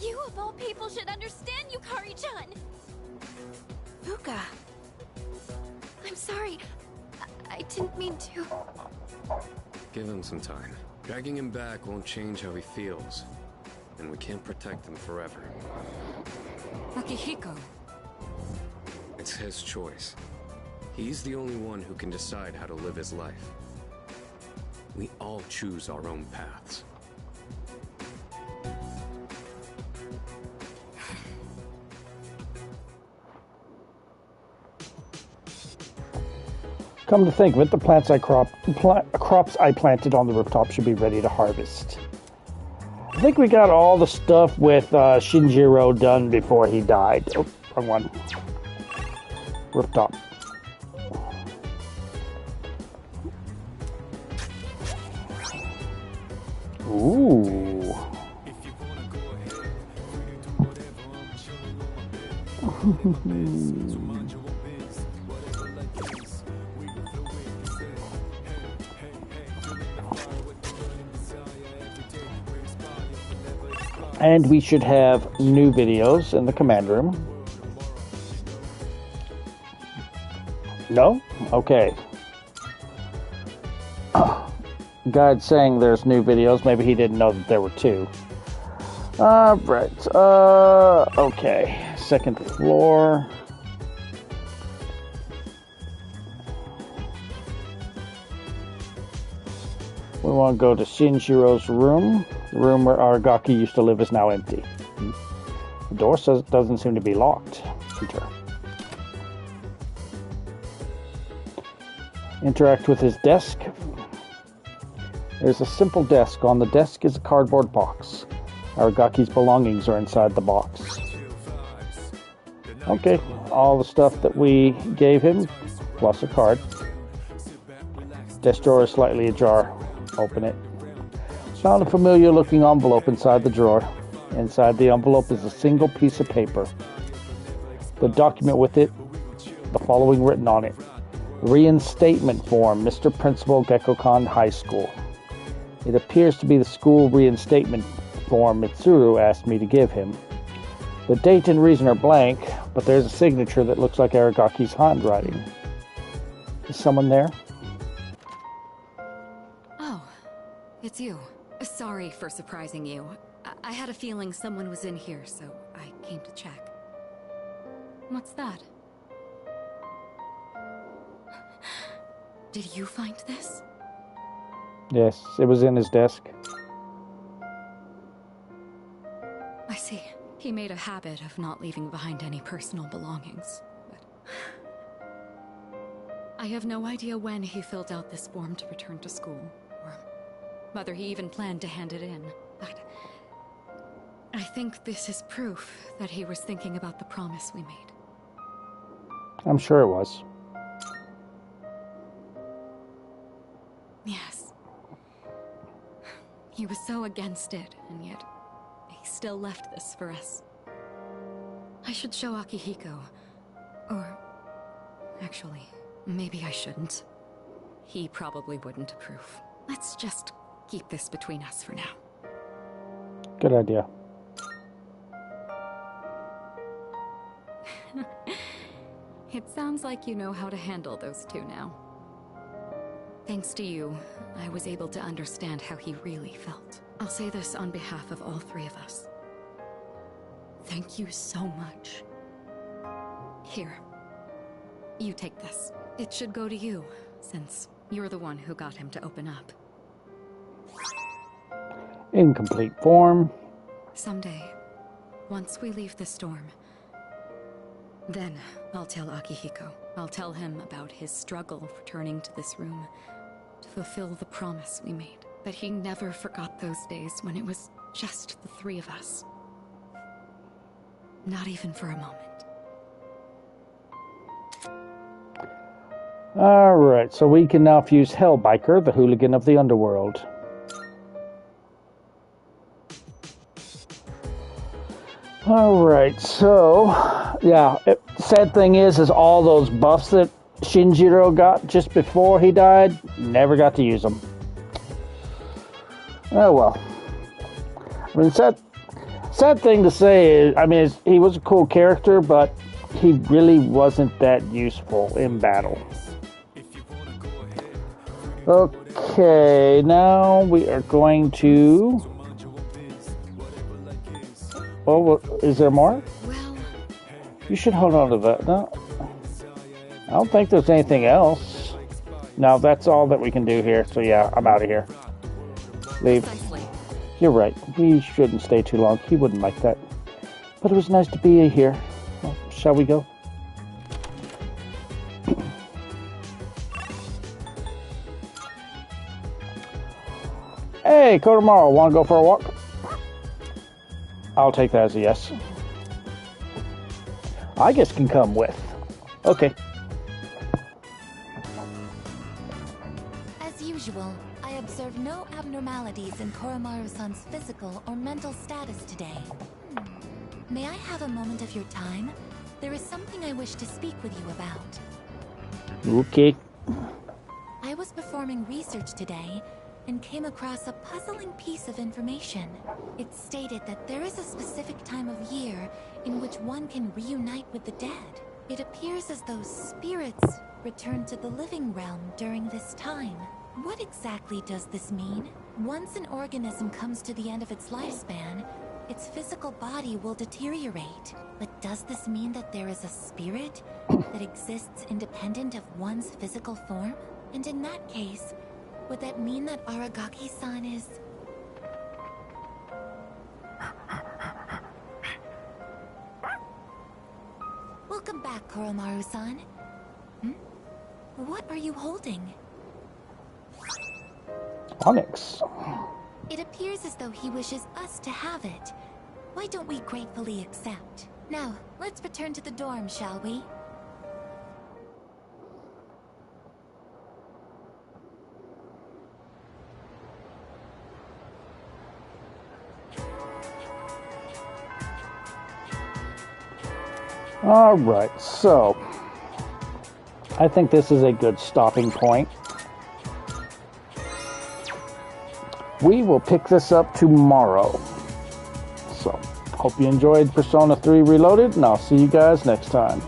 You of all people should understand, Yukari-chan! Fuka. I'm sorry. I didn't mean to. Give him some time. Dragging him back won't change how he feels. And we can't protect him forever. Akihiko. It's his choice. He's the only one who can decide how to live his life. We all choose our own paths. Come to think of it, the crops I planted on the rooftop should be ready to harvest. I think we got all the stuff with Shinjiro done before he died. Oh, wrong one. Rooftop. Ooh. And we should have new videos in the command room. No? Okay. Guide saying there's new videos. Maybe he didn't know that there were two. Right. Okay. Second floor. We want to go to Shinjiro's room. The room where Aragaki used to live is now empty. The door doesn't seem to be locked. Enter. Interact with his desk. There's a simple desk. On the desk is a cardboard box. Aragaki's belongings are inside the box. Okay, all the stuff that we gave him, plus a card. Desk drawer is slightly ajar. Open it. Found a familiar looking envelope inside the drawer. Inside the envelope is a single piece of paper. The document with it, the following written on it. Reinstatement form, Mr. Principal, Gekkokan High School. It appears to be the school reinstatement form Mitsuru asked me to give him. The date and reason are blank, but there's a signature that looks like Aragaki's handwriting. Is someone there? Oh, it's you. Sorry for surprising you. I had a feeling someone was in here, so I came to check. What's that? Did you find this? Yes, it was in his desk. I see. He made a habit of not leaving behind any personal belongings. But I have no idea when he filled out this form to return to school, or whether he even planned to hand it in. But I think this is proof that he was thinking about the promise we made. I'm sure it was. Yes. He was so against it, and yet he still left this for us. I should show Akihiko. Or actually, maybe I shouldn't. He probably wouldn't approve. Let's just keep this between us for now. Good idea. It sounds like you know how to handle those two now. Thanks to you, I was able to understand how he really felt. I'll say this on behalf of all three of us. Thank you so much. Here. You take this. It should go to you, since you're the one who got him to open up. Incomplete form. Someday, once we leave the storm, then I'll tell Akihiko. I'll tell him about his struggle returning to this room to fulfill the promise we made. That he never forgot those days when it was just the three of us. Not even for a moment. Alright, so we can now fuse Hellbiker, the hooligan of the underworld. Alright, so, yeah, sad thing is all those buffs that Shinjiro got just before he died, never got to use them. Oh well. I mean, sad thing to say is, I mean, he was a cool character, but he really wasn't that useful in battle. Okay, now we are going to... Oh, is there more? Well... You should hold on to that. No, I don't think there's anything else. No, that's all that we can do here. So yeah, I'm out of here. Leave. You're right. We shouldn't stay too long. He wouldn't like that. But it was nice to be here. Well, shall we go? Hey, Kodomaro, want to go for a walk? I'll take that as a yes. I guess can come with. Okay. As usual, I I observe no abnormalities in Koromaru-san's physical or mental status today. May I have a moment of your time? There is something I wish to speak with you about. Okay. I was performing research today and came across a puzzling piece of information. It stated that there is a specific time of year in which one can reunite with the dead. It appears as though spirits return to the living realm during this time. What exactly does this mean? Once an organism comes to the end of its lifespan, its physical body will deteriorate. But does this mean that there is a spirit that exists independent of one's physical form? And in that case, would that mean that Aragaki-san is... Welcome back, Koromaru-san. What are you holding? Onyx. It appears as though he wishes us to have it. Why don't we gratefully accept? Now, let's return to the dorm, shall we? Alright, so I think this is a good stopping point. We will pick this up tomorrow. So, hope you enjoyed Persona 3 Reloaded, and I'll see you guys next time.